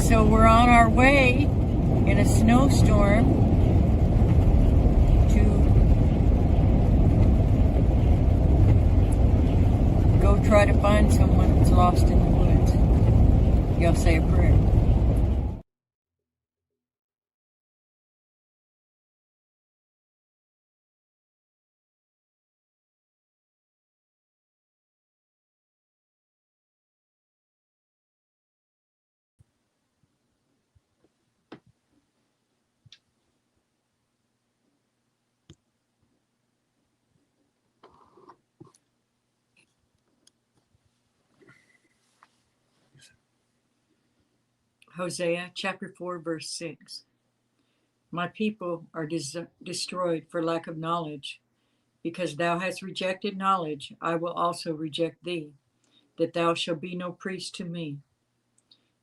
So we're on our way in a snowstorm to go try to find someone that's lost in the woods. Y'all say a prayer. Hosea chapter 4, verse 6. My people are destroyed for lack of knowledge. Because thou hast rejected knowledge, I will also reject thee, that thou shalt be no priest to me.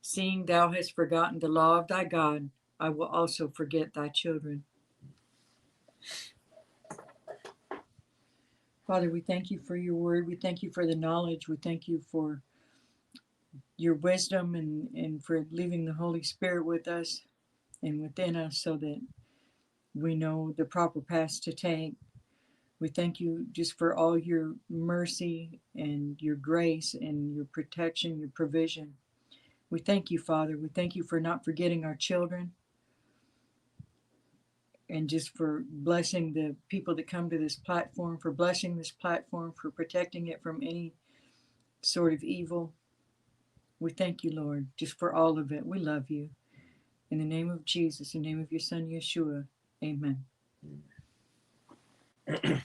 Seeing thou hast forgotten the law of thy God, I will also forget thy children. Father, we thank you for your word. We thank you for the knowledge. We thank you for your wisdom and for leaving the Holy Spirit with us and within us so that we know the proper paths to take. We thank you just for all your mercy and your grace and your protection, your provision. We thank you, Father. We thank you for not forgetting our children and just for blessing the people that come to this platform, for blessing this platform, for protecting it from any sort of evil. We thank you, Lord, just for all of it. We love you. In the name of Jesus, in the name of your Son, Yeshua, amen. Okay,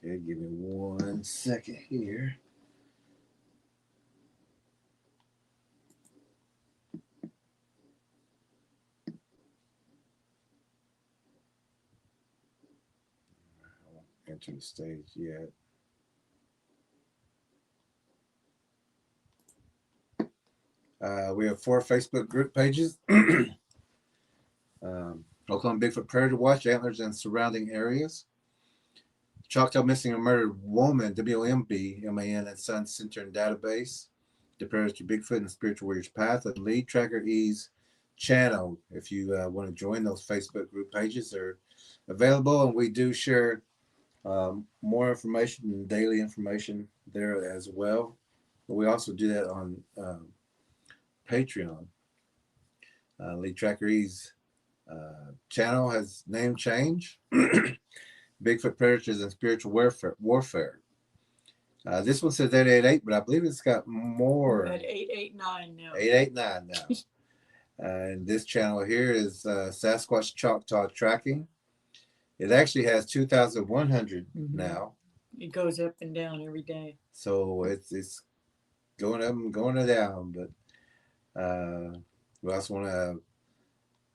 give me 1 second here. I won't enter the stage yet. We have 4 Facebook group pages. Oklahoma Bigfoot Predator Watch, Antlers and Surrounding Areas. Choctaw Missing and Murdered Woman, WMB, MAN and Son Center and Database. The Predator Bigfoot and Spiritual Warriors Path, and Lead Tracker Ease channel. If you want to join those Facebook group pages, they're available, and we do share more information and daily information there as well. But we also do that on Patreon. Lead Tracker Ease channel has name change. Bigfoot Predators and Spiritual Warfare. This one says 888, but I believe it's got more. We're at 889 now. 889 now. And this channel here is Sasquatch Choctaw Tracking. It actually has 2,100 now. It goes up and down every day. So it's going up and going down. But we also want to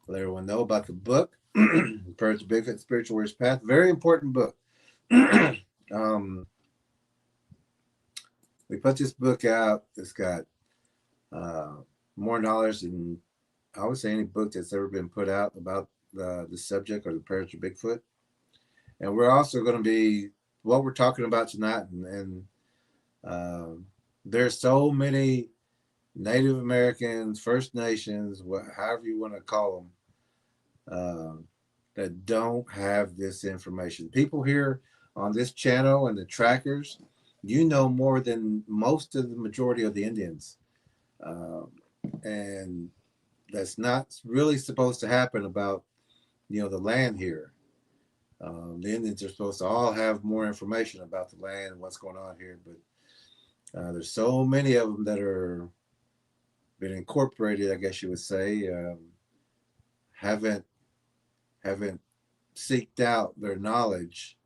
let everyone know about the book, Purge Bigfoot Spiritual Warriors Path. Very important book. We put this book out. It's got more knowledge than I would say any book that's ever been put out about the subject or the Purge of Bigfoot. And we're also going to be what we're talking about tonight. And there's so many Native Americans, First Nations, however you want to call them, that don't have this information. People here on this channel and the trackers, you know more than most of the majority of the Indians. And that's not really supposed to happen about, the land here. The Indians are supposed to all have more information about the land and what's going on here. But there's so many of them that are been incorporated, I guess you would say, haven't seeked out their knowledge,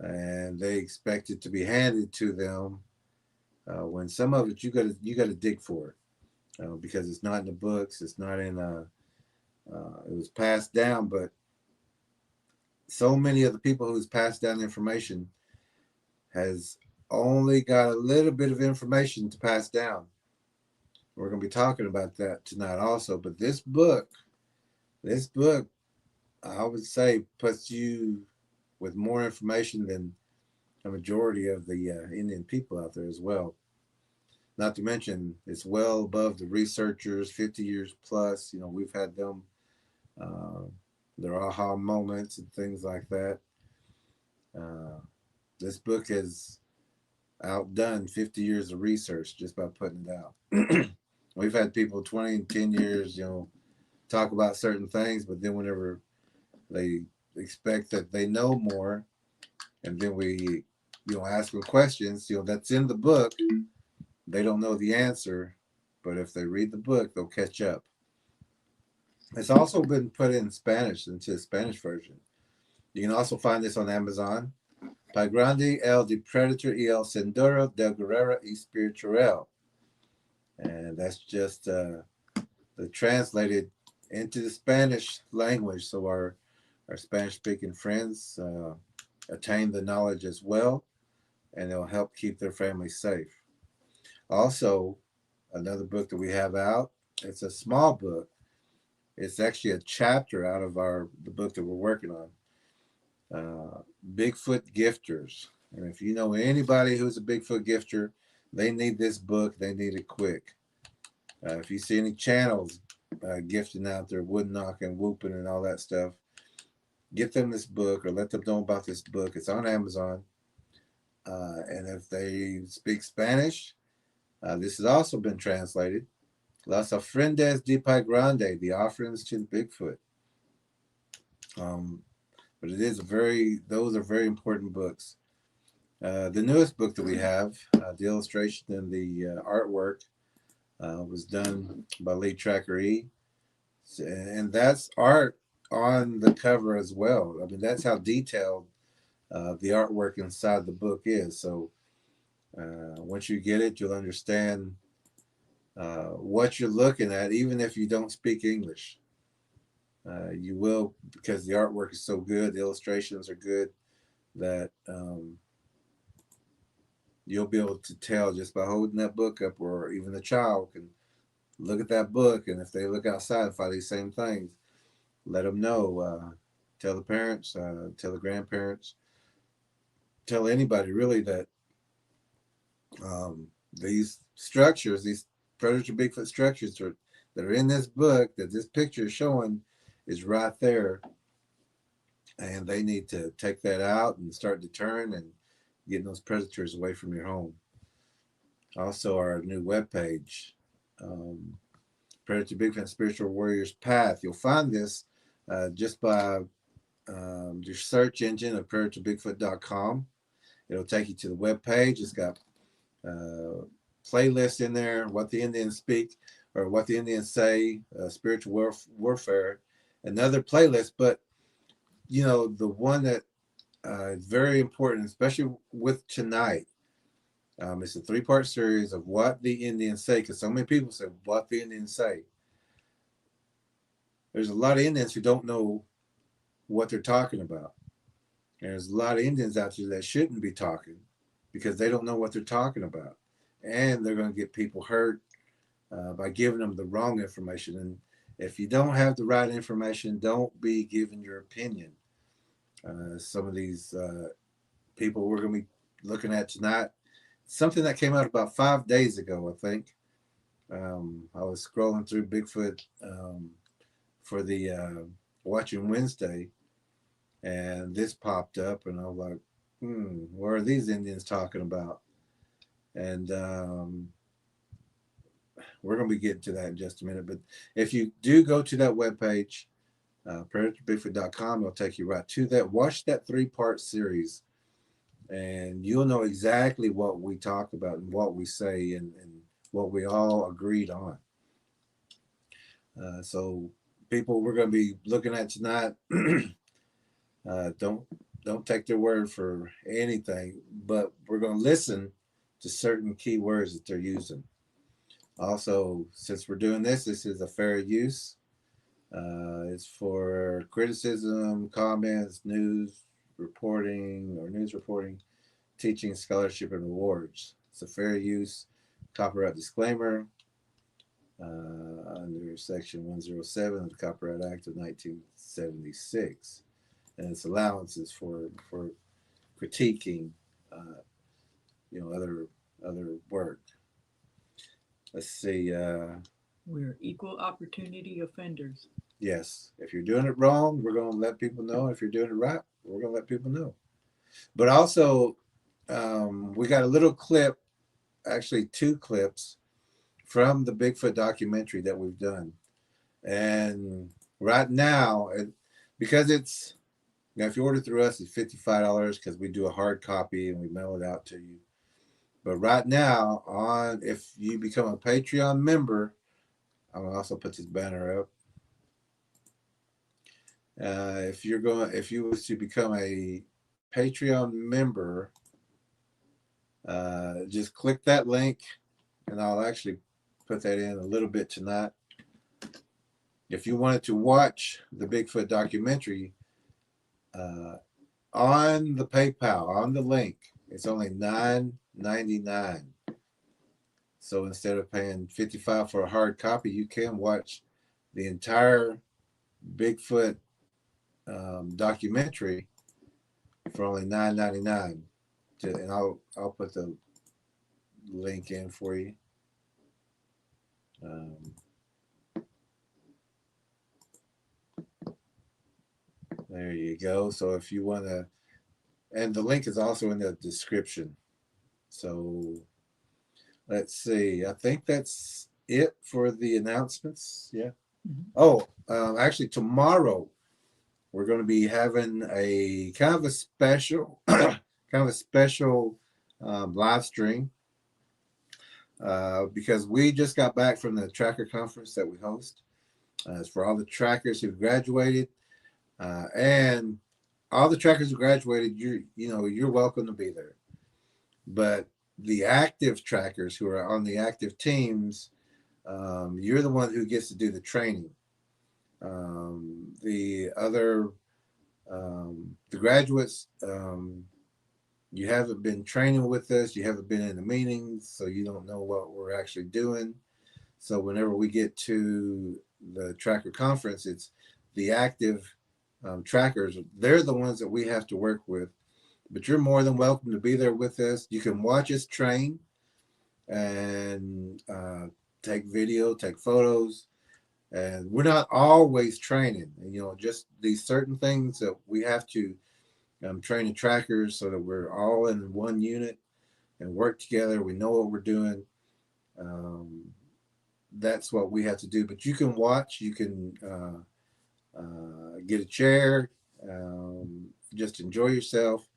and they expect it to be handed to them. When some of it you got to dig for it, because it's not in the books, it's not in. It was passed down, but so many of the people who's passed down the information has only got a little bit of information to pass down. We're going to be talking about that tonight also. But this book, I would say, puts you with more information than a majority of the Indian people out there as well. Not to mention, it's well above the researchers, 50 years plus. You know, we've had them, uh, their aha moments and things like that. Uh, this book has outdone 50 years of research just by putting it out. We've had people 20 and 10 years, you know, talk about certain things, but then whenever they expect that they know more, and then we, you know, ask them questions, you know, that's in the book, they don't know the answer, but if they read the book, they'll catch up. It's also been put in Spanish into the Spanish version. You can also find this on Amazon. Pa Grande, el Predator y el Sendero del Guerrero Espiritual. And that's just the translated into the Spanish language, so our Spanish speaking friends attain the knowledge as well, and it'll help keep their families safe. Also, another book that we have out, it's a small book. It's actually a chapter out of the book that we're working on. Bigfoot Gifters. And if you know anybody who's a Bigfoot gifter, they need this book. They need it quick. If you see any channels gifting out there, wood knocking, whooping, and all that stuff, get them this book or let them know about this book. It's on Amazon. And if they speak Spanish, this has also been translated. Las Ofrendas de Pai Grande, the offerings to the Bigfoot. But it is those are very important books. The newest book that we have, the illustration and the artwork was done by Lee Tracker E. And that's art on the cover as well. I mean, that's how detailed the artwork inside the book is. So once you get it, you'll understand what you're looking at, even if you don't speak English. You will, because the artwork is so good, the illustrations are good, that you'll be able to tell just by holding that book up, or even the child can look at that book, and if they look outside and find these same things, let them know. Tell the parents, tell the grandparents, tell anybody really that these structures, these predator Bigfoot structures that are in this book, that this picture is showing, is right there, and they need to take that out and start deterring and getting those predators away from your home. Also, our new webpage, Predator Bigfoot Spiritual Warriors Path. You'll find this just by your search engine of predatorBigfoot.com. It'll take you to the webpage. It's got playlists in there, what the Indians speak or what the Indians say, spiritual warfare, another playlist. But you know, the one that is very important, especially with tonight, it's a 3-part series of what the Indians say, because so many people say what the Indians say. There's a lot of Indians who don't know what they're talking about. And there's a lot of Indians out there that shouldn't be talking because they don't know what they're talking about. And they're going to get people hurt by giving them the wrong information. And if you don't have the right information, don't be giving your opinion. Some of these people we're going to be looking at tonight, something that came out about 5 days ago, I think. I was scrolling through Bigfoot for the Watching Wednesday, and this popped up, and I was like, what are these Indians talking about? And we're going to be getting to that in just a minute. But if you do go to that webpage, PredatorBigfoot.com, it'll take you right to that. Watch that 3-part series, and you'll know exactly what we talk about and what we say and what we all agreed on. So people we're going to be looking at tonight, don't take their word for anything, but we're going to listen to certain key words that they're using. Also, since we're doing this is a fair use. It's for criticism, comments, news reporting, teaching, scholarship, and rewards. It's a fair use. Copyright disclaimer under Section 107 of the Copyright Act of 1976, and its allowances for critiquing, other work. let's see. We're equal opportunity offenders. Yes, if you're doing it wrong, we're going to let people know. If you're doing it right, we're going to let people know. But also, we got a little clip, actually 2 clips from the Bigfoot documentary that we've done. And right now, because it's, you know, if you order through us, it's $55 because we do a hard copy and we mail it out to you. But right now, if you become a Patreon member, I'm gonna also put this banner up. If you was to become a Patreon member, just click that link, and I'll actually put that in a little bit tonight. If you wanted to watch the Bigfoot documentary, on the PayPal, on the link, it's only $9.99. So instead of paying $55 for a hard copy, you can watch the entire Bigfoot documentary for only $9.99. And I'll put the link in for you. There you go. So if you want to, and the link is also in the description. So let's see. I think that's it for the announcements. Yeah. Mm-hmm. Oh, actually, tomorrow we're going to be having a kind of a special, live stream because we just got back from the tracker conference that we host. It's for all the trackers who graduated, and all the trackers who graduated. You're welcome to be there, but the active trackers who are on the active teams, you're the one who gets to do the training. The other, the graduates, you haven't been training with us, you haven't been in the meetings, so you don't know what we're actually doing. So whenever we get to the tracker conference, it's the active trackers. They're the ones that we have to work with. But you're more than welcome to be there with us. You can watch us train and take video, take photos. And we're not always training. Just these certain things that we have to train the trackers so that we're all in one unit and work together. We know what we're doing. That's what we have to do. But you can watch. You can get a chair. Just enjoy yourself.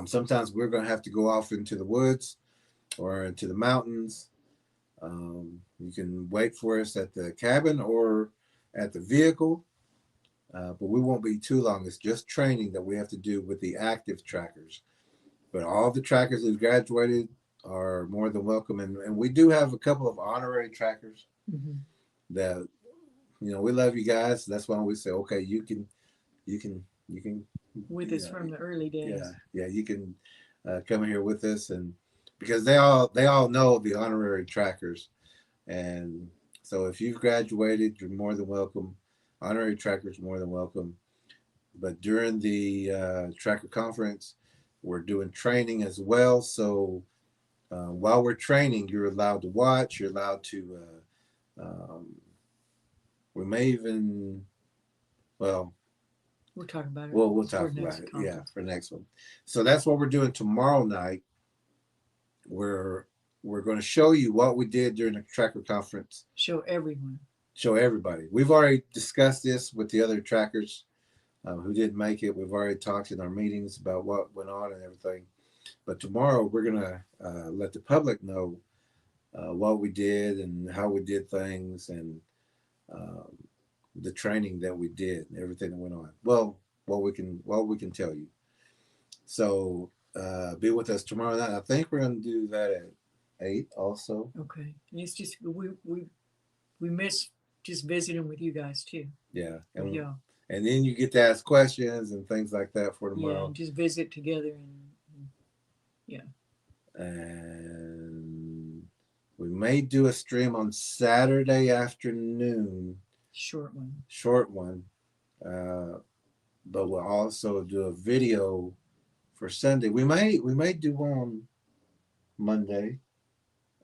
Sometimes we're going to have to go off into the woods or into the mountains. You can wait for us at the cabin or at the vehicle, but we won't be too long. It's just training that we have to do with the active trackers. But all the trackers who graduated are more than welcome. And we do have a couple of honorary trackers that, we love you guys. That's why we say, okay, you can with us from the early days. Yeah, you can come here with us, and because they all know the honorary trackers, and so if you've graduated, you're more than welcome. Honorary trackers, more than welcome. But during the tracker conference, we're doing training as well. So while we're training, you're allowed to watch. You're allowed to. We may even, well. We'll talk about it. We'll talk about it. Yeah, for next one. So that's what we're doing tomorrow night. We're going to show you what we did during the tracker conference. Show everyone. Show everybody. We've already discussed this with the other trackers who didn't make it. We've already talked in our meetings about what went on and everything. But tomorrow we're going to let the public know what we did and how we did things and the training that we did and everything that went on. Well, what we can tell you. So be with us tomorrow night. I think we're going to do that at 8 also. Okay. And it's just we miss just visiting with you guys too. Yeah. And then you get to ask questions and things like that for tomorrow. Yeah, and just visit together and yeah. And we may do a stream on Saturday afternoon. Short one. But we'll also do a video for Sunday. We may do one on Monday.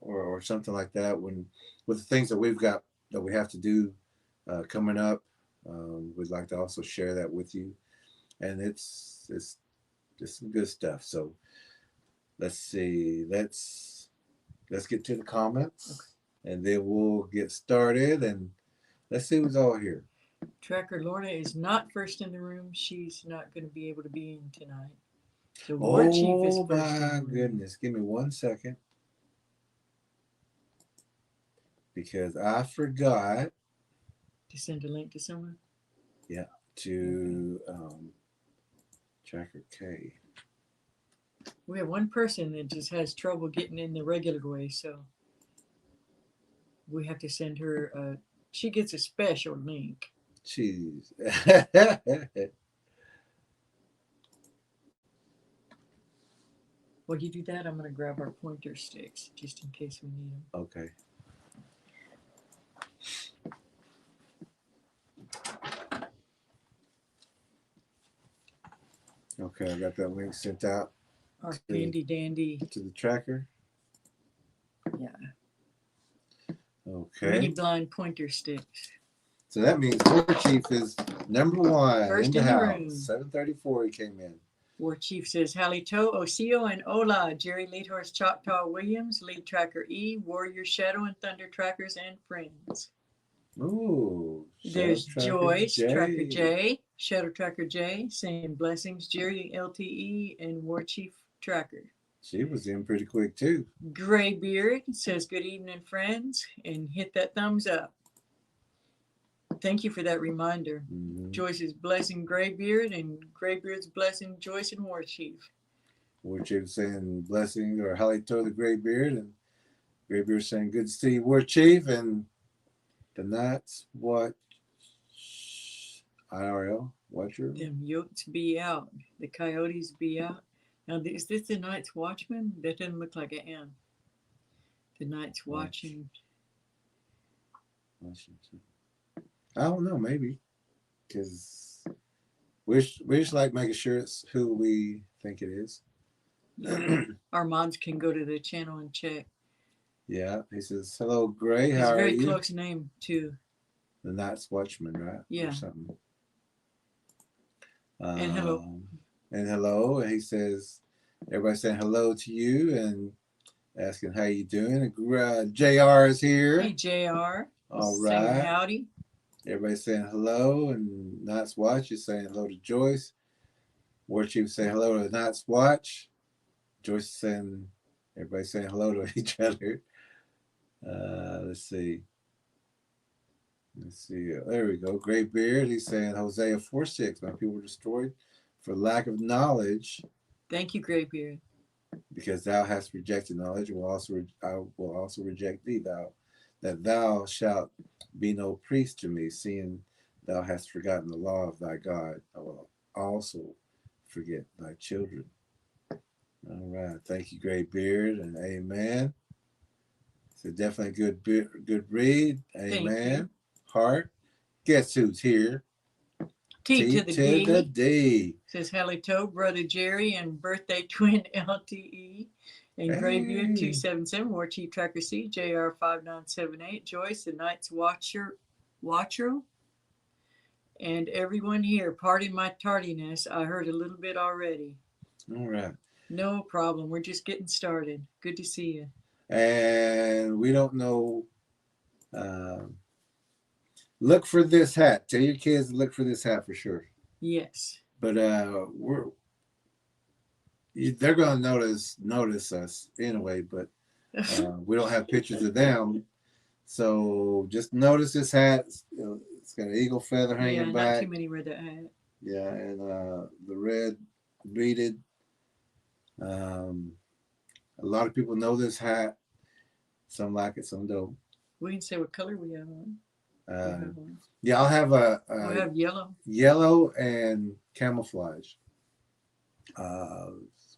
or something like that. When with the things that we've got that we have to do coming up, we'd like to also share that with you. And it's just some good stuff. So let's see. Let's get to the comments, and then we'll get started. And let's see who's all here. Tracker Lorna is not first in the room. She's not going to be able to be in tonight. So War Chief is oh first. My goodness. Give me 1 second. Because I forgot To send a link to someone? Yeah. To Tracker K. We have one person that just has trouble getting in the regular way, so we have to send her she gets a special link. Jeez. While you do that, I'm going to grab our pointer sticks just in case we need them. Okay. Okay, I got that link sent out. Our handy dandy. To the tracker. Yeah. Okay. Mini blind pointer sticks. So that means War Chief is number one First in the house. room. 7:34 he came in. War Chief says, Halito, Osio, and Ola, Jerry Lead Horse Choctaw Williams, Lead Tracker E, Warrior Shadow and Thunder Trackers, and friends. Ooh. There's Joyce, J. Tracker J, Shadow Tracker J, saying blessings, Jerry LTE, and War Chief Tracker. She was in pretty quick too. Graybeard says, good evening, friends, and hit that thumbs up. Thank you for that reminder. Mm-hmm. Joyce is blessing Graybeard, and Graybeard's blessing Joyce and War Chief. War Chief saying blessing or Halito the Graybeard, and Graybeard saying good to see you, War Chief, and the Nats Watch IRL Watcher. Them Yotes be out. The Coyotes be out. Now, is this the Night's Watchman? That doesn't look like an M. The Night's Watching. Washington. I don't know, maybe. Because we just like making sure it's who we think it is. Yeah. Our mods can go to the channel and check. Yeah, he says, hello, Gray, how are you? It's a very close name, too. The Night's Watchman, right? Yeah. Or something. And hello. And hello. And he says, everybody's saying hello to you and asking how you doing. JR is here. Hey, JR. All saying right. howdy. Everybody's saying hello, and Night's Watch is saying hello to Joyce. War Chief saying hello to Night's Watch. Joyce is saying, everybody's saying hello to each other. Let's see. There we go. Graybeard, he's saying Hosea 4:6. My people were destroyed for lack of knowledge. Thank you, Graybeard. Because thou hast rejected knowledge, I will also reject thee, that thou shalt be no priest to me, seeing thou hast forgotten the law of thy God. I will also forget thy children. All right. Thank you, Graybeard, and amen. So definitely good read. Amen. Heart. Guess who's here? T to the D. Says Halito, Brother Jerry, and birthday twin LTE. And Graybeard 277, War Chief Tracker C, JR 5978, Joyce, the Night's Watcher, and everyone here. Pardon my tardiness. I heard a little bit already. All right. No problem. We're just getting started. Good to see you. And we don't know. Look for this hat. Tell your kids to look for this hat for sure. Yes. But they're going to notice us anyway. But we don't have pictures of them, so just notice this hat. It's got an eagle feather hanging back. Not too many wear that hat. Yeah, and the red beaded. A lot of people know this hat. Some like it, some don't. We can say what color we have on. Yeah, I'll have we'll have yellow. Yellow and camouflage.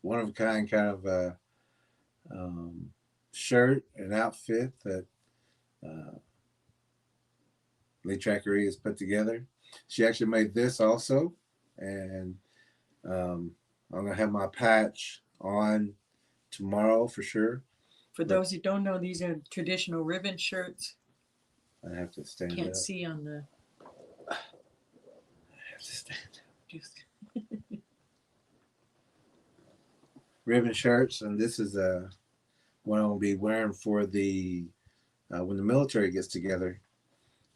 One of a kind of a shirt and outfit that Lee Trackery has put together. She actually made this also, and I'm gonna have my patch on tomorrow for sure. For those who don't know, these are traditional ribbon shirts. I have to stand Can't up. see on the. I have to stand up. Just Ribbon shirts, and this is one I'll be wearing for the when the military gets together,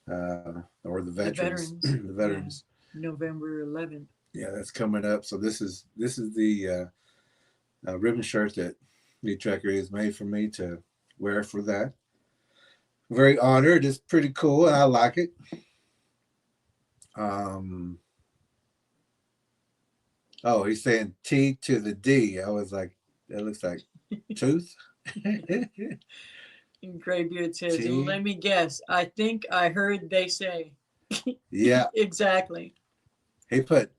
or the veterans. The veterans. Yeah. November 11th. Yeah, that's coming up. So this is the ribbon shirt that New Tracker has made for me to wear for that. Very honored. It's pretty cool, and I like it. Oh, he's saying T to the D. I was like, that looks like tooth. And Graybeard says, T. let me guess. I think I heard they say. Yeah. Exactly. He put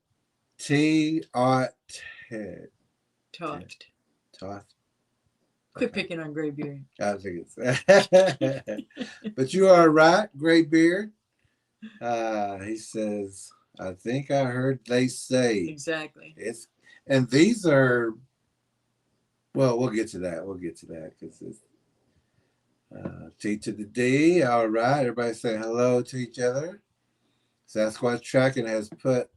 T-O-T. Toft. Toth. Quit picking on Graybeard. I think it's but you are right, Graybeard. He says, I think I heard they say. Exactly. And these are, well, we'll get to that. We'll get to that because it's T to the D. All right. Everybody say hello to each other. Sasquatch Tracking has put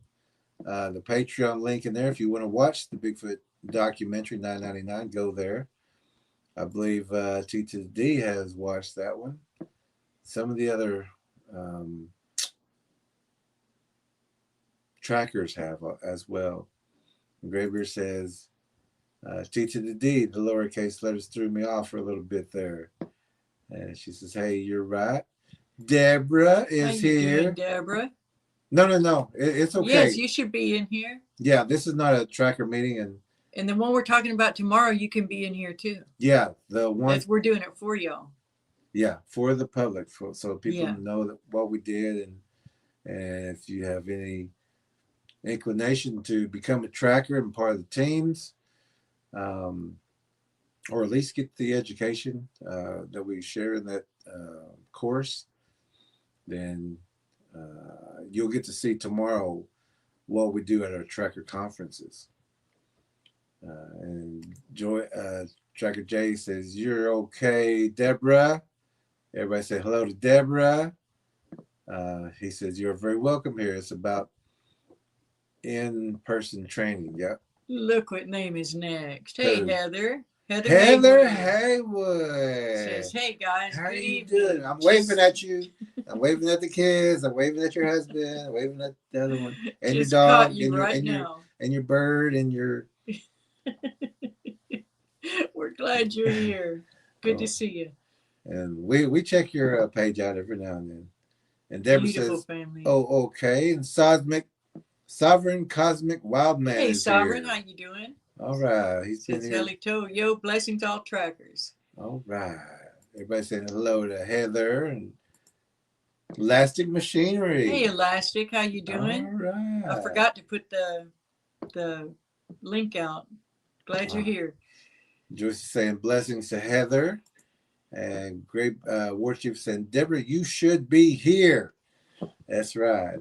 the Patreon link in there. If you want to watch the Bigfoot documentary, $9.99, go there. I believe T to the D has watched that one. Some of the other trackers have as well. Graybeard says, T to the D, the lowercase letters threw me off for a little bit there. And she says, hey, you're right. Deborah is here. Doing, Deborah? No. It's okay. Yes, you should be in here. Yeah, this is not a tracker meeting. And the one we're talking about tomorrow, you can be in here too. Yeah, the one. As we're doing it for y'all. Yeah, for the public, so people know that what we did, and if you have any inclination to become a tracker and part of the teams, or at least get the education that we share in that course, then you'll get to see tomorrow what we do at our tracker conferences. And Tracker J says, you're okay, Deborah. Everybody say hello to Deborah. He says, you're very welcome here. It's about in-person training. Yep. Look what name is next. Who? Hey, Heather. Heather Haywood says, hey, guys. How good are you evening. doing? I'm waving at you. I'm waving at the kids. I'm waving at your husband. I'm waving at the other one. And Just your dog. caught you right now. And your bird and your... We're glad you're here. Good to see you. And we check your page out every now and then. And Deborah Beautiful says, family. oh, okay. And Sovereign Cosmic Wildman Hey, is Sovereign, here. how you doing? All right. He's been Says here. Helly Toe. Yo, blessings all trackers. All right. Everybody saying hello to Heather and Elastic Machinery. Hey, Elastic, how you doing? All right. I forgot to put the link out. Glad you're here. Joyce is saying blessings to Heather. And great War Chief saying, Deborah, you should be here. That's right.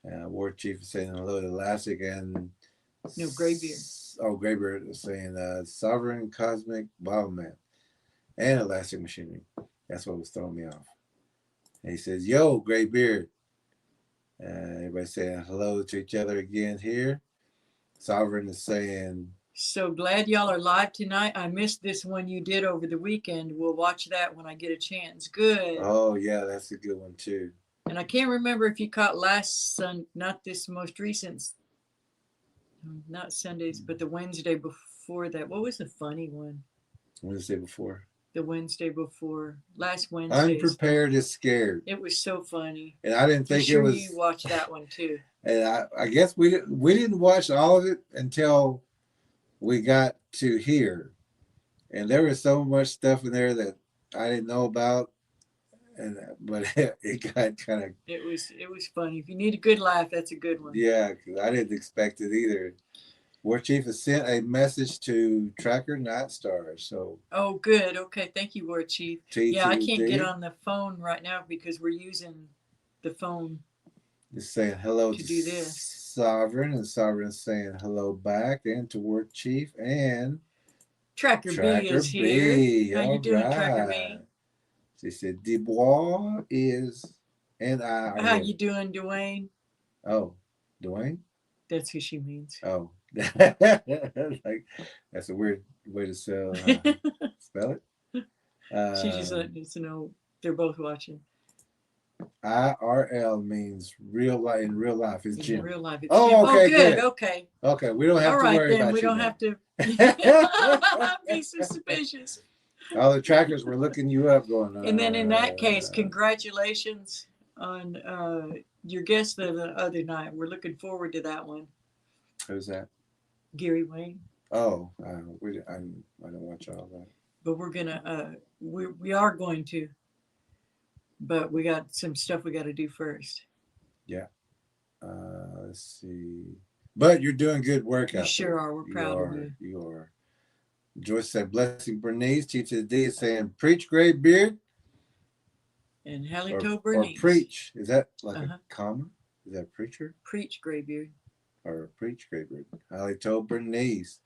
War Chief is saying hello to Elastic and no, Graybeard. Oh, Graybeard is saying Sovereign Cosmic Wildman and Elastic Machinery. That's what was throwing me off. And he says, yo, Graybeard. Everybody saying hello to each other again here. Sovereign is saying, so glad y'all are live tonight. I missed this one you did over the weekend. We'll watch that when I get a chance. Good. oh, yeah, that's a good one, too. And I can't remember if you caught last Sunday, not this most recent, not Sundays, but the Wednesday before that. What was the funny one? Wednesday before. The Wednesday before. Last Wednesday. Unprepared is scared. It was so funny. And I didn't think sure it was. You watched that one, too. And I guess we didn't watch all of it until we got to here, and there was so much stuff in there that I didn't know about, but it got kind of. It was funny. If you need a good laugh, that's a good one. Yeah, because I didn't expect it either. War Chief has sent a message to Tracker Night Star. So. Oh, good. Okay, thank you, War Chief. Yeah, I can't get on the phone right now because we're using the phone. Just saying hello to do this. Sovereign, and Sovereign saying hello back, and to War Chief, and Tracker B Tracker is B. here. How you All doing, Tracker B? right. She said Dubois is How you NIRL. doing, Dwayne? Oh, Dwayne? That's who she means. Oh. Like, that's a weird way to spell it. She just letting us know they're both watching. IRL means real life. In real life, it's Jim. In real life, it's oh, Jim. okay, Oh, good. good. Okay. Okay, we don't have All to right, worry then. about We you don't now. have to be so suspicious. All the trackers were looking you up going, And then in that case, congratulations on your guest the other night. We're looking forward to that one. Who's that? Gary Wayne. Oh, I don't watch all that. But we're gonna we are going to, but we got some stuff we got to do first. Yeah. Let's see. But you're doing good work out You sure there. are. We're proud of you. You are. Joyce said, "Blessing Bernice." T to the D is saying, "Preach, gray beard." And Halito Bernice. Or preach. Is that like a comma? Is that preacher? Preach, graybeard. Or preach, graybeard. Halito Bernice.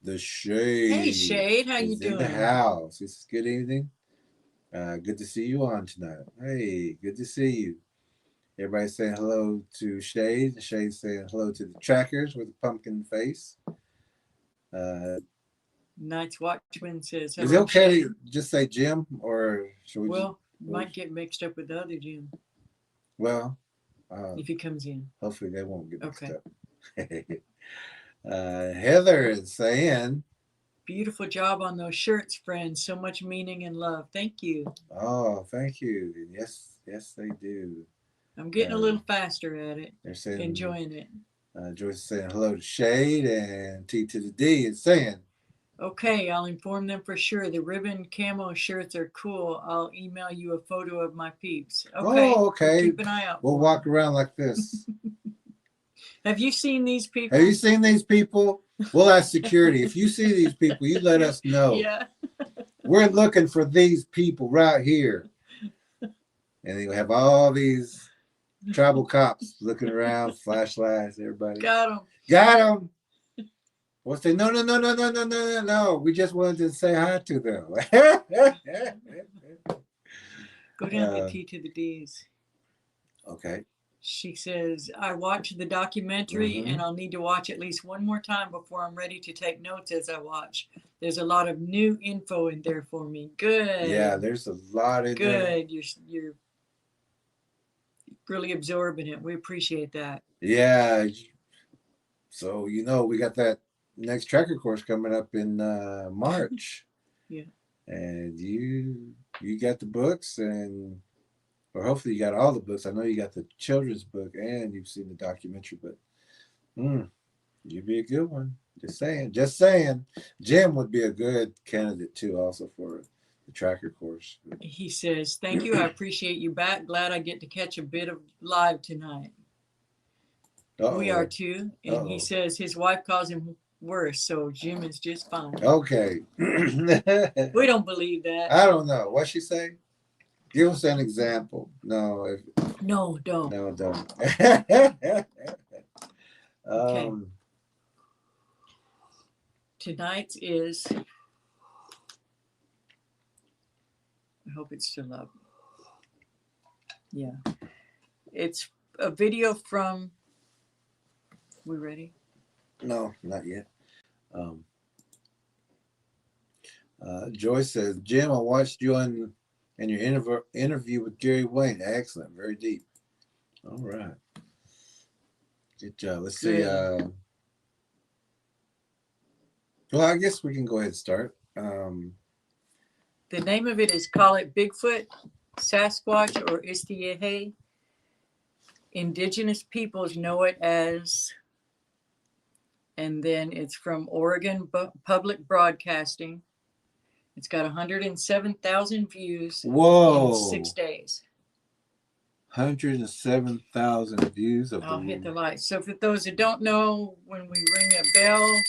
The Shade. Hey, Shade. How you doing? In the house. This is good evening. Good to see you on tonight. Hey, good to see you. Everybody saying hello to Shade. Shade saying hello to the trackers with a pumpkin face. Night's Watchman says, is it okay to just say Jim, or should we? Well, might get mixed up with the other Jim. Well, if he comes in. Hopefully they won't get mixed up. Heather is saying, beautiful job on those shirts, friends. So much meaning and love. Thank you. Oh, thank you. Yes, they do. I'm getting a little faster at it. They're saying, enjoying it. Joyce is saying hello to Shade, and T to the D is saying, okay, I'll inform them for sure. The ribbon camo shirts are cool. I'll email you a photo of my peeps. Okay. Oh, okay. Keep an eye out. We'll walk around like this. Have you seen these people? Have you seen these people? We'll ask security. If you see these people, you let us know. Yeah. We're looking for these people right here. And you have all these tribal cops looking around, flashlights, everybody. Got them. Got them. We'll say, no. We just wanted to say hi to them. Go down to T to the D's. Okay. She says, I watched the documentary and I'll need to watch at least one more time before I'm ready to take notes as I watch. There's a lot of new info in there for me. Good. Yeah, there's a lot in there. Good. You're really absorbing it. We appreciate that. Yeah. So, we got that next tracker course coming up in March. Yeah. And you got the books, or hopefully you got all the books. I know you got the children's book and you've seen the documentary, but you'd be a good one. Just saying. Jim would be a good candidate too, also for the tracker course. He says, thank you. I appreciate you back. Glad I get to catch a bit of live tonight. We are too. And he says his wife calls him worse, so Jim is just fine. Okay. We don't believe that. I don't know. What'd she say? Give us an example. No. No, don't. No, don't. Okay. Tonight's is, I hope it's still up. Yeah. It's a video from, we ready? No, not yet. Joyce says, Jim, I watched you in your interview with Gary Wayne. Excellent. Very deep. All right. Good job. Let's see. Well, I guess we can go ahead and start. The name of it is Call It Bigfoot, Sasquatch, or Istiehe. Indigenous peoples know it as, and then it's from Oregon Public Broadcasting. It's got 107,000 views. Whoa. In 6 days. 107,000 views. I'll hit the light. So for those that don't know, when we ring a bell,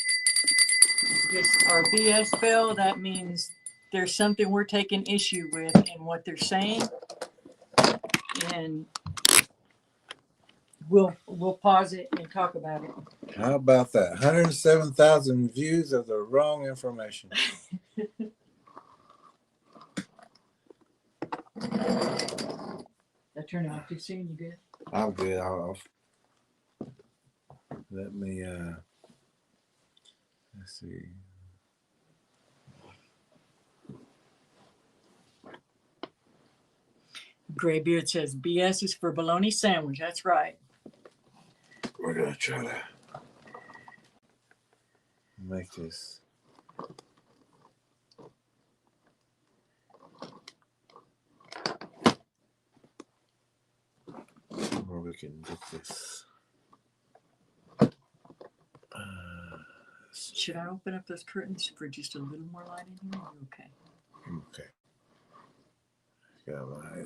just our BS bell, that means there's something we're taking issue with in what they're saying. And we'll pause it and talk about it. How about that? 107,000 views of the wrong information. That turned off too soon. You good? I'm good. Let me let's see. Graybeard says BS is for bologna sandwich. That's right. We're gonna try to make this. Or we can get this. Should I open up those curtains for just a little more light in here? Okay. Okay. Got light up here.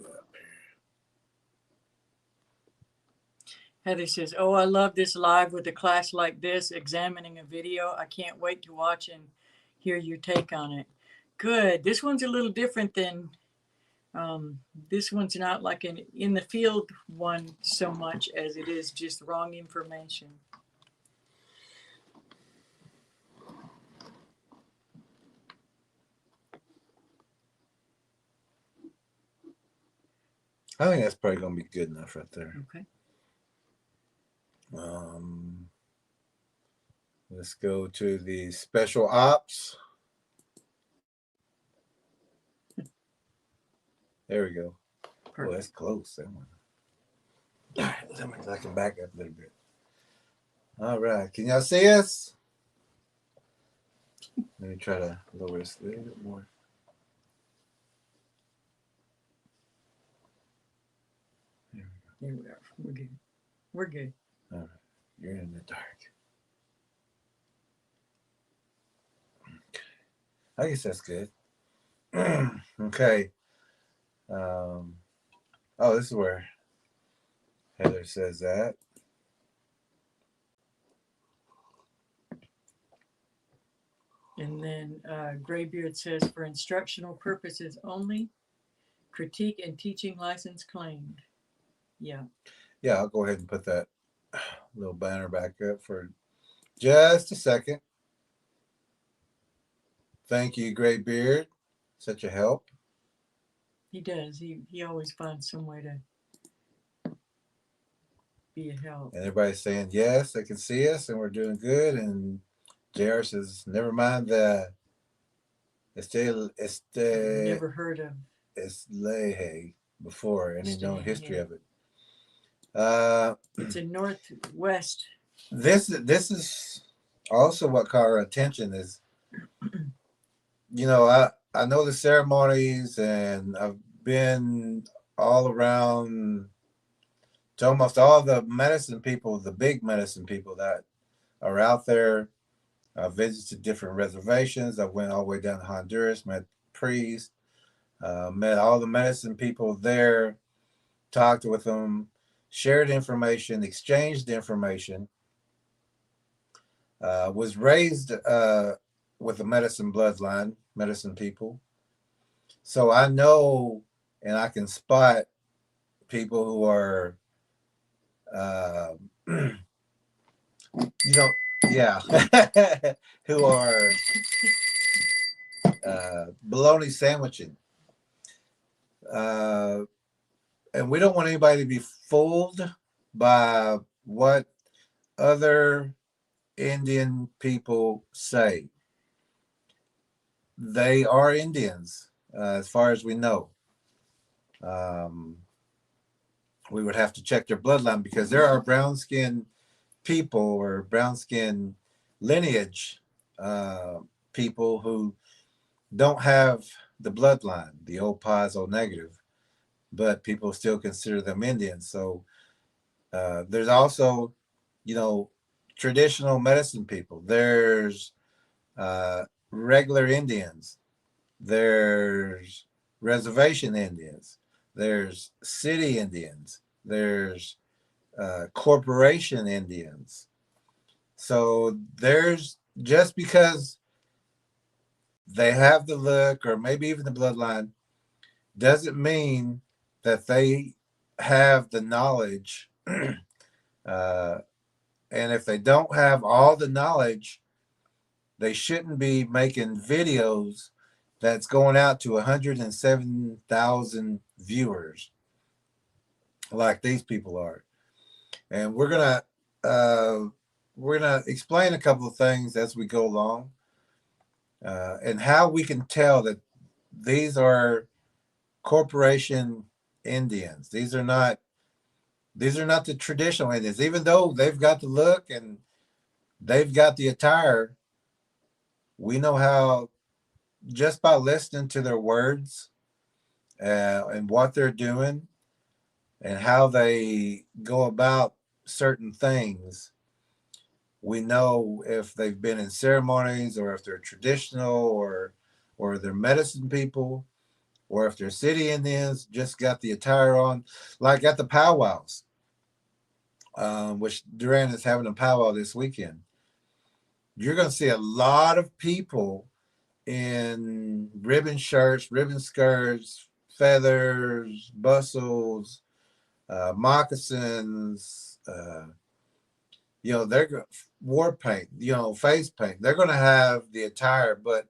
Heather says, oh, I love this live with a class like this, examining a video. I can't wait to watch and hear your take on it. Good. This one's a little different than, this one's not like an in the field one so much as it is just wrong information. I think that's probably gonna be good enough right there. Okay. Let's go to the special ops. There we go. Oh, that's close. That one. All right, let me I can back up a little bit. All right, can y'all see us? Let me try to lower this a little bit more. There we are. We're good. We're good. All right, you're in the dark. Okay. I guess that's good. Okay. Oh, this is where Heather says that. And then Graybeard says, for instructional purposes only, critique and teaching license claimed. Yeah. Yeah, I'll go ahead and put that little banner back up for just a second. Thank you, Graybeard. Such a help. He does. He always finds some way to be a help. And everybody's saying, yes, they can see us and we're doing good. And JR says, never mind the Never heard of Esleje before, any known history of it. It's a northwest. This is also what caught our attention is, you know, I know the ceremonies and I've been all around to almost all the medicine people, the big medicine people that are out there. I visited different reservations. I went all the way down to Honduras, met priests, met all the medicine people there, talked with them, shared information, exchanged information, was raised with the medicine bloodline, medicine people. So I know and I can spot people who are, you know, yeah, who are bologna sandwiching. And we don't want anybody to be fooled by what other Indian people say. They are Indians, as far as we know. We would have to check their bloodline because there are brown-skinned people or brown-skinned lineage people who don't have the bloodline, the O positive, O negative, but people still consider them Indians. So there's also, you know, traditional medicine people. There's regular Indians. There's reservation Indians. There's city Indians. There's corporation Indians. So there's, just because they have the look or maybe even the bloodline doesn't mean that they have the knowledge Uh, and if they don't have all the knowledge, they shouldn't be making videos that's going out to 107,000 viewers like these people are. And we're gonna explain a couple of things as we go along, and how we can tell that these are corporation Indians. These are not the traditional Indians, even though they've got the look and they've got the attire. We know how, just by listening to their words, and what they're doing and how they go about certain things, we know if they've been in ceremonies, or if they're traditional, or they're medicine people, or if they're city Indians, just got the attire on, like at the powwows, which Duran is having a powwow this weekend. You're going to see a lot of people in ribbon shirts, ribbon skirts, feathers, bustles, moccasins, they're war paint, face paint. They're going to have the attire, but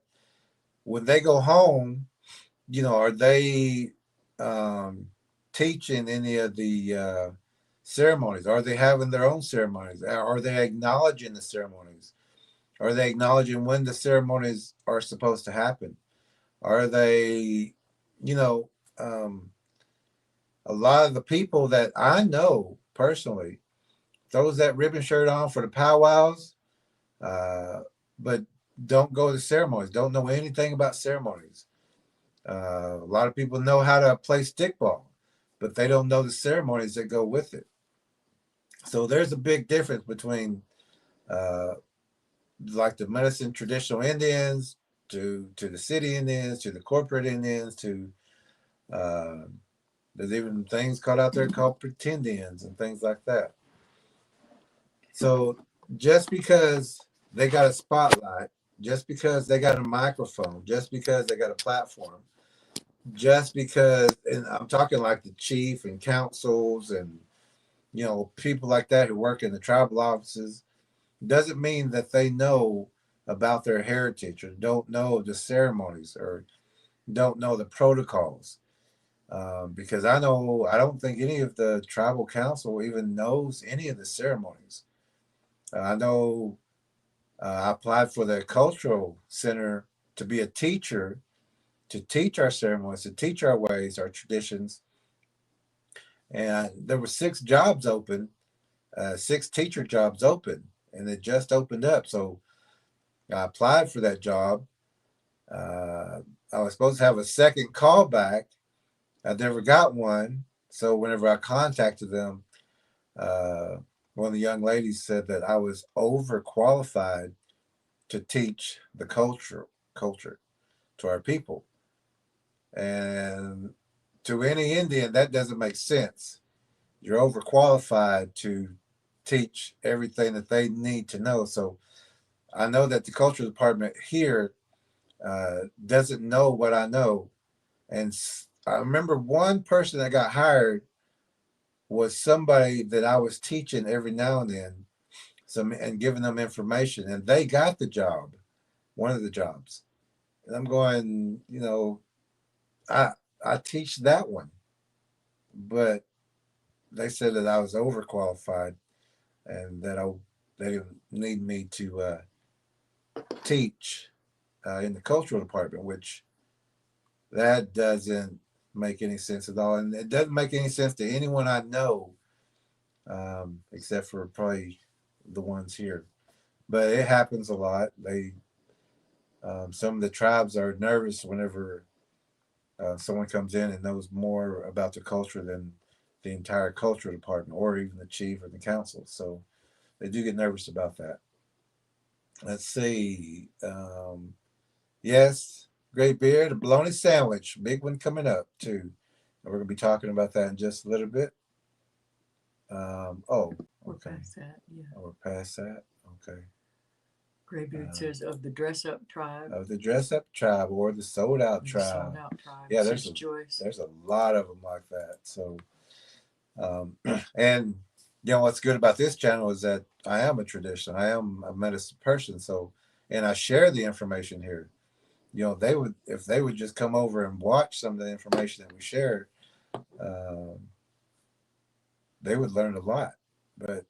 when they go home, are they teaching any of the ceremonies? Are they having their own ceremonies? Are they acknowledging the ceremonies? Are they acknowledging when the ceremonies are supposed to happen? Are they, a lot of the people that I know personally throws that ribbon shirt on for the powwows, but don't go to ceremonies, don't know anything about ceremonies. A lot of people know how to play stickball, but they don't know the ceremonies that go with it. So there's a big difference between like the medicine traditional Indians to the city Indians, to the corporate Indians, to there's even things called out there called pretendians and things like that. So just because they got a spotlight, just because they got a microphone, just because they got a platform, just because, and I'm talking like the chief and councils and people like that who work in the tribal offices, doesn't mean that they know about their heritage, or don't know the ceremonies, or don't know the protocols. Because I don't think any of the tribal council even knows any of the ceremonies. I know I applied for the cultural center to be a teacher, to teach our ceremonies, to teach our ways, our traditions. And there were 6 jobs open, 6 teacher jobs open, and it just opened up. So I applied for that job. I was supposed to have a second call back. I never got one. So whenever I contacted them, one of the young ladies said that I was overqualified to teach the culture to our people. And to any Indian, that doesn't make sense. You're overqualified to teach everything that they need to know. So I know that the culture department here doesn't know what I know. And I remember one person that got hired was somebody that I was teaching every now and then, and giving them information, and they got the job, one of the jobs. And I'm going, I teach that one, but they said that I was overqualified, and that they didn't need me to teach in the cultural department, which that doesn't make any sense at all, and it doesn't make any sense to anyone I know, except for probably the ones here. But it happens a lot. Some of the tribes are nervous whenever someone comes in and knows more about the culture than the entire cultural department, or even the chief or the council. So they do get nervous about that. Let's see. Yes, great beer, the bologna sandwich, big one coming up too. And we're gonna be talking about that in just a little bit. We're Okay. past that, yeah. Oh, we're past that. Okay. Graybeard says of the dress up tribe. Of the dress up tribe, or the sold out The tribe. sold out tribe. Yeah, says Joyce. there's a lot of them like that. So, and You know, what's good about this channel is that I am a tradition. I am a medicine person. So, and I share the information here. You know, they would, if they would just come over and watch some of the information that we share, they would learn a lot. But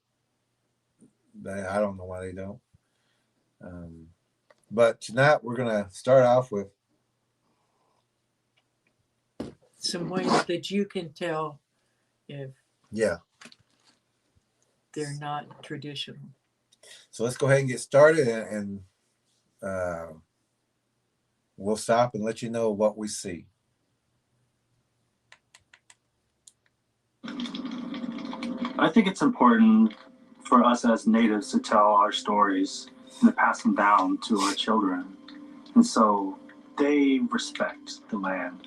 I don't know why they don't. Um, but tonight we're going to start off with some ways that you can tell if they're not traditional. So let's go ahead and get started, and we'll stop and let you know what we see. I think it's important for us as natives to tell our stories and to pass them down to our children. And so they respect the land.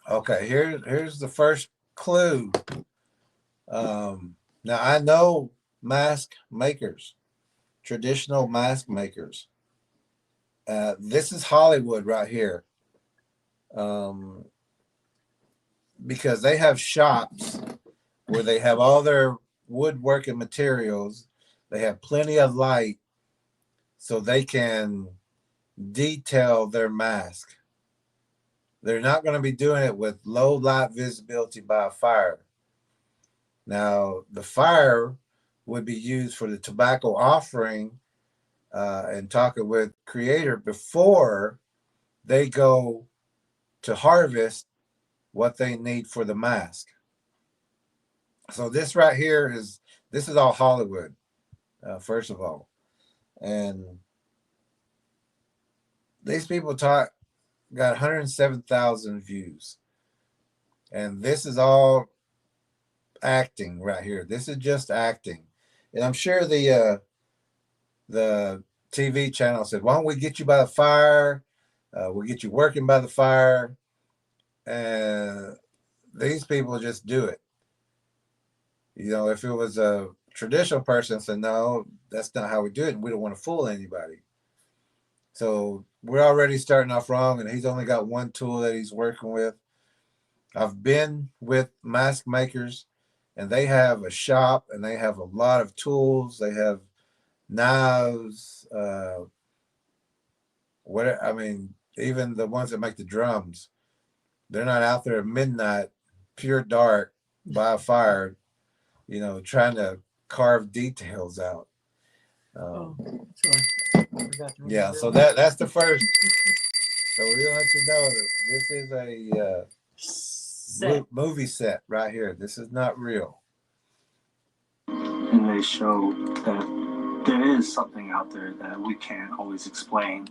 Okay, here's the first clue. Now I know mask makers, traditional mask makers. This is Hollywood right here. Because they have shops where they have all their woodworking materials. They have plenty of light so they can detail their mask. They're not going to be doing it with low light visibility by a fire. Now, the fire would be used for the tobacco offering and talking with Creator before they go to harvest what they need for the mask. So this right here this is all Hollywood, first of all. And these people got 107,000 views. And this is all acting right here. This is just acting. And I'm sure the TV channel said, why don't we get you by the fire? We'll get you working by the fire. And these people just do it. You know, if it was a traditional person said, no, that's not how we do it, and we don't want to fool anybody. So we're already starting off wrong, and he's only got one tool that he's working with. I've been with mask makers, and they have a shop, and they have a lot of tools. They have knives, I mean, even the ones that make the drums, they're not out there at midnight, pure dark, by a fire, you know, trying to carve details out. Yeah, so that's the first. So we're gonna let you know that this is a movie set right here. This is not real. And they show that there is something out there that we can't always explain,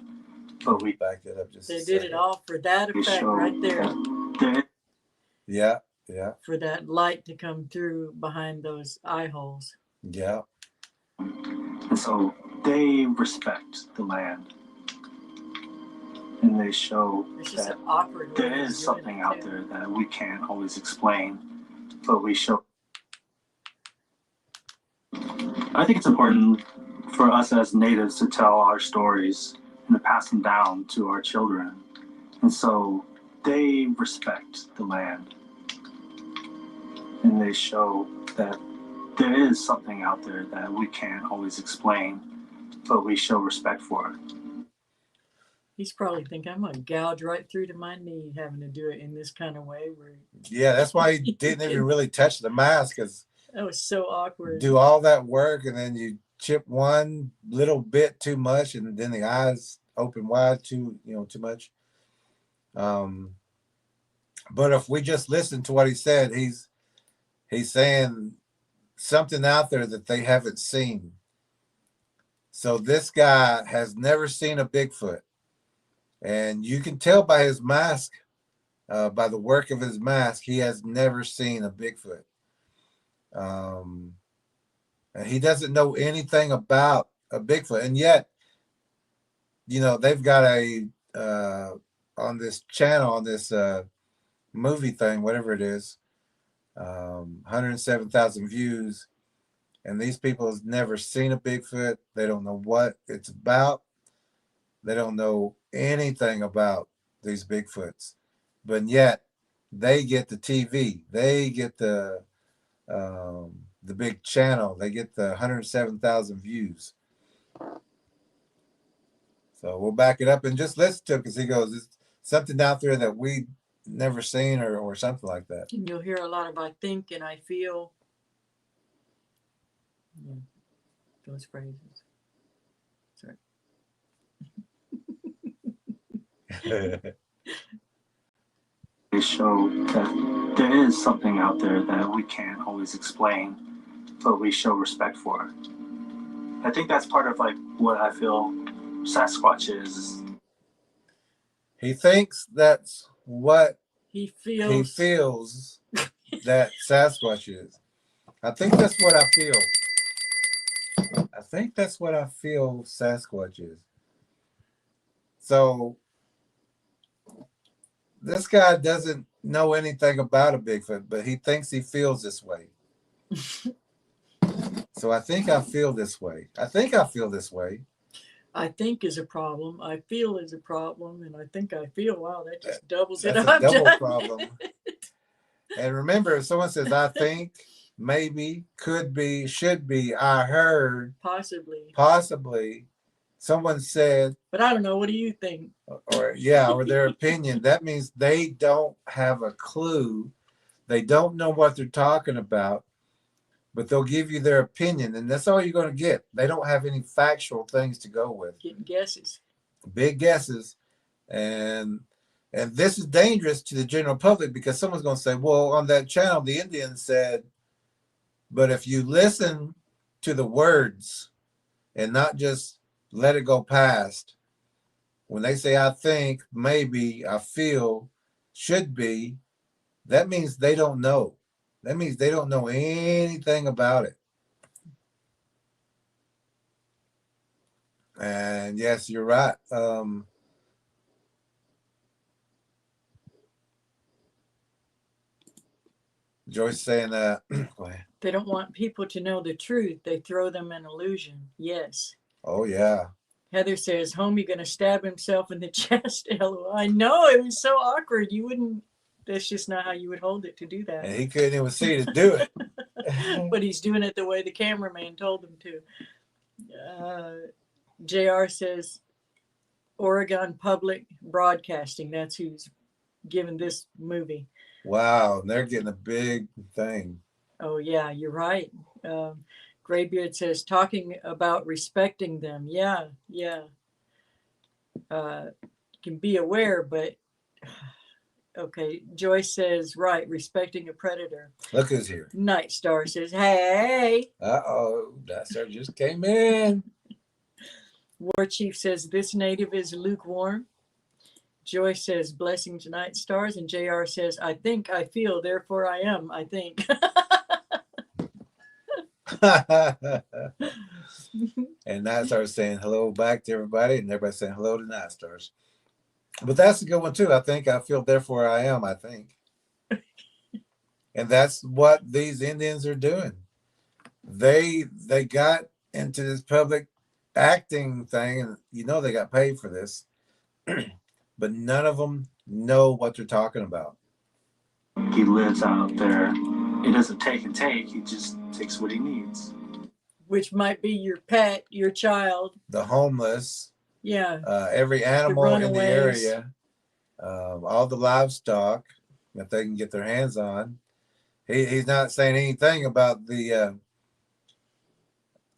but we back that up just. They did it all for that effect right there. Yeah. For that light to come through behind those eye holes. Yeah. And so they respect the land. And they show that there is something out there that we can't always explain, but we show. I think it's important for us as natives to tell our stories and to pass them down to our children. And so they respect the land. And they show that there is something out there that we can't always explain, but we show respect for it. He's probably thinking, I'm going to gouge right through to my knee having to do it in this kind of way. Yeah, that's why he didn't even really touch the mask, because that was so awkward. Do all that work, and then you chip one little bit too much, and then the eyes open wide too much. But if we just listen to what he said, he's saying something out there that they haven't seen. So this guy has never seen a Bigfoot. And you can tell by his mask, by the work of his mask, he has never seen a Bigfoot. And he doesn't know anything about a Bigfoot. And yet, you know, they've got on this channel, on this movie thing, whatever it is, 107,000 views. And these people have never seen a Bigfoot. They don't know what it's about. They don't know anything about these Bigfoots. But yet, they get the TV. They get the the big channel. They get the 107,000 views. So we'll back it up and just listen to it because he goes, it's something out there that we never seen or something like that. And you'll hear a lot of I think and I feel. Yeah, those phrases. Sorry. They show that there is something out there that we can't always explain, but we show respect for. I think that's part of like what I feel Sasquatch is. He thinks that's what He he feels. feels that Sasquatch is. I think that's what I feel. I think that's what I feel Sasquatch is. So this guy doesn't know anything about a Bigfoot, but he thinks he feels this way. So I think I feel this way. I think I feel this way. I think is a problem. I feel is a problem. And I think I feel. Wow, that just doubles it That's up. a double problem. And remember, if someone says, I think, maybe, could be, should be, I heard, possibly, someone said, but I don't know. What do you think? or their opinion, that means they don't have a clue. They don't know what they're talking about, but they'll give you their opinion, and that's all you're going to get. They don't have any factual things to go with. Getting guesses. Big guesses. And this is dangerous to the general public because someone's going to say, well, on that channel, the Indian said, but if you listen to the words and not just let it go past, when they say, I think, maybe, I feel, should be, that means they don't know. That means they don't know anything about it. And yes, you're right. Joyce saying that. Go ahead. They don't want people to know the truth. They throw them an illusion. Yes. Oh, yeah. Heather says, homie gonna stab himself in the chest. LOL. I know, it was so awkward. You wouldn't, that's just not how you would hold it to do that. And he couldn't even see to do it. But he's doing it the way the cameraman told him to. JR says, Oregon Public Broadcasting. That's who's given this movie. Wow, they're getting a big thing. Oh, yeah, you're right. Graybeard says, talking about respecting them. Yeah, yeah. Can be aware, but okay. Joyce says, right, respecting a predator. Look who's here. Night Star says, hey. Uh-oh, that sir just came in. War Chief says, this native is lukewarm. Joyce says, blessings, Night Stars. And JR says, I think, I feel, therefore I am, I think. And Night Stars saying hello back to everybody, and everybody saying hello to Night Stars. But that's a good one too. I think, I feel, therefore I am, I think. And that's what these Indians are doing. They got into this public acting thing, and you know they got paid for this. But none of them know what they're talking about. He lives out there. He doesn't take and take. He just takes what he needs. Which might be your pet, your child. The homeless. Yeah. Every animal in the area. All the livestock that they can get their hands on. He's not saying anything about the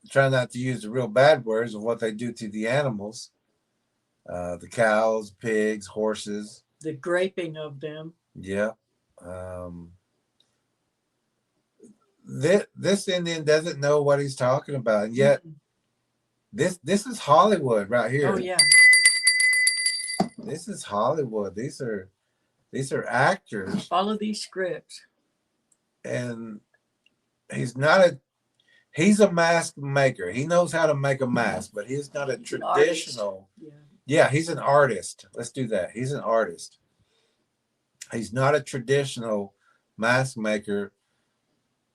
trying not to use the real bad words of what they do to the animals. The cows, pigs, horses. The graping of them. Yeah. This Indian doesn't know what he's talking about. And yet, this is Hollywood right here. Oh, yeah. This is Hollywood. These are actors. Follow these scripts. And he's a mask maker. He knows how to make a mask, but he's not a traditional. Yeah, he's an artist. Let's do that. He's an artist. He's not a traditional mask maker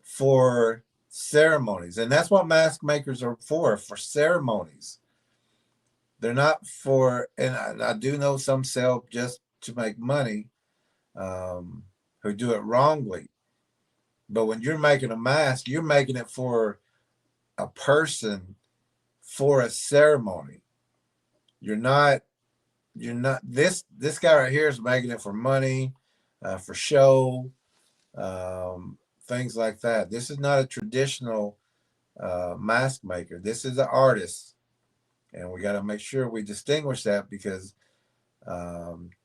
for ceremonies. And that's what mask makers are for ceremonies. They're not for, and I do know some sell just to make money, who do it wrongly. But when you're making a mask, you're making it for a person, for a ceremony. You're not this guy right here is making it for money, for show, things like that. This is not a traditional mask maker. This is an artist, and we got to make sure we distinguish that, because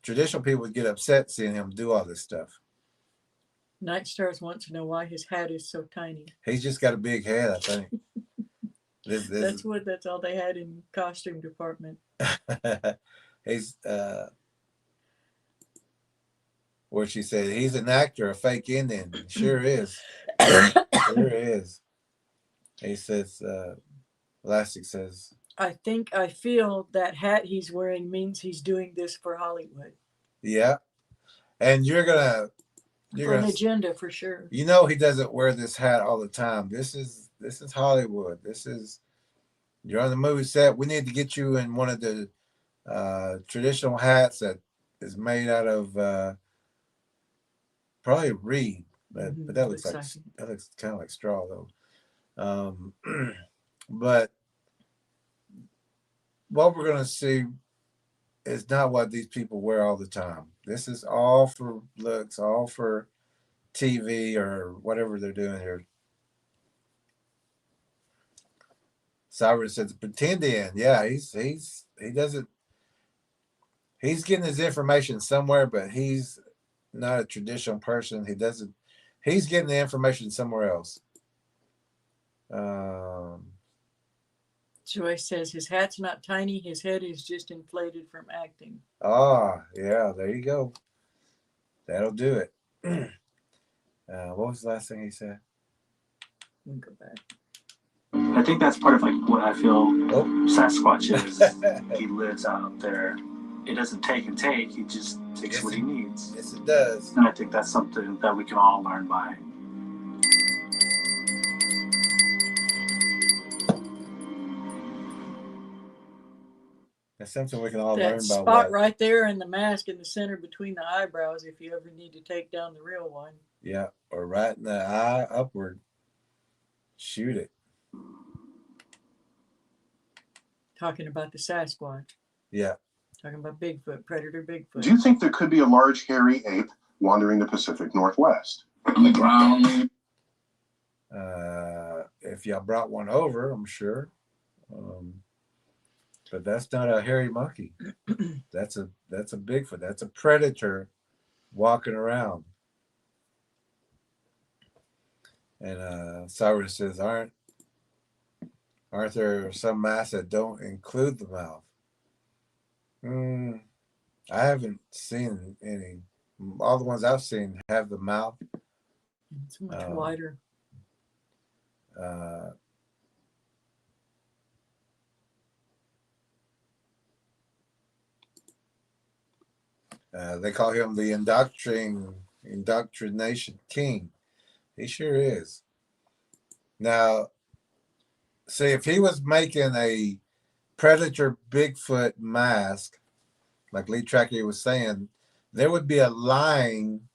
traditional people would get upset seeing him do all this stuff. Night Stars wants to know why his hat is so tiny. He's just got a big head, I think. That's all they had in costume department. He's what she said, he's an actor, a fake Indian. Sure is. Sure is. He says, Elastic says, I feel that hat he's wearing means he's doing this for Hollywood. yeah. And you're gonna an agenda for sure. You know, he doesn't wear this hat all the time. This is Hollywood. You're on the movie set. We need to get you in one of the traditional hats that is made out of probably reed, but that looks like that looks kind of like straw though. But what we're gonna see is not what these people wear all the time. This is all for looks, all for TV or whatever they're doing here. Cyrus says pretending. Yeah, he doesn't. He's getting his information somewhere, but he's not a traditional person. He's getting the information somewhere else. Joyce says his hat's not tiny. His head is just inflated from acting. Ah, yeah, there you go. That'll do it. What was the last thing he said? Let me go back. I think that's part of like what I feel Sasquatch is. He lives out there. He doesn't take and take. He just takes what he needs. Yes, it does. And I think that's something that we can all learn by. That's something we can all that learn by. Spot right there in the mask in the center between the eyebrows if you ever need to take down the real one. Yeah, or right in the eye upward. Shoot it. Talking about the Sasquatch. Yeah. Talking about Bigfoot, predator Bigfoot. Do you think there could be a large hairy ape wandering the Pacific Northwest? On the ground. If y'all brought one over, I'm sure. But that's not a hairy monkey. That's a Bigfoot. That's a predator walking around. And Cyrus says, aren't there some masks that don't include the mouth? I haven't seen any. All the ones I've seen have the mouth. It's much wider. They call him the indoctrination king. He sure is. Now, see, if he was making a predator Bigfoot mask, like Lee Tracker was saying, there would be a line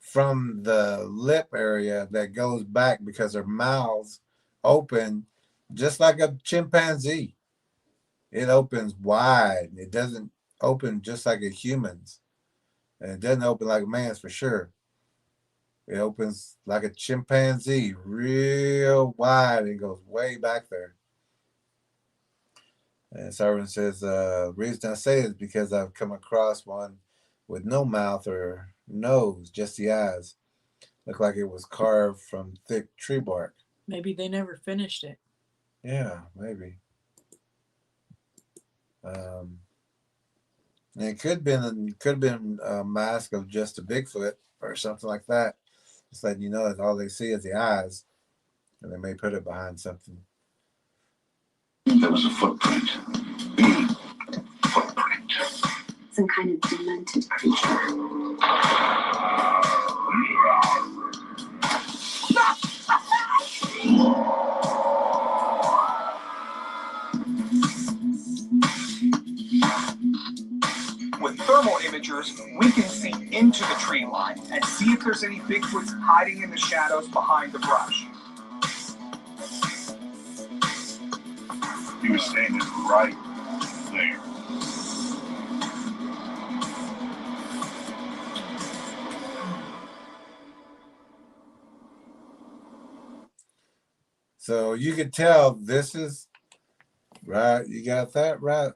from the lip area that goes back because their mouths open just like a chimpanzee. It opens wide. It doesn't open just like a human's. And it doesn't open like a man's for sure. It opens like a chimpanzee, real wide, and goes way back there. And Sarvin says, the reason I say it is because I've come across one with no mouth or nose, just the eyes. Looked like it was carved from thick tree bark. Maybe they never finished it. Yeah, maybe. And it could have been a mask of just a Bigfoot or something like that. Just letting you know that all they see is the eyes, and they may put it behind something. There was a footprint. Big footprint. Some kind of demented creature. With 30 thermal imagers, we can see into the tree line and see if there's any Bigfoots hiding in the shadows behind the brush. He was standing right there. So you could tell this is right. You got that right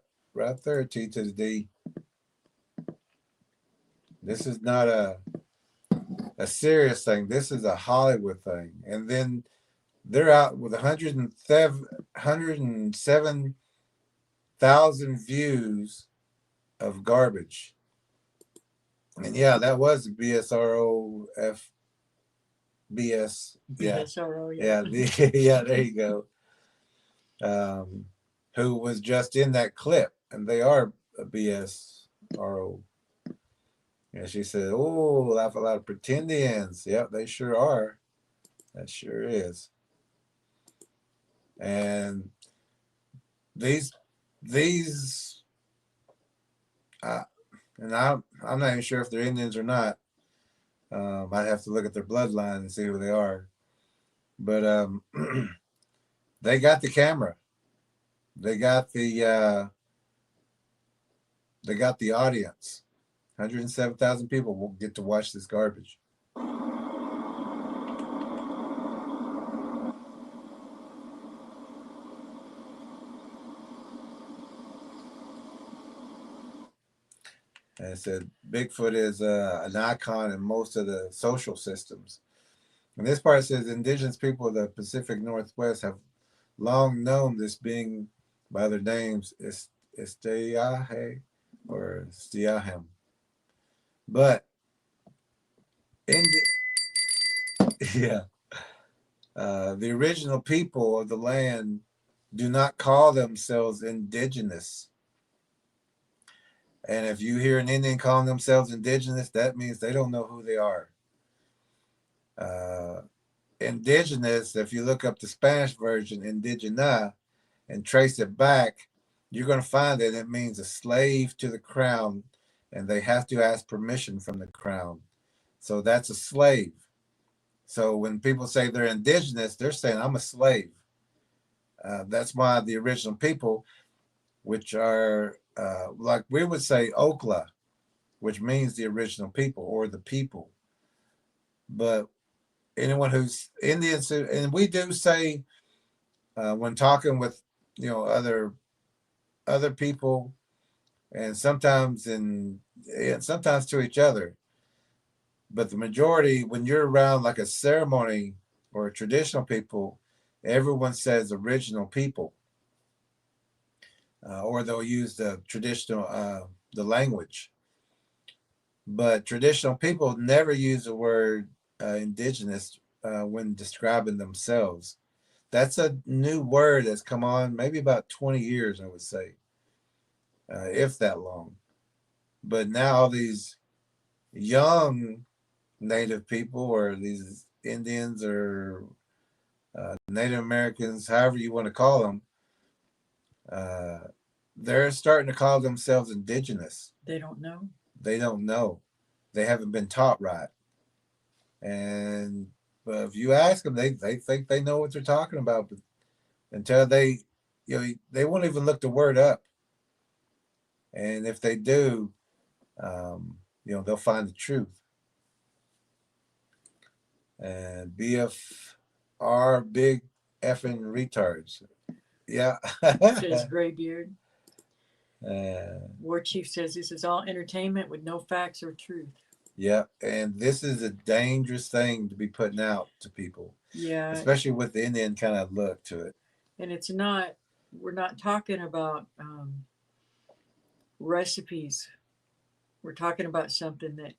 there, T to the D. This is not a serious thing. This is a Hollywood thing. And then they're out with 107,000 views of garbage. And yeah, that was BSROF. BS. Yeah. BSRO, Yeah. Yeah, there you go. Who was just in that clip. And they are a BSRO. And she said, "Oh, laugh a lot of pretendians." Yep, they sure are. That sure is. And these, and I'm not even sure if they're Indians or not. I'd have to look at their bloodline and see who they are. But they got the camera. They got the audience. 107,000 people will get to watch this garbage. And it said Bigfoot is an icon in most of the social systems. And this part says indigenous people of the Pacific Northwest have long known this being by their names Istiahe or Stiahem. But the original people of the land do not call themselves indigenous. And if you hear an Indian calling themselves indigenous, that means they don't know who they are. Indigenous, if you look up the Spanish version, indigena, and trace it back, you're going to find that it means a slave to the crown, and they have to ask permission from the crown. So that's a slave. So when people say they're indigenous, they're saying, I'm a slave. That's why the original people, which are like we would say Okla, which means the original people or the people. But anyone who's Indians, and we do say when talking with other people, and sometimes to each other, but the majority, when you're around like a ceremony or a traditional people, everyone says original people, or they'll use the traditional the language. But traditional people never use the word indigenous when describing themselves. That's a new word that's come on maybe about 20 years, I would say, if that long. But now all these young Native people, or these Indians, or Native Americans, however you want to call them, they're starting to call themselves indigenous. They don't know. They don't know. They haven't been taught right. And but if you ask them, they think they know what they're talking about, but until they won't even look the word up. And if they do, they'll find the truth. And BFR, big effing retards. Yeah. Says Graybeard. War Chief says this is all entertainment with no facts or truth. Yeah, and this is a dangerous thing to be putting out to people. Yeah. Especially with the Indian kind of look to it. And we're not talking about recipes. We're talking about something that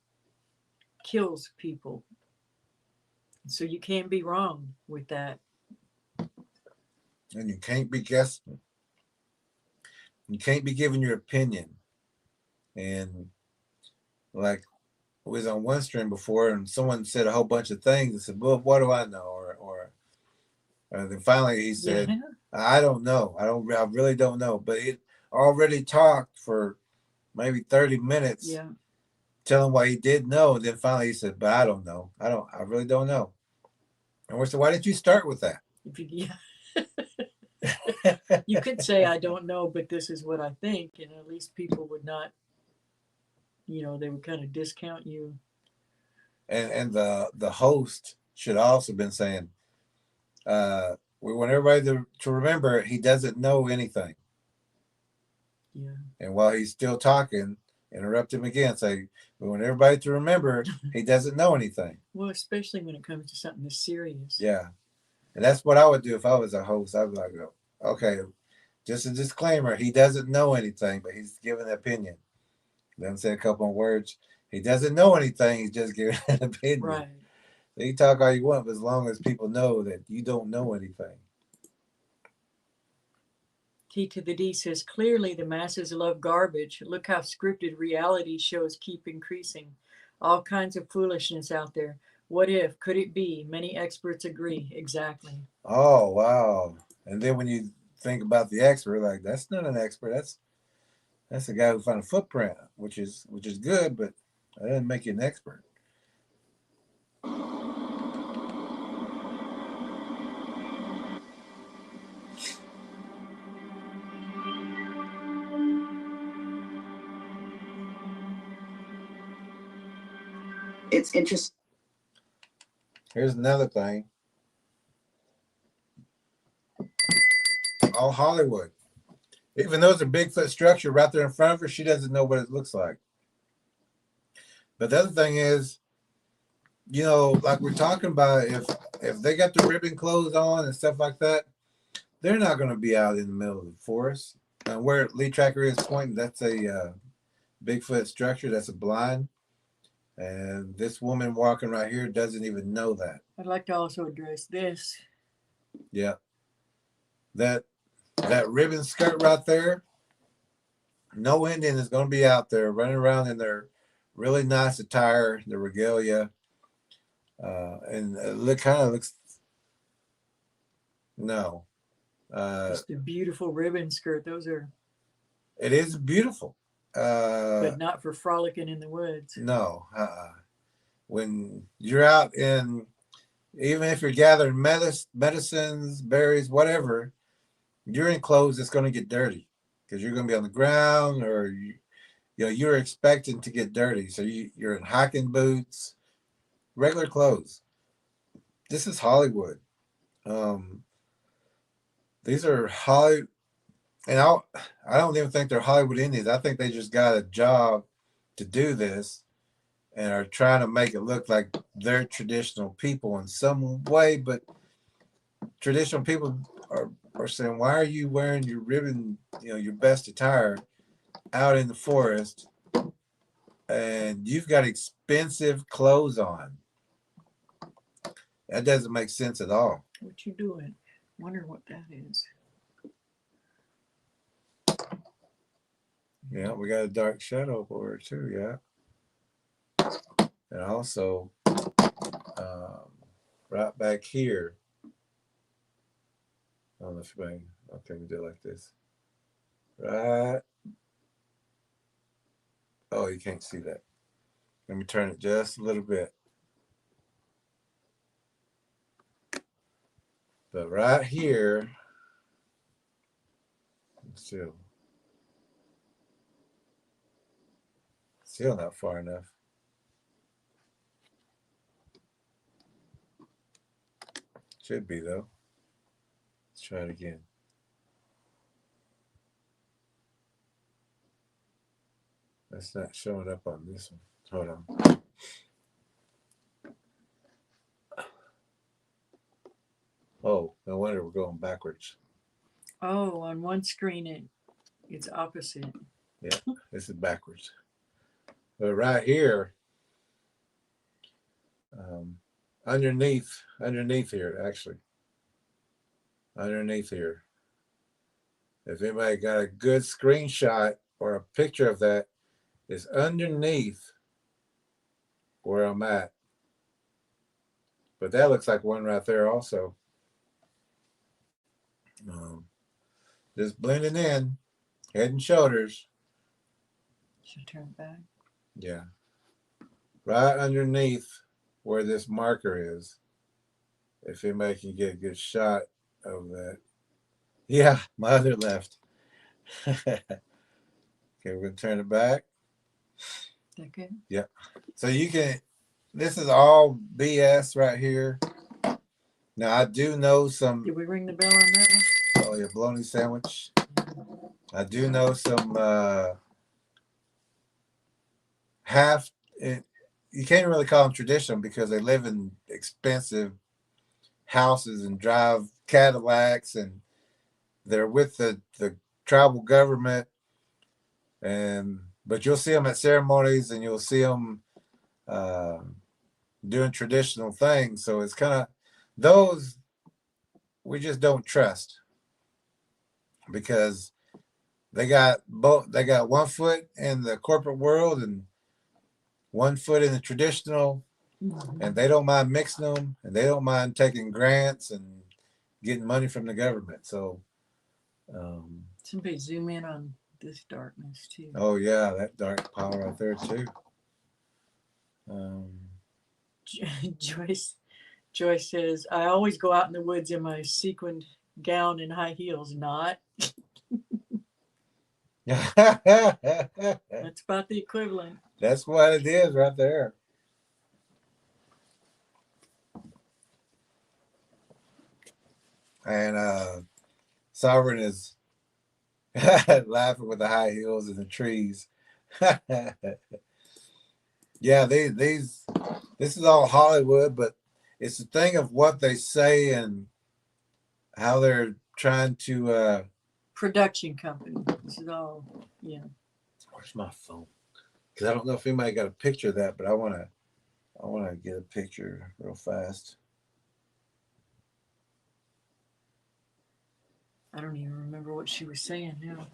kills people. So you can't be wrong with that. And you can't be guessing. You can't be giving your opinion. And like, I was on one stream before, and someone said a whole bunch of things and said, well, what do I know? Or then finally he said, I don't know. I really don't know. But it already talked for maybe 30 minutes. Yeah. Telling what he did know, and then finally he said, "But I don't know. I really don't know." And we said, "Why didn't you start with that?" If you, you could say, "I don't know, but this is what I think," and at least people would not, they would kind of discount you. And the host should also been saying, we want everybody to remember he doesn't know anything. Yeah. And while he's still talking, interrupt him again. Say, we want everybody to remember he doesn't know anything. Well, especially when it comes to something this serious. Yeah. And that's what I would do if I was a host. I'd be like, okay, just a disclaimer. He doesn't know anything, but he's giving an opinion. Then say a couple of words. He doesn't know anything. He's just giving an opinion. Right. So you talk all you want, but as long as people know that you don't know anything. T to the D says, clearly the masses love garbage. Look how scripted reality shows keep increasing. All kinds of foolishness out there. What if? Could it be? Many experts agree. Exactly. Oh, wow. And then when you think about the expert, like, that's not an expert. That's a guy who found a footprint, which is good, but that doesn't make you an expert. It's interesting. Here's another thing. All Hollywood. Even though it's a Bigfoot structure right there in front of her, she doesn't know what it looks like. But the other thing is, like we're talking about, if they got the ribbon clothes on and stuff like that, they're not going to be out in the middle of the forest. And where Lee Tracker is pointing, that's a Bigfoot structure. That's a blind. And this woman walking right here doesn't even know that. I'd like to also address this. Yeah. That ribbon skirt right there, no Indian is going to be out there running around in their really nice attire, the regalia. And it kind of looks, no. It's the beautiful ribbon skirt. Those are. It is beautiful. But not for frolicking in the woods. No. When you're out in, even if you're gathering medicines, berries, whatever, you're in clothes that's going to get dirty because you're going to be on the ground, or you're expecting to get dirty. So you're in hiking boots, regular clothes. This is Hollywood. These are Hollywood, and I don't even think they're Hollywood Indians. I think they just got a job to do this and are trying to make it look like they're traditional people in some way, but traditional people are saying, why are you wearing your ribbon, your best attire out in the forest, and you've got expensive clothes on? That doesn't make sense at all. What you doing? Wonder what that is. Yeah, we got a dark shadow over it too, yeah. And also, right back here, I don't know if you can, okay, we do it like this. Right. Oh, you can't see that. Let me turn it just a little bit. But right here, still not far enough. Should be though. Let's try it again. That's not showing up on this one. Hold on. Oh, no wonder we're going backwards. Oh, on one screen it's opposite. Yeah, this is backwards. But right here, underneath here, actually. Underneath here. If anybody got a good screenshot or a picture of that, it's underneath where I'm at. But that looks like one right there also. Just blending in, head and shoulders. Should turn it back. Yeah. Right underneath where this marker is. If anybody can get a good shot of that. Yeah, my other left. Okay, we're going to turn it back. Okay. Yeah. So you can, this is all BS right here. Now, I do know some. Did we ring the bell on that one? Oh, yeah, bologna sandwich. I do know some you can't really call them traditional because they live in expensive houses and drive Cadillacs, and they're with the tribal government. But you'll see them at ceremonies, and you'll see them doing traditional things. So it's kind of those we just don't trust, because they got 1 foot in the corporate world and 1 foot in the traditional, and they don't mind mixing them, and they don't mind taking grants and getting money from the government. So somebody zoom in on this darkness too. Oh yeah, that dark pile right there too. Joyce says, I always go out in the woods in my sequined gown and high heels. Not. That's about the equivalent. That's what it is right there. And Sovereign is laughing with the high heels and the trees. Yeah, this is all Hollywood, but it's the thing of what they say and how they're trying to production company. This is all, yeah. Where's my phone? Because I don't know if anybody got a picture of that, but I wanna get a picture real fast. I don't even remember what she was saying now.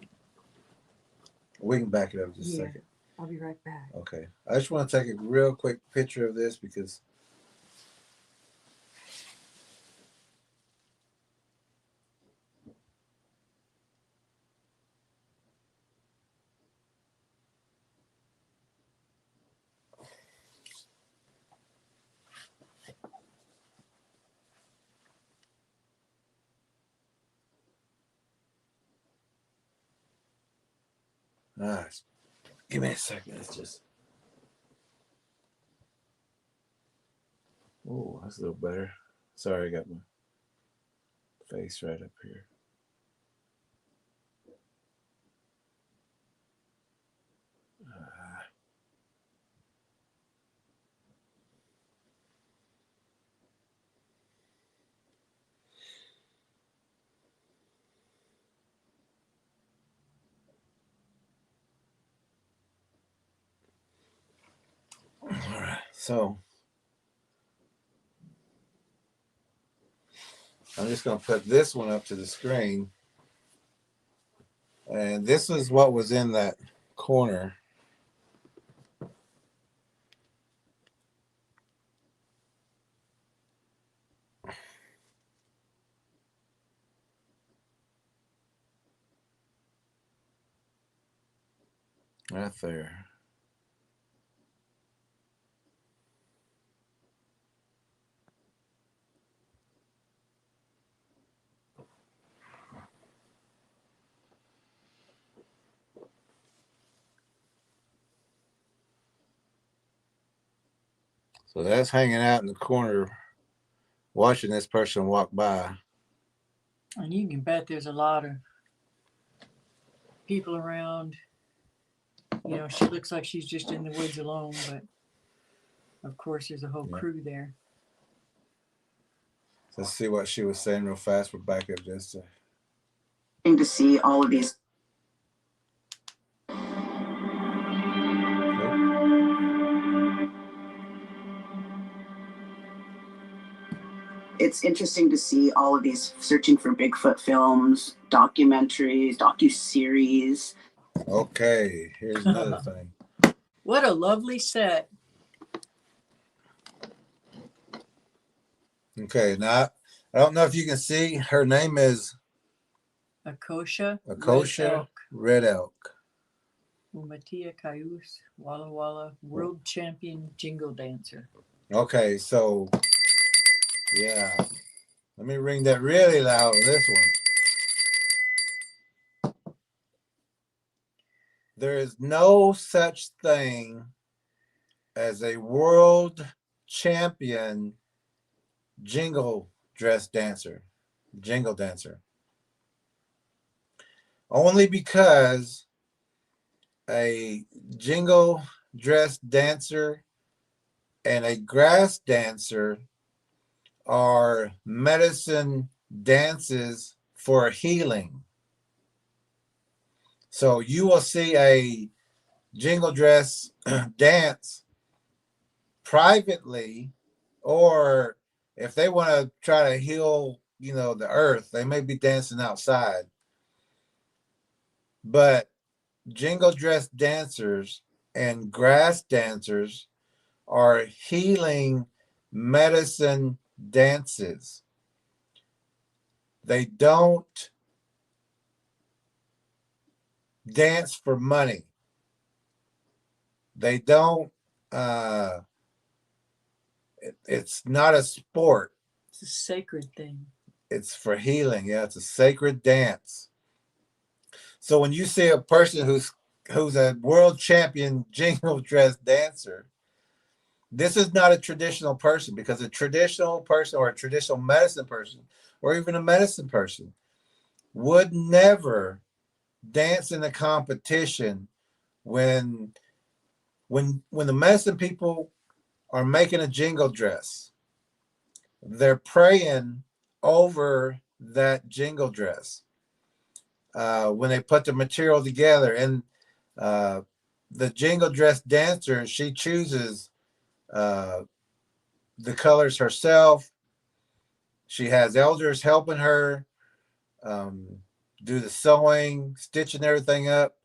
We can back it up just a second. I'll be right back. Okay. I just want to take a real quick picture of this because give me a second. It's just. Oh, that's a little better. Sorry, I got my face right up here. All right, so I'm just going to put this one up to the screen. And this is what was in that corner. Right there. So that's hanging out in the corner, watching this person walk by. And you can bet there's a lot of people around. You know, she looks like she's just in the woods alone, but of course there's a whole crew there. Let's see what she was saying real fast. We're back up just to see all of these. It's interesting to see all of these searching for Bigfoot films, documentaries, docuseries. Okay, here's another thing. What a lovely set. Okay, now I don't know if you can see, her name is Akosha Red Elk. Umatia Cayuse, Walla Walla, world champion jingle dancer. Okay, so yeah, let me ring that really loud on this one. There is no such thing as a world champion jingle dancer. Only because a jingle dress dancer and a grass dancer are medicine dances for healing. So you will see a jingle dress dance privately, or if they want to try to heal, the earth, they may be dancing outside. But jingle dress dancers and grass dancers are healing medicine dances. They don't dance for money. They don't, it's not a sport. It's a sacred thing. It's for healing. Yeah, it's a sacred dance. So when you see a person who's a world champion jingle dress dancer, this is not a traditional person, because a traditional person or a traditional medicine person or even a medicine person would never dance in a competition when the medicine people are making a jingle dress. They're praying over that jingle dress when they put the material together. And the jingle dress dancer, she chooses the colors herself. She has elders helping her do the sewing, stitching everything up,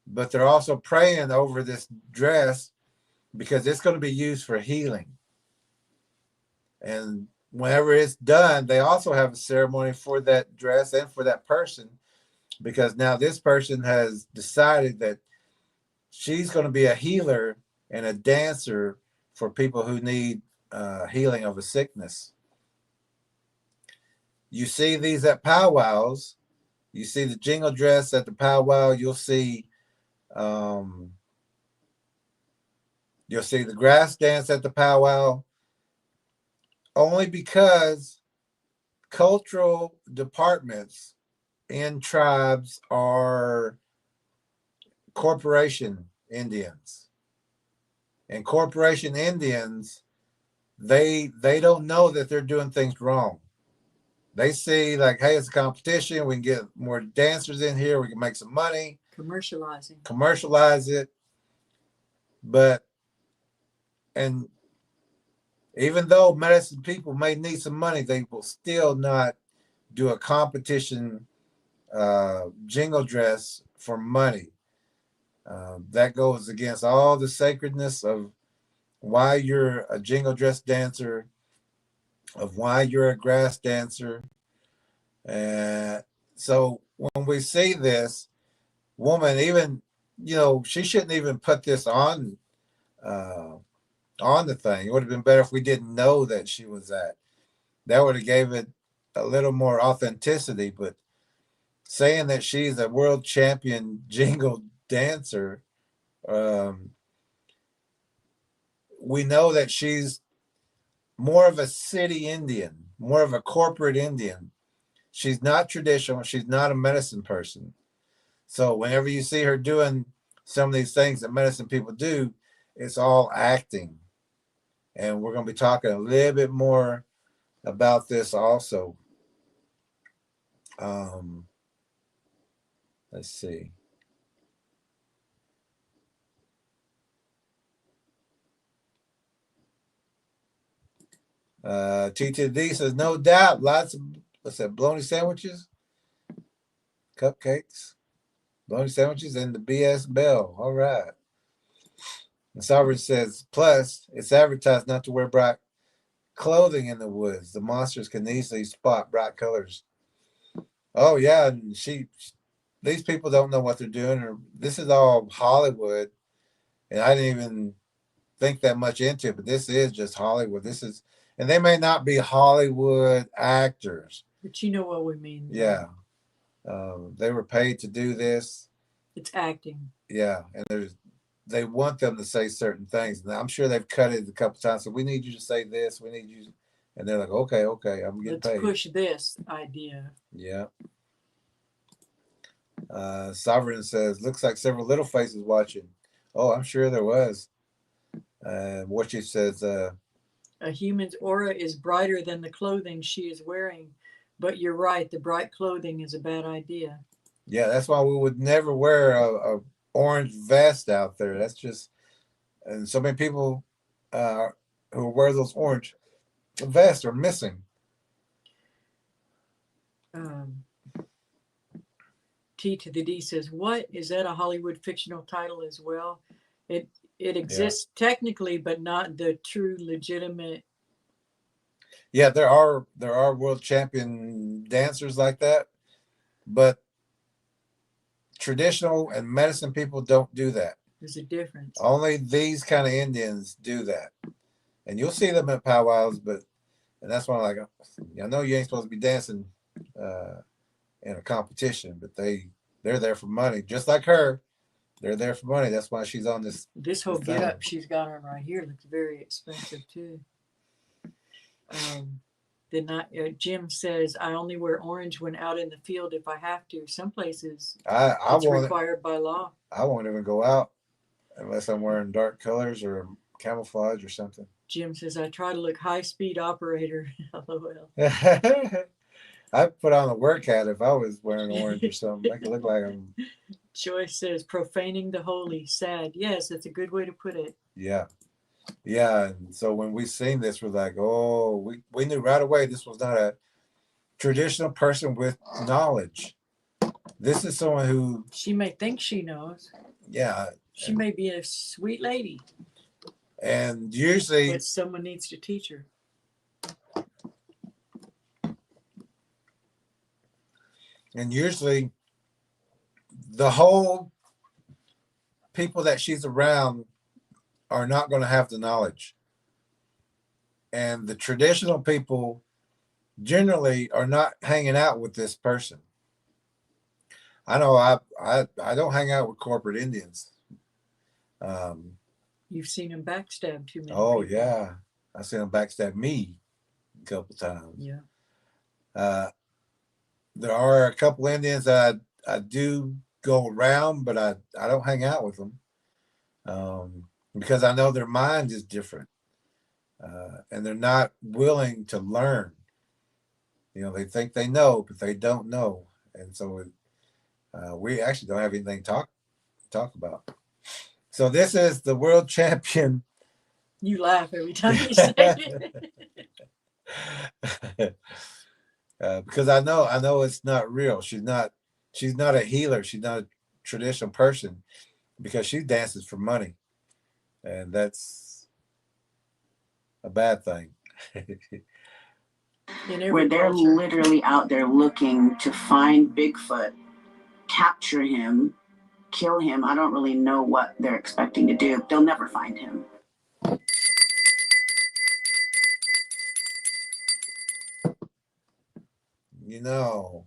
but they're also praying over this dress because it's going to be used for healing. And whenever it's done, they also have a ceremony for that dress and for that person, because now this person has decided that she's going to be a healer and a dancer for people who need healing of a sickness. You see these at powwows. You see the jingle dress at the powwow. You'll see the grass dance at the powwow, only because cultural departments in tribes are corporation Indians. And corporation Indians, they don't know that they're doing things wrong. They see like, hey, it's a competition. We can get more dancers in here. We can make some money. Commercialize it. And even though medicine people may need some money, they will still not do a competition jingle dress for money. That goes against all the sacredness of why you're a jingle dress dancer, of why you're a grass dancer. So when we see this woman, even, she shouldn't even put this on the thing. It would have been better if we didn't know that she was that. That would have gave it a little more authenticity. But saying that she's a world champion jingle dancer, we know that she's more of a city Indian, more of a corporate Indian. She's not traditional. She's not a medicine person. So whenever you see her doing some of these things that medicine people do, it's all acting. And we're going to be talking a little bit more about this also. Let's see. TTD says, no doubt, lots of, what's that, bologna sandwiches, cupcakes, bologna sandwiches, and the BS Bell. All right. And Sovereign says, plus, it's advertised not to wear bright clothing in the woods. The monsters can easily spot bright colors. Oh, yeah. And these people don't know what they're doing, or this is all Hollywood, and I didn't even think that much into it, but this is just Hollywood. This is, and they may not be Hollywood actors. But you know what we mean. Yeah. They were paid to do this. It's acting. Yeah. And they want them to say certain things. Now, I'm sure they've cut it a couple times. So we need you to say this. We need you. And they're like, okay, I'm getting Let's paid. push this idea. Yeah. Sovereign says, looks like several little faces watching. Oh, I'm sure there was. What she says, a human's aura is brighter than the clothing she is wearing, but you're right, the bright clothing is a bad idea. Yeah, that's why we would never wear a orange vest out there. That's just, and so many people who wear those orange vests are missing. T to the D says, what? Is that a Hollywood fictional title as well? It exists technically, but not the true legitimate. Yeah, there are world champion dancers like that, but traditional and medicine people don't do that. There's a difference. Only these kind of Indians do that, and you'll see them at powwows. And that's why I'm like, I know you ain't supposed to be dancing in a competition, but they're there for money, just like her. They're there for money. That's why she's on this. This whole getup she's got on right here looks very expensive too. Jim says, I only wear orange when out in the field if I have to. Some places it's required by law. I won't even go out unless I'm wearing dark colors or camouflage or something. Jim says, I try to look high-speed operator. LOL. I'd put on a work hat if I was wearing orange or something. Make it look like I'm... Joyce says, profaning the holy. Sad. Yes, that's a good way to put it. Yeah. Yeah. And so when we seen this, we're like, oh, we knew right away this was not a traditional person with knowledge. This is someone who... She may think she knows. Yeah. She may be a sweet lady. And usually... But someone needs to teach her. And usually the whole people that she's around are not going to have the knowledge. And the traditional people generally are not hanging out with this person. I know I don't hang out with corporate Indians. You've seen them backstab too many Oh, people. yeah. I've seen them backstab me a couple times. Yeah. There are a couple Indians that I do go around, but I don't hang out with them because I know their mind is different and they're not willing to learn. You know, they think they know, but they don't know. And so we actually don't have anything to talk about. So this is the world champion. You laugh every time you say it. Because I know it's not real. She's not a healer. She's not a traditional person because she dances for money. And that's a bad thing. Where they're literally out there looking to find Bigfoot, capture him, kill him. I don't really know what they're expecting to do. They'll never find him. You know.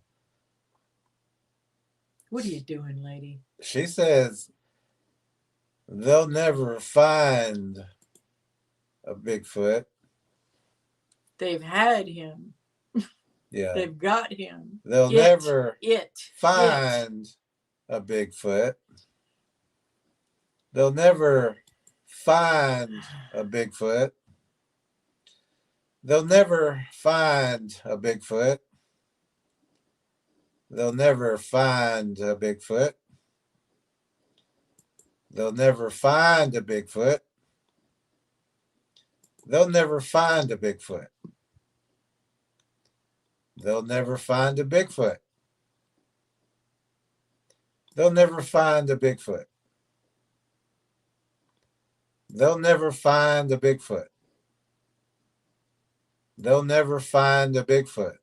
What are you doing, lady? She says they'll never find a Bigfoot. They've had him. Yeah. They've got him. They'll never find a Bigfoot. They'll never find a Bigfoot. They'll never find a Bigfoot. They'll never find a Bigfoot. They'll never find a Bigfoot. They'll never find a Bigfoot. They'll never find a Bigfoot. They'll never find a Bigfoot. They'll never find a Bigfoot. They'll never find a Bigfoot.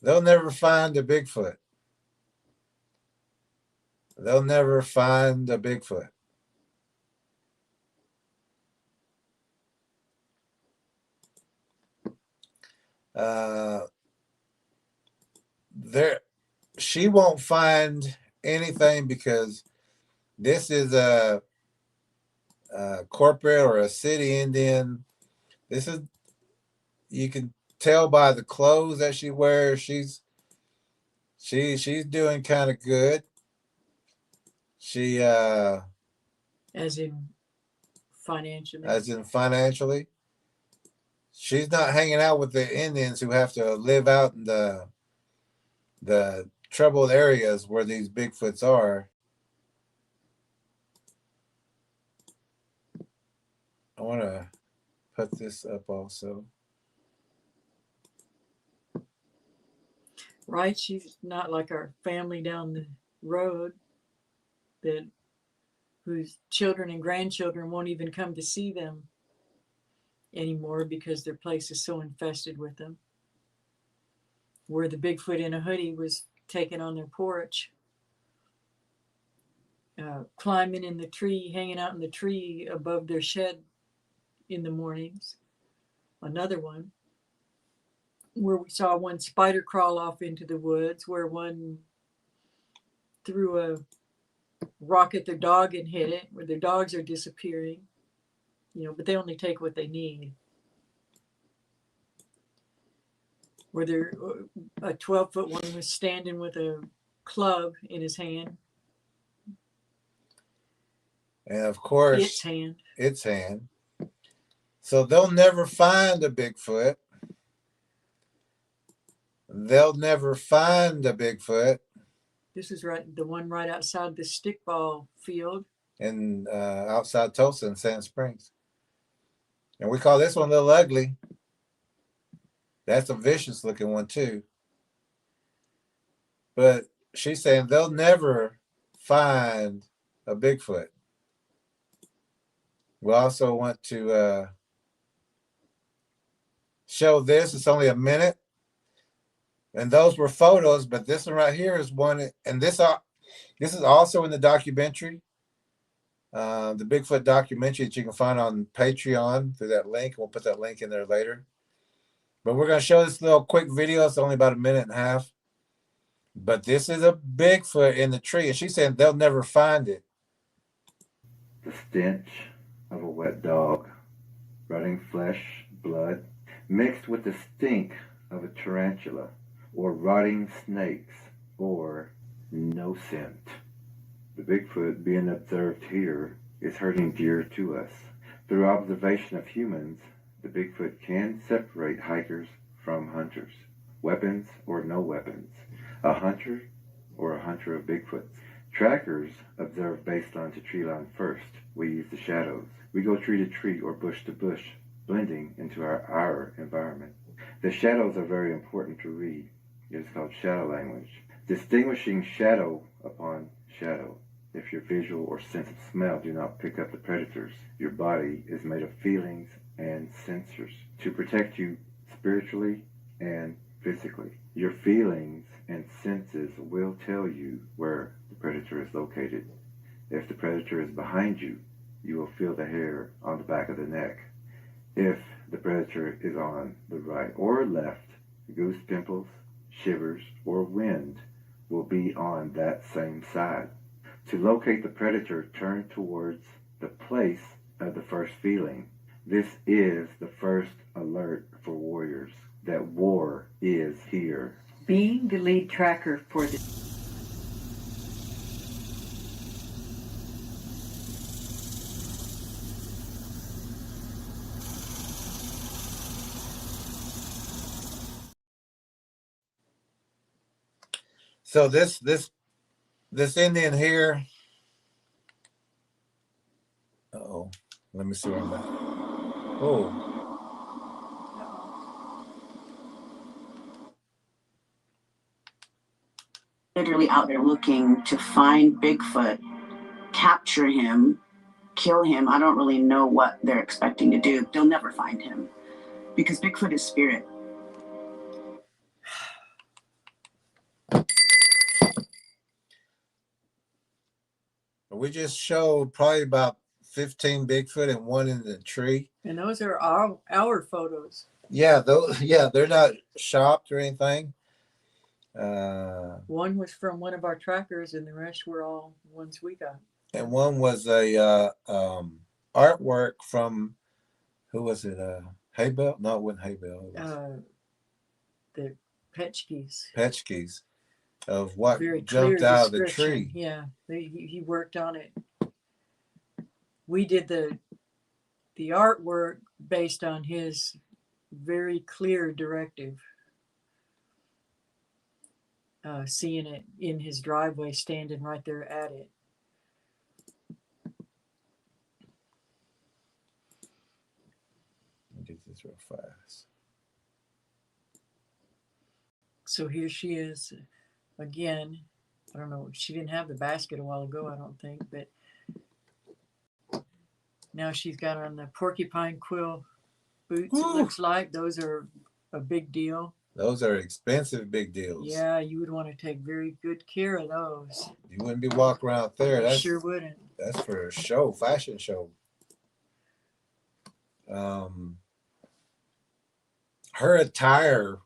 They'll never find a Bigfoot. They'll never find a Bigfoot. She won't find anything because this is a corporate or a city Indian. This is, you can tell by the clothes that she wears. She's doing kind of good. She as in financially. As in financially. She's not hanging out with the Indians who have to live out in the troubled areas where these Bigfoots are. I want to put this up also. Right? She's not like our family down the road that whose children and grandchildren won't even come to see them anymore because their place is so infested with them. Where the Bigfoot in a hoodie was taken on their porch, climbing in the tree, hanging out in the tree above their shed in the mornings. Another one where we saw one spider crawl off into the woods, where one threw a rock at their dog and hit it, where their dogs are disappearing, but they only take what they need. Where there, a 12-foot one was standing with a club in his hand. And of course, its hand. So they'll never find a Bigfoot. They'll never find a Bigfoot. This is the one right outside the stickball field. In outside Tulsa in Sand Springs. And we call this one Little Ugly. That's a vicious looking one too. But she's saying they'll never find a Bigfoot. We also want to show this. It's only a minute. And those were photos, but this one right here is one. And this is also in the documentary. The Bigfoot documentary that you can find on Patreon through that link. We'll put that link in there later. But we're going to show this little quick video. It's only about a minute and a half. But this is a Bigfoot in the tree. And she's saying they'll never find it. The stench of a wet dog, rotting flesh, blood, mixed with the stink of a tarantula, or rotting snakes, or no scent. The Bigfoot being observed here is herding deer to us. Through observation of humans, the Bigfoot can separate hikers from hunters, weapons or no weapons, a hunter or a hunter of Bigfoots. Trackers observe baseline to tree line first. We use the shadows. We go tree to tree or bush to bush, blending into our environment. The shadows are very important to read. It is called shadow language, distinguishing shadow upon shadow. If your visual or sense of smell do not pick up the predators, your body is made of feelings and sensors to protect you spiritually and physically. Your feelings and senses will tell you where the predator is located. If the predator is behind you, you will feel the hair on the back of the neck. If the predator is on the right or left, goose pimples, shivers, or wind will be on that same side. To locate the predator, turn towards the place of the first feeling. This is the first alert for warriors that war is here. Being the lead tracker for the So this Indian here. Uh-oh. Let me see where I'm at. Oh. Literally out there looking to find Bigfoot, capture him, kill him. I don't really know what they're expecting to do. They'll never find him because Bigfoot is spirit. We just showed probably about 15 Bigfoot and one in the tree. And those are our photos. Yeah, they're not shopped or anything. One was from one of our trackers, and the rest were all ones we got. And one was a artwork from, who was it? Haybell? No, it wasn't Haybell. It was The Petchke's. Petchke's, of what Very jumped clear out of the description. tree. Yeah, he worked on it. We did the artwork based on his very clear directive. Seeing it in his driveway, standing right there at it. Let me get this real fast. So here she is again. I don't know. She didn't have the basket a while ago, I don't think, but now she's got on the porcupine quill boots. Ooh. It looks like those are a big deal. Those are expensive big deals. Yeah, you would want to take very good care of those. You wouldn't be walking around there. That's, sure wouldn't. That's for a show, fashion show. Her attire,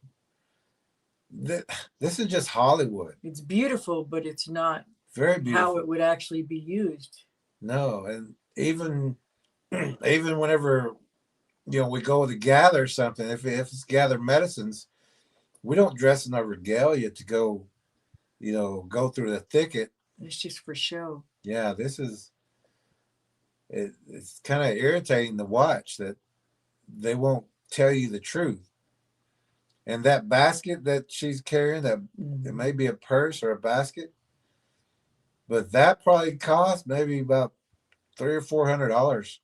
this is just Hollywood. It's beautiful, but it's not very beautiful. How it would actually be used. No, and even whenever we go to gather something, if it's gather medicines, we don't dress in our regalia to go, go through the thicket. It's just for show. Yeah, this is. It's kind of irritating to watch that they won't tell you the truth. And that basket that she's carrying, that it may be a purse or a basket, but that probably cost maybe about $300 or $400.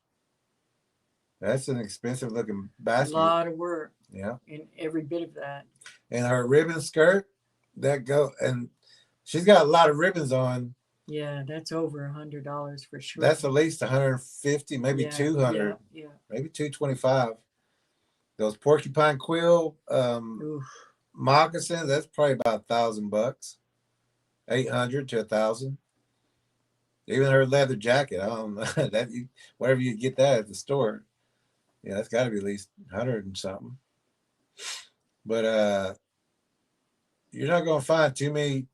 That's an expensive looking basket. A lot of work. Yeah. In every bit of that. And her ribbon skirt, and she's got a lot of ribbons on. Yeah, that's over $100 for sure. That's at least 150, maybe 200, maybe 225. Those porcupine quill moccasins, that's probably about $1,000, 800 to 1,000. Even her leather jacket, I don't know that whatever you get that at the store, that's got to be at least 100 and something. But you're not going to find too many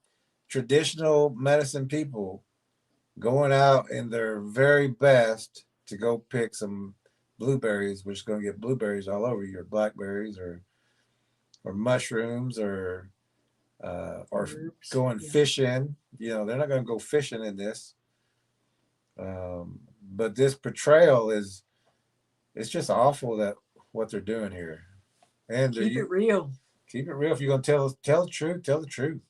traditional medicine people going out in their very best to go pick some blueberries, which is going to get blueberries all over you, or blackberries, or mushrooms, or herbs, going fishing. They're not going to go fishing in this. But this portrayal it's just awful that what they're doing here. And keep it real. Keep it real. If you're going to tell the truth, tell the truth.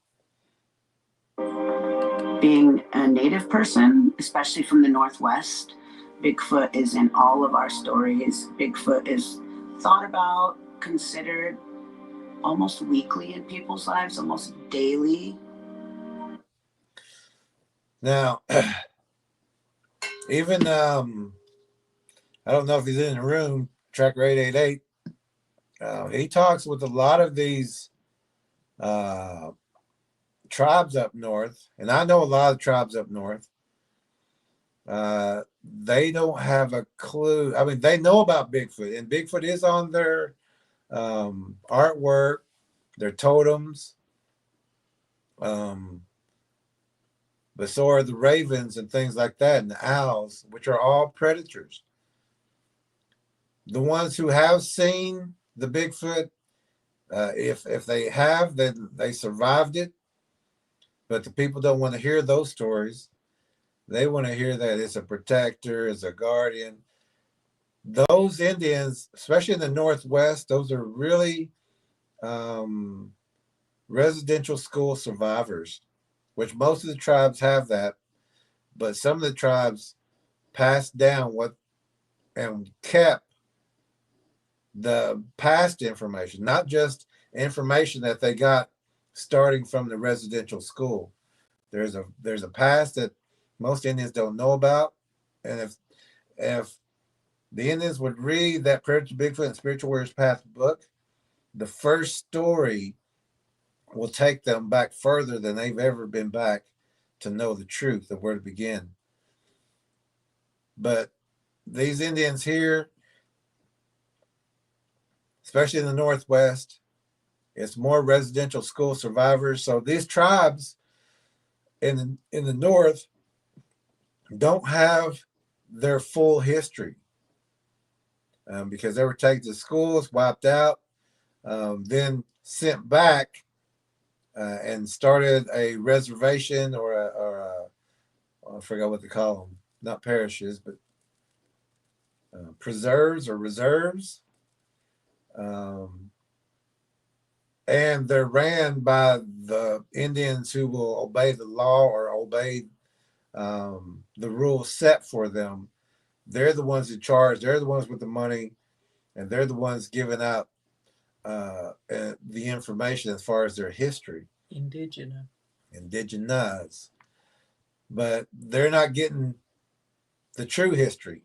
Being a Native person, especially from the Northwest, Bigfoot is in all of our stories. Bigfoot is thought about, considered almost weekly in people's lives, almost daily. Now, even, I don't know if he's in the room, Tracker 888, he talks with a lot of these tribes up north, and I know a lot of tribes up north. They don't have a clue. I mean, they know about Bigfoot, and Bigfoot is on their artwork, their totems. But so are the ravens and things like that, and the owls, which are all predators. The ones who have seen the Bigfoot, if they have, then they survived it. But the people don't want to hear those stories. They want to hear that it's a protector, it's a guardian. Those Indians, especially in the Northwest, those are really residential school survivors, which most of the tribes have that. But some of the tribes passed down and kept the past information, not just information that they got starting from the residential school. There's a past that most Indians don't know about, and if the Indians would read that Predator, Bigfoot, and Spiritual Warrior's Path book, the first story will take them back further than they've ever been back to know the truth of where to begin. But these Indians here, especially in the Northwest, it's more residential school survivors. So these tribes in the North don't have their full history because they were taken to schools, wiped out, then sent back and started a reservation or I forgot what they call them, not parishes, but preserves or reserves. And they're ran by the Indians who will obey the law or obey the rules set for them. They're the ones in charge. They're the ones with the money, and they're the ones giving out the information as far as their history. Indigenous. But they're not getting the true history.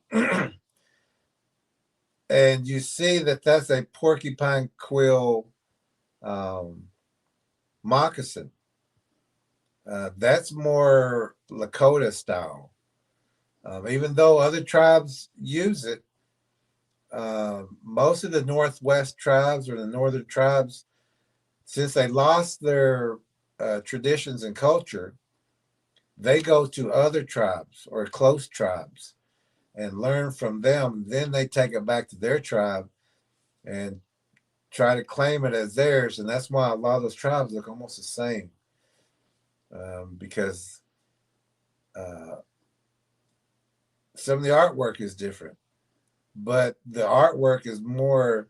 And you see that that's a porcupine quill moccasin. That's more Lakota style. Even though other tribes use it, most of the Northwest tribes or the Northern tribes, since they lost their traditions and culture, they go to other tribes or close tribes and learn from them. Then they take it back to their tribe and try to claim it as theirs. And that's why a lot of those tribes look almost the same because some of the artwork is different, but the artwork is more,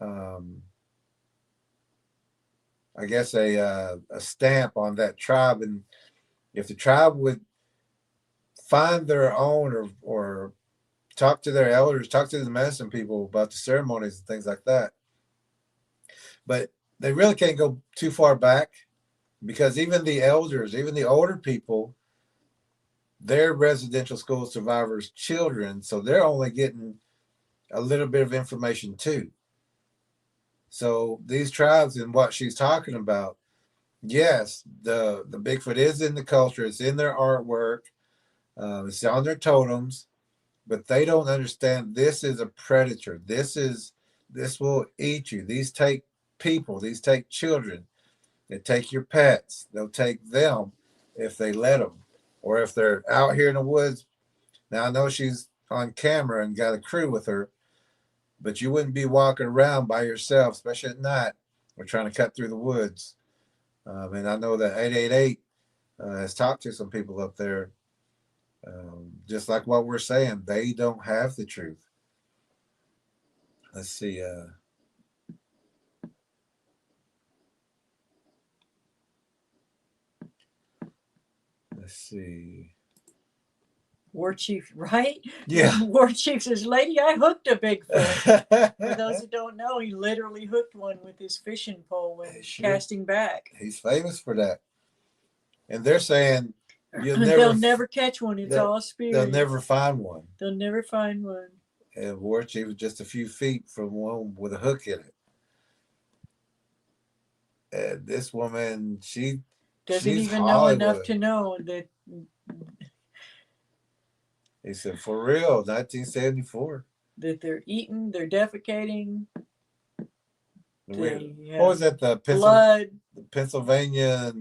I guess, a stamp on that tribe. And if the tribe would find their own or talk to their elders, talk to the medicine people about the ceremonies and things like that. But they really can't go too far back because even the elders, even the older people, they're residential school survivors' children. So they're only getting a little bit of information too. So these tribes and what she's talking about, yes, the Bigfoot is in the culture. It's in their artwork. It's on their totems, but they don't understand this is a predator. This will eat you. These take people. These take children. They take your pets. They'll take them if they let them, or if they're out here in the woods. Now I know she's on camera and got a crew with her, but you wouldn't be walking around by yourself, especially at night. We're trying to cut through the woods, and I know that 888 has talked to some people up there. Just like what we're saying, they don't have the truth. Let's see. Let's see. War Chief, right? Yeah. War Chief says, "Lady, I hooked a Bigfoot." For those who don't know, he literally hooked one with his fishing pole when casting back. He's famous for that. And they're saying they'll never catch one. It's all spirit. They'll never find one. They'll never find one. And War Chief was just a few feet from one with a hook in it. And this woman, she's doesn't even Hollywood. know enough to know that. He said, for real, 1974. That they're eating, they're defecating. What was that? The Pennsylvania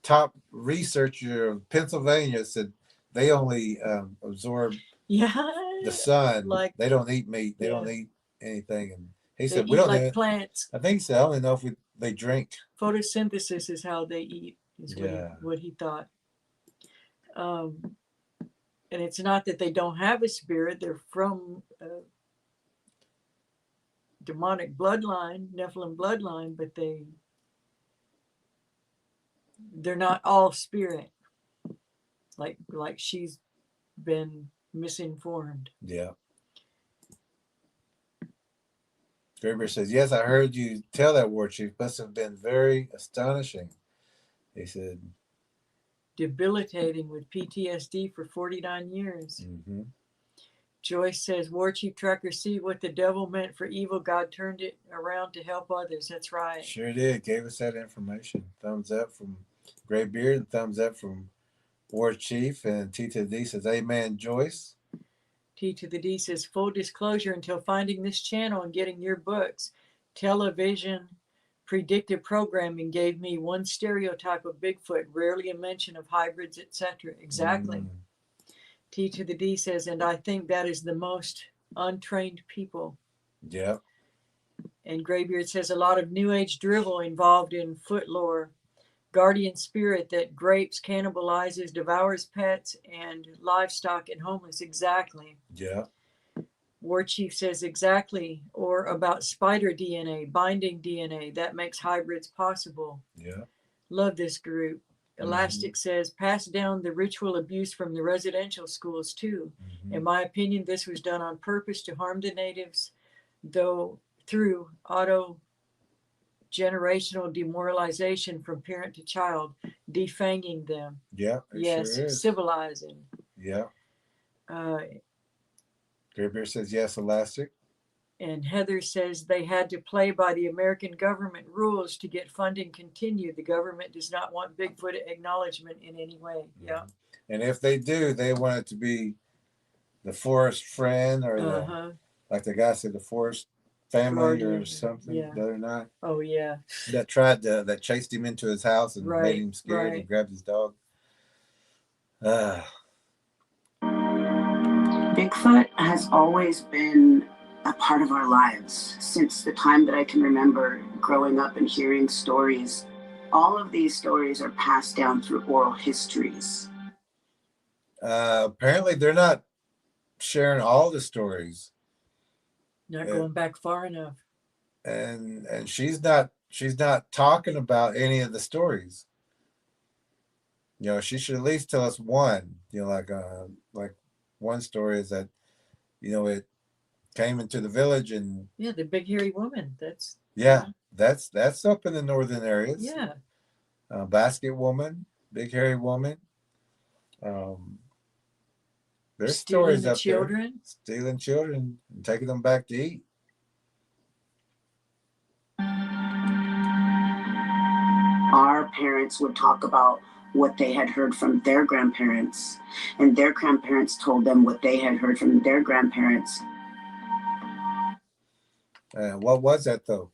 top researcher of Pennsylvania said they only absorb the sun. Like, they don't eat meat. They don't eat anything. And he said, we don't like plants. I think he said, I don't know if they drink. Photosynthesis is how they eat, is what he thought. And it's not that they don't have a spirit. They're from demonic bloodline, Nephilim bloodline, but they're not all spirit. Like she's been misinformed. Yeah. Gerber says, yes, I heard you tell that, War Chief. Must have been very astonishing. He said, debilitating with PTSD for 49 years. Mm-hmm. Joyce says, War Chief Tracker, see what the devil meant for evil. God turned it around to help others. That's right. Sure did. Gave us that information. Thumbs up from Graybeard and thumbs up from War Chief. And Tita D says, amen, Joyce. T to the D says, full disclosure, until finding this channel and getting your books, television predictive programming gave me one stereotype of Bigfoot, rarely a mention of hybrids, etc. Exactly. T to the D says, and I think that is the most untrained people. Yeah. And Graybeard says, a lot of New Age drivel involved in foot lore. Guardian spirit that grapes, cannibalizes, devours pets and livestock and homeless. Exactly. Yeah. War Chief says exactly. Or about spider DNA, binding DNA. That makes hybrids possible. Yeah. Love this group. Elastic says, pass down the ritual abuse from the residential schools too. In my opinion, this was done on purpose to harm the natives, though through generational demoralization from parent to child, defanging them. Yeah. Yes, sure is. civilizing. Yeah. Graybeard says yes, Elastic. And Heather says they had to play by the American government rules to get funding continued. The government does not want Bigfoot acknowledgement in any way. Yeah. And if they do, they want it to be the forest friend or the, like the guy said, the forest family or something the other night. Oh yeah. That that chased him into his house and made him scared and grabbed his dog. Bigfoot has always been a part of our lives since the time that I can remember growing up and hearing stories. All of these stories are passed down through oral histories. Apparently they're not sharing all the stories. Not going back far enough. And she's not talking about any of the stories. You know, she should at least tell us one. You know, like one story is that, you know, it came into the village and the big hairy woman. That's that's up in the northern areas. Yeah. Basket woman, big hairy woman. There's stories up there. Stealing children and taking them back to eat. Our parents would talk about what they had heard from their grandparents, and their grandparents told them what they had heard from their grandparents. What was that though?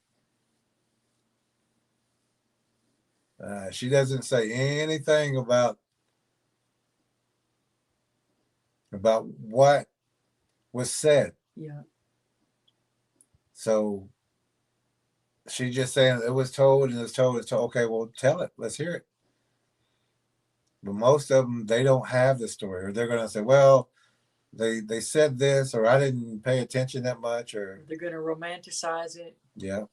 She doesn't say anything about what was said. Yeah. So she's just saying it was told and it's told. It's told. Okay, well, tell it. Let's hear it. But most of them, they don't have the story, or they're going to say, well, they said this, or I didn't pay attention that much, or they're going to romanticize it. Yeah.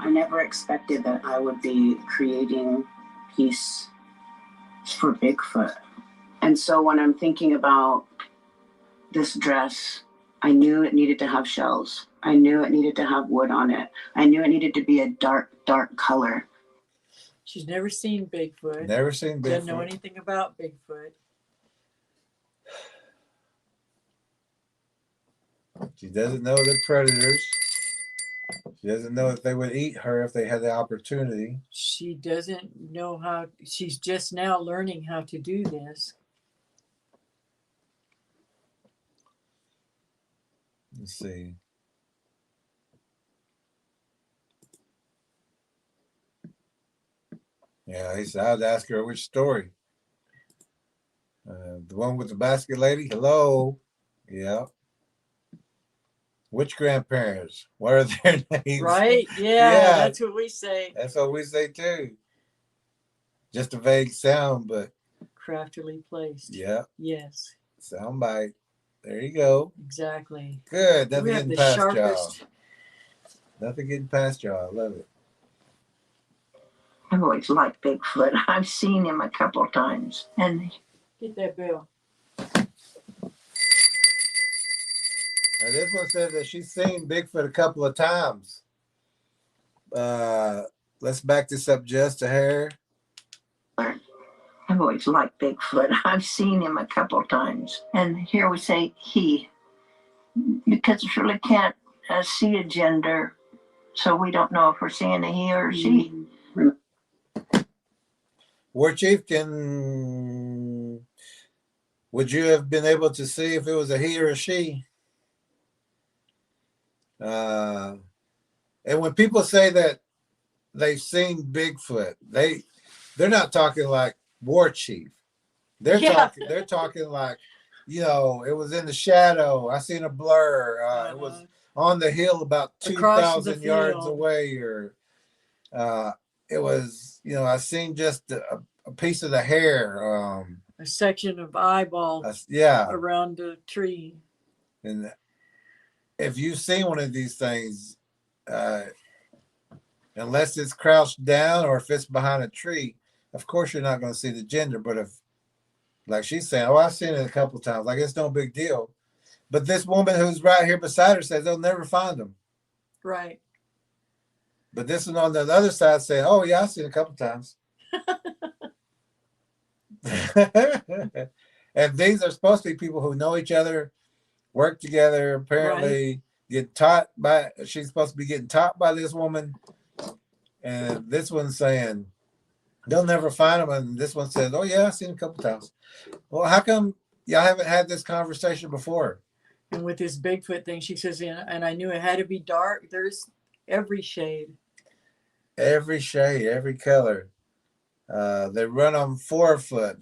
I never expected that I would be creating peace for Bigfoot. And so when I'm thinking about this dress, I knew it needed to have shells. I knew it needed to have wood on it. I knew it needed to be a dark, dark color. She's never seen Bigfoot. Never seen Bigfoot. Doesn't know anything about Bigfoot. She doesn't know the predators. She doesn't know if they would eat her if they had the opportunity. She doesn't know how. She's just now learning how to do this. Let's see. Yeah, he said, I'd ask her which story. The one with the basket lady? Hello? Yeah. Which grandparents? What are their names? Right? Yeah, that's what we say. That's what we say too. Just a vague sound, but craftily placed. Yeah. Yes. Soundbite. There you go. Exactly. Good. Nothing getting past y'all. Nothing getting past y'all. I love it. I've always liked Bigfoot. I've seen him a couple of times. And get that bill. Now, this one says that she's seen Bigfoot a couple of times. Let's back this up just a hair. I've always liked Bigfoot. I've seen him a couple of times. And here we say he, because we really can't see a gender, so we don't know if we're seeing a he or a she. War Chief, can Would you have been able to see if it was a he or a she? And when people say that they've seen Bigfoot, they're not talking like War Chief. They're talking like, you know, it was in the shadow. I seen a blur. It was on the hill about 2,000 yards away, or it was, you know, I seen just a piece of the hair. A section of eyeball around the tree. And if you've seen one of these things, unless it's crouched down or if it's behind a tree, of course you're not going to see the gender. But if, like she's saying, oh, I've seen it a couple of times, like it's no big deal. But this woman who's right here beside her says they'll never find them. Right. But this one on the other side saying, oh yeah, I've seen it a couple of times. And these are supposed to be people who know each other, work together, apparently get taught by, she's supposed to be getting taught by this woman. And this one's saying they'll never find them. And this one says, oh yeah, I've seen it a couple of times. Well, how come y'all haven't had this conversation before? And with this Bigfoot thing, she says, and I knew it had to be dark. There's every shade. Every shade, every color. They run on 4-foot.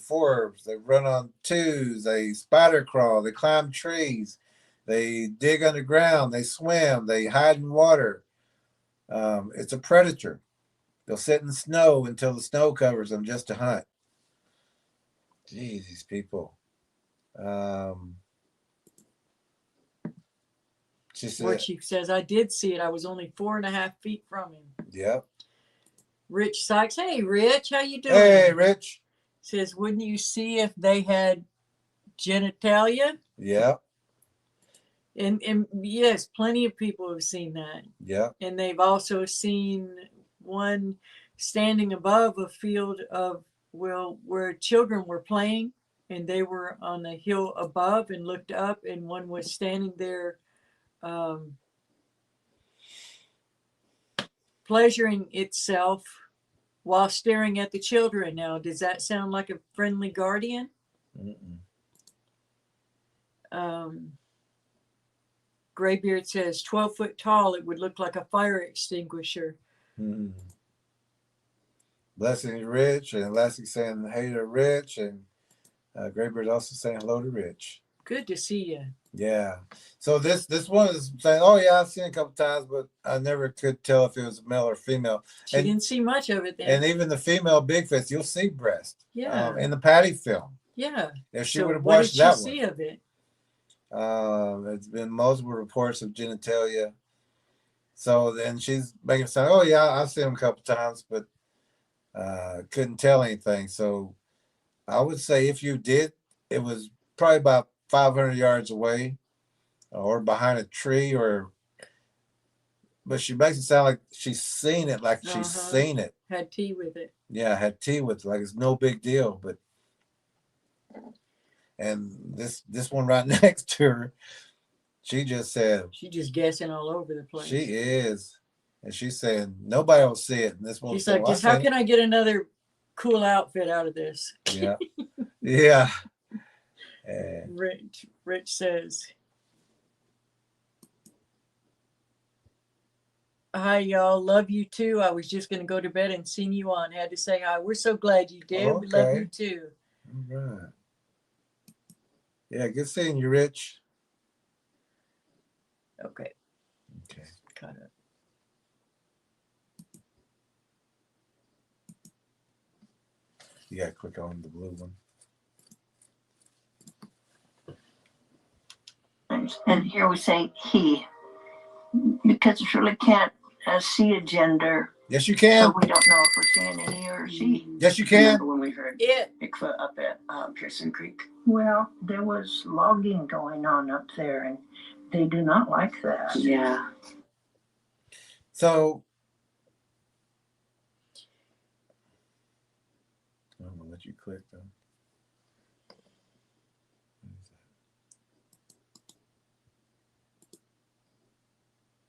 Fours. They run on 2s. They spider crawl. They climb trees. They dig underground. They swim. They hide in water. It's a predator. They'll sit in snow until the snow covers them just to hunt. Geez, these people. She says, I did see it. I was only 4.5 feet from him. Yep. Rich Sykes. Hey, Rich, how you doing? Hey, Rich. Says, wouldn't you see if they had genitalia? Yep. And yes, plenty of people have seen that. Yep. And they've also seen one standing above a field of, well, where children were playing, and they were on the hill above and looked up, and one was standing there pleasuring itself while staring at the children. Now, does that sound like a friendly guardian? Graybeard says 12 foot tall, it would look like a fire extinguisher. Blessings, Rich, and Lassie saying hey to Rich, and Graybeard also saying hello to Rich. Good to see you. Yeah. So this one is saying, oh yeah, I've seen it a couple times, but I never could tell if it was male or female. She didn't see much of it then. And even the female Bigfoots, you'll see breast. Yeah. In the Patty film. Yeah. If she would have watched that one. What did she see of it? It's been multiple reports of genitalia. So then she's making it sound, oh yeah, I've seen them a couple times, but couldn't tell anything. So I would say if you did, it was probably about 500 yards away or behind a tree, but she makes it sound like she's seen it, like she's seen it. Had tea with it. Yeah, had tea with it, like it's no big deal. But and this one right next to her, she just said, she's just guessing all over the place. She is. And she's saying nobody will see it. And this one, she's like, just how can I get another cool outfit out of this? Yeah. Yeah. Rich says, hi y'all, love you too. I was just gonna go to bed and seen you on. Had to say hi. We're so glad you did. Okay. We love you too. All right. Yeah, good seeing you, Rich. Okay. Okay. Got it. You gotta click on the blue one. And here we say he, because it really can't see a gender. Yes, you can. So we don't know if we're seeing a he or a she. Yes, you can. Remember when we heard Bigfoot up at Pearson Creek? Well, there was logging going on up there, and they do not like that. Yeah. So I'm gonna let you click though.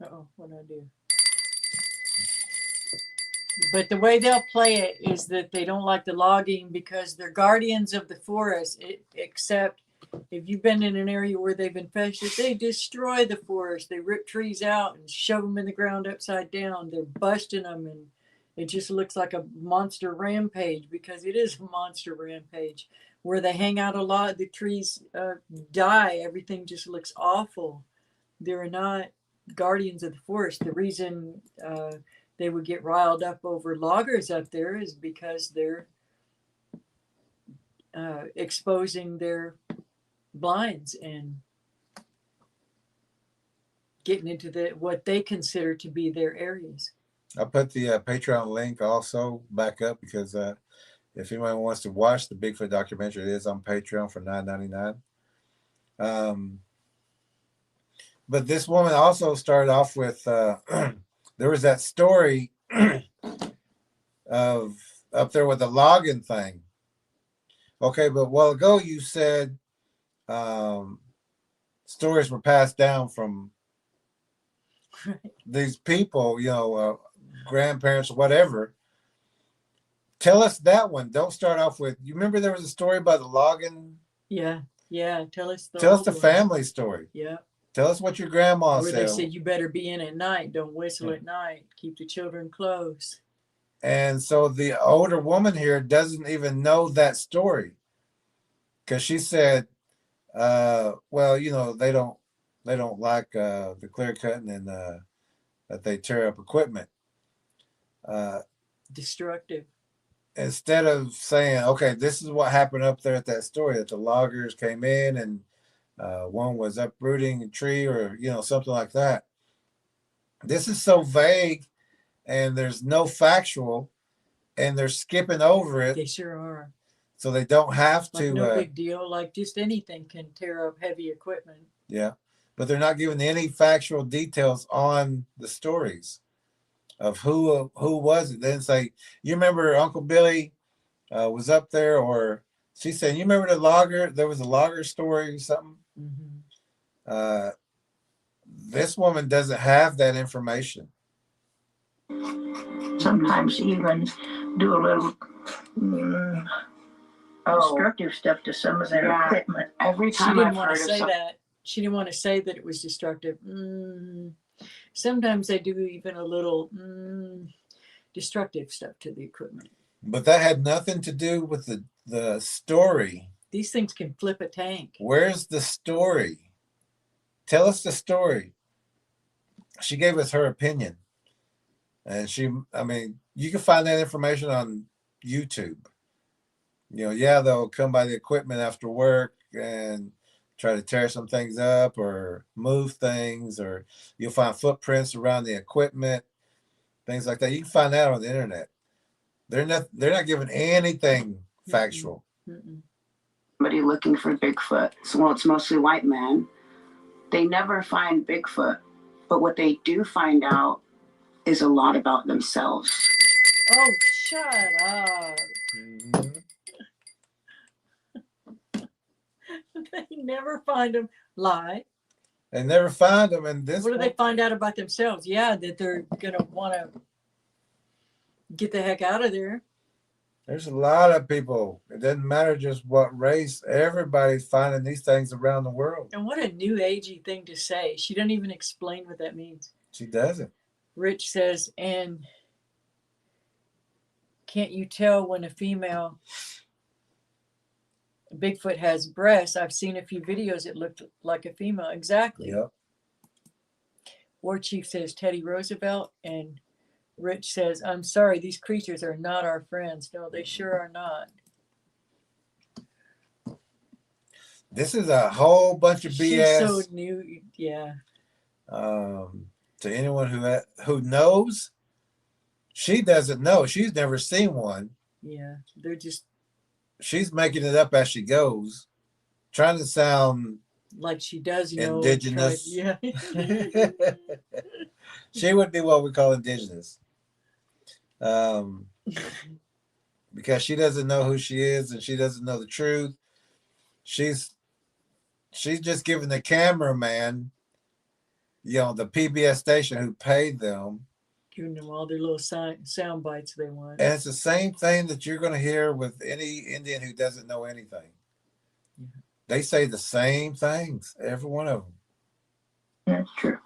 Uh-oh, what did I do? But the way they'll play it is that they don't like the logging because they're guardians of the forest. Except if you've been in an area where they've infested, they destroy the forest. They rip trees out and shove them in the ground upside down. They're busting them, and it just looks like a monster rampage because it is a monster rampage. Where they hang out a lot, the trees die. Everything just looks awful. They're not guardians of the forest. The reason they would get riled up over loggers up there is because they're exposing their blinds and getting into what they consider to be their areas. I put the Patreon link also back up because if anyone wants to watch the Bigfoot documentary, it is on Patreon for $9.99. But this woman also started off with there was that story of up there with the logging thing. Okay, but a while ago you said stories were passed down from these people, you know, grandparents or whatever. Tell us that one. Don't start off with, you remember there was a story about the logging? Yeah. Tell us the family story. Yeah. Tell us what your grandma Where said. they said you better be in at night. Don't whistle at night. Keep the children close. And so the older woman here doesn't even know that story because she said, well, you know, they don't like the clear cutting and that they tear up equipment. Destructive. Instead of saying, okay, this is what happened up there at that story, that the loggers came in and one was uprooting a tree or, you know, something like that. This is so vague and there's no factual and they're skipping over it. They sure are. So they don't have to. Like no big deal. Like just anything can tear up heavy equipment. Yeah. But they're not giving any factual details on the stories of who was it. They didn't say, you remember Uncle Billy was up there, or she said, you remember the logger? There was a logger story or something. Mm-hmm. This woman doesn't have that information. Sometimes even do a little destructive stuff to some of their equipment. Every She time didn't I've want heard to of say some, that. She didn't want to say that it was destructive. Sometimes they do even a little destructive stuff to the equipment. But that had nothing to do with the story. These things can flip a tank. Where's the story? Tell us the story. She gave us her opinion. And I mean, you can find that information on YouTube. You know, yeah, they'll come by the equipment after work and try to tear some things up or move things, or you'll find footprints around the equipment, things like that. You can find that on the internet. They're not giving anything factual. somebody looking for Bigfoot. So, well, it's mostly white men. They never find Bigfoot, but what they do find out is a lot about themselves. Oh, shut up. They never find them. Lie. They never find them. And this. What do they find out about themselves? Yeah, that they're going to want to get the heck out of there. There's a lot of people. It doesn't matter just what race. Everybody's finding these things around the world. And what a new agey thing to say. She doesn't even explain what that means. She doesn't. Rich says, and can't you tell when a female Bigfoot has breasts? I've seen a few videos. It looked like a female. Exactly. Yep. War Chief says Teddy Roosevelt, and Rich says, I'm sorry, these creatures are not our friends. No, they sure are not. This is a whole bunch of BS. She's so new. Yeah. To anyone who knows, she doesn't know. She's never seen one. Yeah. They're just. She's making it up as she goes, trying to sound like she does know. Indigenous. Yeah. She would be what we call indigenous. Because she doesn't know who she is and she doesn't know the truth. She's just giving the cameraman, the PBS station who paid them, Giving them all their little sound bites they want. And it's the same thing that you're going to hear with any Indian who doesn't know anything. Yeah. They say the same things, every one of them. That's true.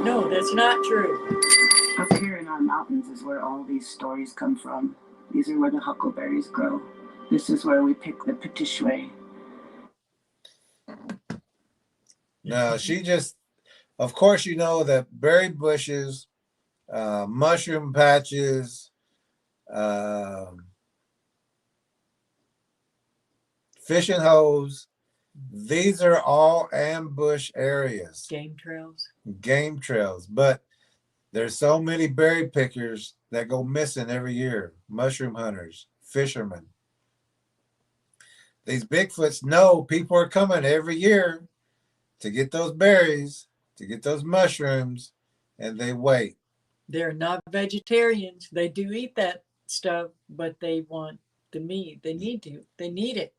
No, that's not true. Up here in our mountains is where all these stories come from. These are where the huckleberries grow. This is where we pick the petitchouet. No, she just, of course, you know that berry bushes, mushroom patches, fishing holes, these are all ambush areas. Game trails. Game trails. But there's so many berry pickers that go missing every year. Mushroom hunters, fishermen. These Bigfoots know people are coming every year to get those berries, to get those mushrooms, and they wait. They're not vegetarians. They do eat that stuff, but they want the meat. They need to. They need it.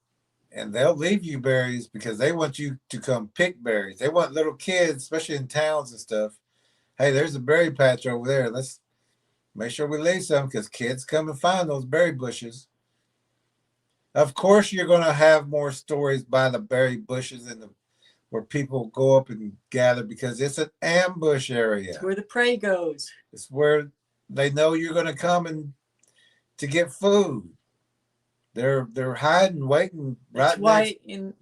And they'll leave you berries because they want you to come pick berries. They want little kids, especially in towns and stuff. Hey, there's a berry patch over there. Let's make sure we leave some because kids come and find those berry bushes. Of course, you're going to have more stories by the berry bushes and where people go up and gather because it's an ambush area. It's where the prey goes. It's where they know you're going to come and to get food. They're hiding, waiting right That's why next.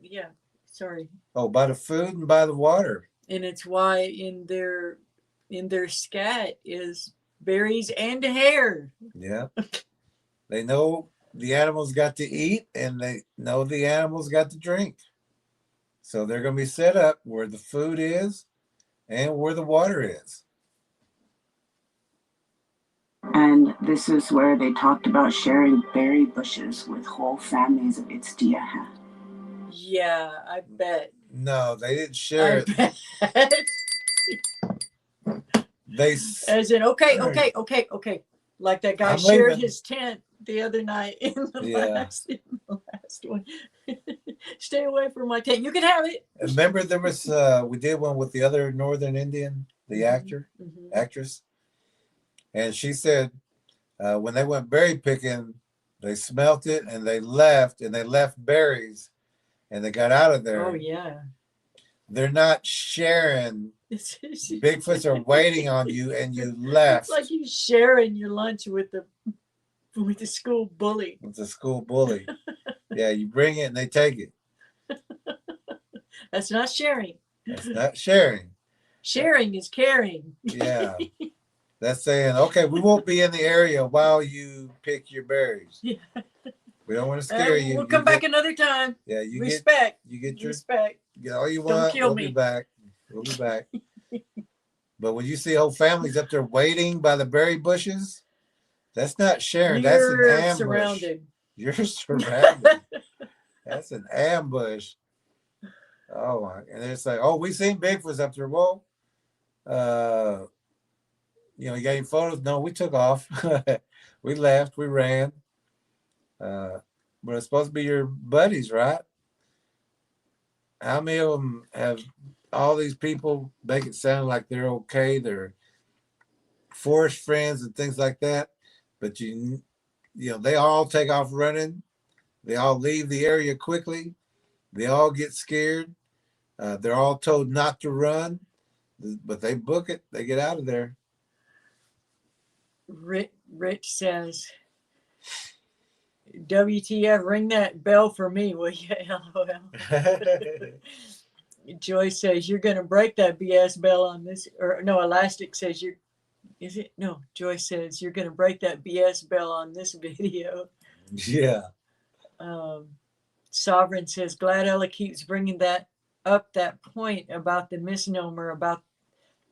Sorry. Oh, by the food and by the water. And it's why in their scat is berries and hair. Yeah. They know the animals got to eat and they know the animals got to drink. So they're going to be set up where the food is and where the water is. And this is where they talked about sharing berry bushes with whole families of Itztiaha. Yeah, I bet. No, they didn't share it. They as in okay. Like that guy shared his tent the other night in the last one. Stay away from my tent. You can have it. Remember there was we did one with the other Northern Indian, the actress. And she said when they went berry picking, they smelt it and they left berries and they got out of there. Oh yeah. They're not sharing. Bigfoots are waiting on you and you left. It's like you sharing your lunch with the school bully. With the school bully. Yeah, you bring it and they take it. That's not sharing. That's not sharing. Sharing is caring. Yeah. That's saying, okay, we won't be in the area while you pick your berries. Yeah. We don't want to scare you. We'll come back another time. Yeah, you respect. Get your respect. Get all you want. Don't kill we'll me. Be back. We'll be back. But when you see whole families up there waiting by the berry bushes, that's not sharing. That's an ambush. Surrounded. You're surrounded. That's an ambush. Oh my! And it's like, oh, we seen Bigfoots up there. Well, you got any photos? No, we took off. We left. We ran. But it's supposed to be your buddies, right? How many of them have all these people make it sound like they're okay? They're forest friends and things like that. But they all take off running. They all leave the area quickly. They all get scared. They're all told not to run, but they book it. They get out of there. Rich says, WTF, ring that bell for me, will you? LOL. Joy says, you're going to break that BS bell on this. Or no, Elastic says, Joy says, you're going to break that BS bell on this video. Yeah. Sovereign says, glad Ella keeps bringing that point about the misnomer about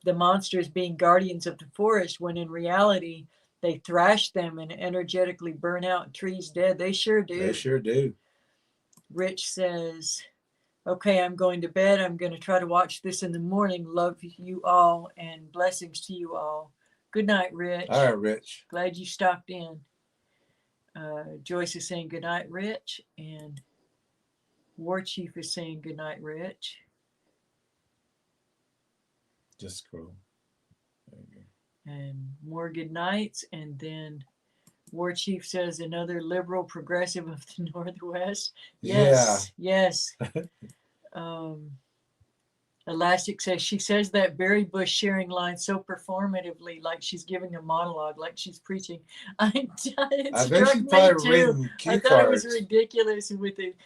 the monsters being guardians of the forest, when in reality they thrash them and energetically burn out trees dead. They sure do. They sure do. Rich says, okay, I'm going to bed. I'm going to try to watch this in the morning. Love you all and blessings to you all. Good night, Rich. All right, Rich. Glad you stopped in. Joyce is saying good night, Rich. And War Chief is saying good night, Rich. Just scroll. There and more good nights. And then War Chief says another liberal progressive of the Northwest. Yes, yes. Elastic says she says that berry bush sharing line so performatively, like she's giving a monologue, like she's preaching. It I struck bet she's me probably too. reading cue I thought it was cards. ridiculous with it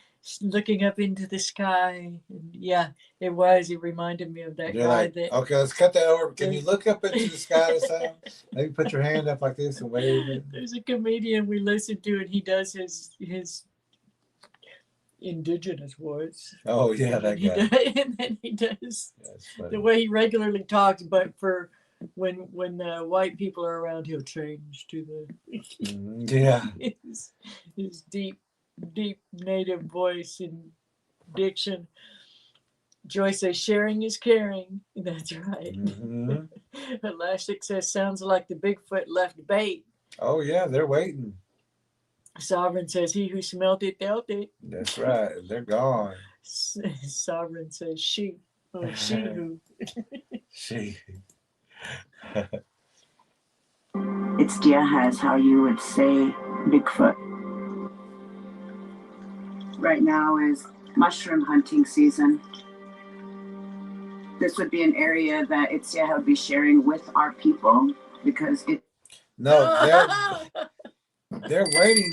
looking up into the sky. Yeah, it was. It reminded me of that You're guy like, that. okay, let's cut that over. Can you look up into the sky this time? Maybe put your hand up like this and wave it. There's a comedian we listen to, and he does his indigenous voice. Oh yeah, that guy. And then he does the way he regularly talks, but for when the white people are around, he'll change to the his deep native voice and diction. Joy says sharing is caring. That's right. Elastic says sounds like the Bigfoot left bait. Oh yeah, they're waiting. Sovereign says he who smelt it dealt it. That's right. They're gone. Sovereign says she. Oh, she who. She. It's Diaz, how you would say Bigfoot. Right now is mushroom hunting season. This would be an area that Itzia would be sharing with our people because it. No, they're waiting.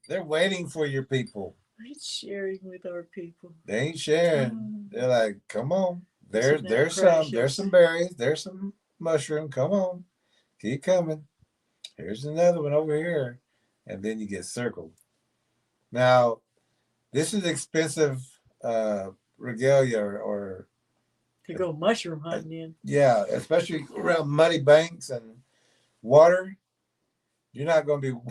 They're waiting for your people. It's sharing with our people. They ain't sharing. They're like, come on. There's some berries. There's some mushroom. Come on. Keep coming. Here's another one over here. And then you get circled. Now, this is expensive regalia or to go mushroom hunting in. Yeah, especially around muddy banks and water. You're not going to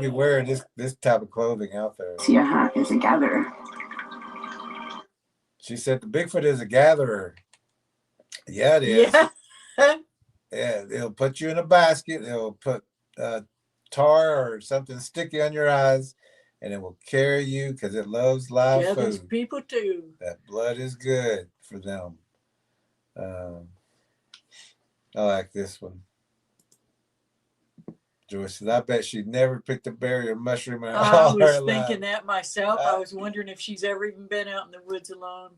be wearing this type of clothing out there. Tia is a gatherer. She said the Bigfoot is a gatherer. Yeah, it is. Yeah, it'll put you in a basket. It'll put tar or something sticky on your eyes, and it will carry you because it loves live food. There's people too. That blood is good for them. I like this one. Joyce says, I bet she'd never picked a berry or mushroom in all her life. I was thinking that myself. I was wondering if she's ever even been out in the woods alone.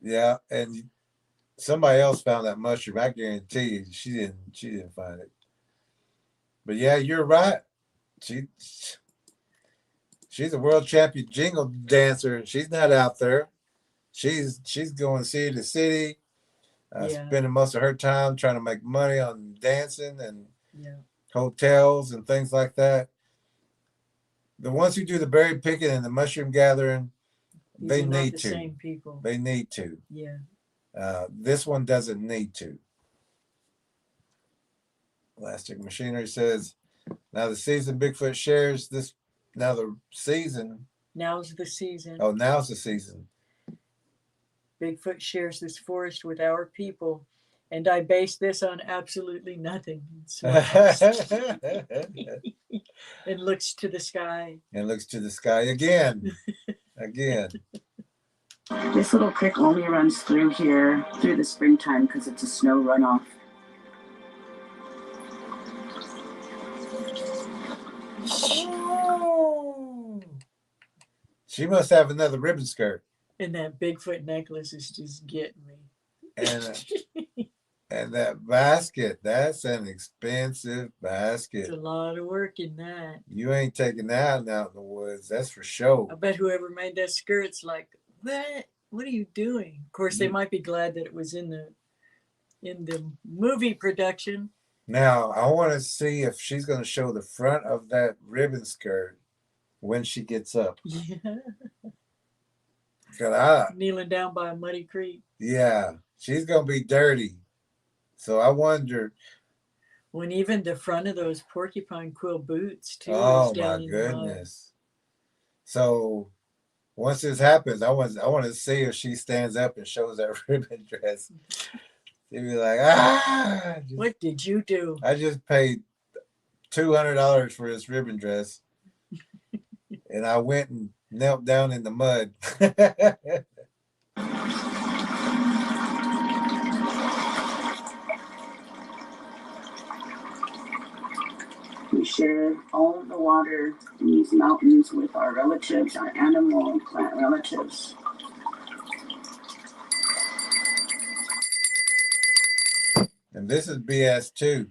Yeah, and somebody else found that mushroom. I guarantee you, she didn't find it. But yeah, you're right. She's a world champion jingle dancer. She's not out there. She's going city to city, spending most of her time trying to make money on dancing and hotels and things like that. The ones who do the berry picking and the mushroom gathering, they need to. Same people. They need to. Yeah. This one doesn't need to. Elastic Machinery says, now the season Bigfoot shares this. Now the season. Now's the season. Oh, now's the season. Bigfoot shares this forest with our people. And I base this on absolutely nothing. It looks to the sky. And looks to the sky again. Again. This little creek only runs through here through the springtime because it's a snow runoff. She must have another ribbon skirt. And that Bigfoot necklace is just getting me. And that basket, that's an expensive basket. It's a lot of work in that. You ain't taking that out in the woods, that's for sure. I bet whoever made that skirt's like, what are you doing? Of course, they might be glad that it was in the movie production. Now, I want to see if she's going to show the front of that ribbon skirt when she gets up. Yeah. Kneeling down by a muddy creek. Yeah, she's going to be dirty. So I wonder. When even the front of those porcupine quill boots, too. Oh, my goodness. So once this happens, I want to see if she stands up and shows that ribbon dress. She'd be like, what did you do? I just paid $200 for this ribbon dress. And I went and knelt down in the mud. We share all of the water in these mountains with our relatives, our animal and plant relatives. And this is BS too.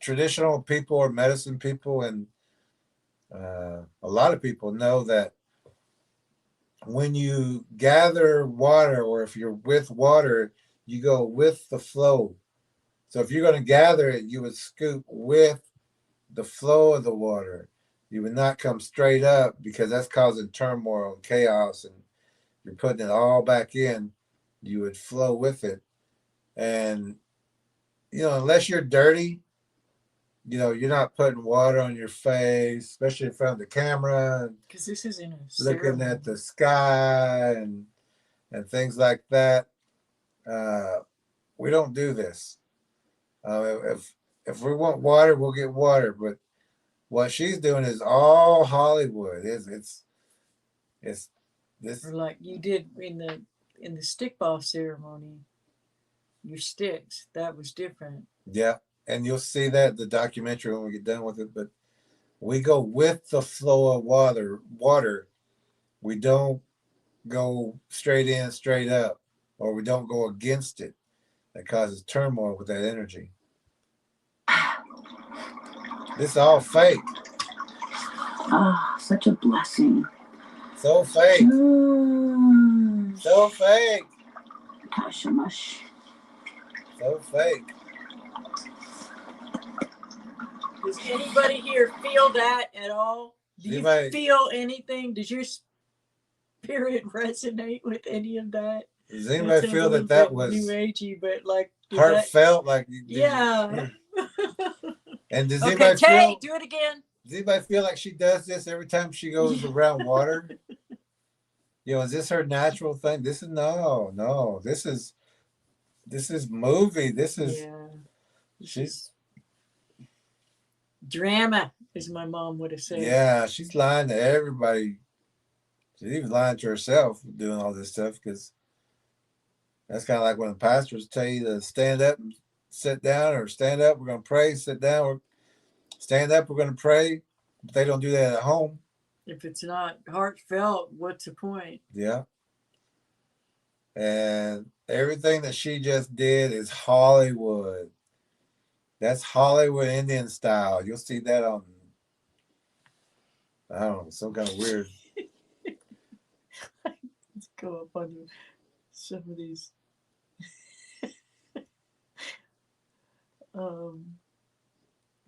Traditional people or medicine people and a lot of people know that when you gather water, or if you're with water, you go with the flow. So if you're going to gather it, you would scoop with the flow of the water. You would not come straight up, because that's causing turmoil and chaos, and you're putting it all back in. You would flow with it. And, unless you're dirty, you're not putting water on your face, especially in front of the camera. Because this is in a looking at the sky and things like that. We don't do this. If we want water, we'll get water. But what she's doing is all Hollywood. It's this. Or like you did in the stick ball ceremony. Your sticks, that was different. Yeah, and you'll see that the documentary when we get done with it. But we go with the flow of water. We don't go straight in, straight up, or we don't go against it. That causes turmoil with that energy. This is all fake. Ah, such a blessing. So fake. So fake. Gosh, mush. So fake. Does anybody here feel that at all? Do you feel anything? Does your spirit resonate with any of that? Does anybody feel that was new agey, but like heartfelt? Like yeah. And does anybody Tay, do it again. Does anybody feel like she does this every time she goes around water? Is this her natural thing? This is no. This is movie. This is she's drama, as my mom would have said. Yeah, she's lying to everybody. She's even lying to herself doing all this stuff, because that's kind of like when the pastors tell you to stand up and sit down, or stand up, we're going to pray, sit down, or stand up, we're going to pray. But they don't do that at home. If it's not heartfelt, what's the point? Yeah. And everything that she just did is Hollywood. That's Hollywood Indian style. You'll see that on, I don't know, some kind of weird. Let's go up on some of these.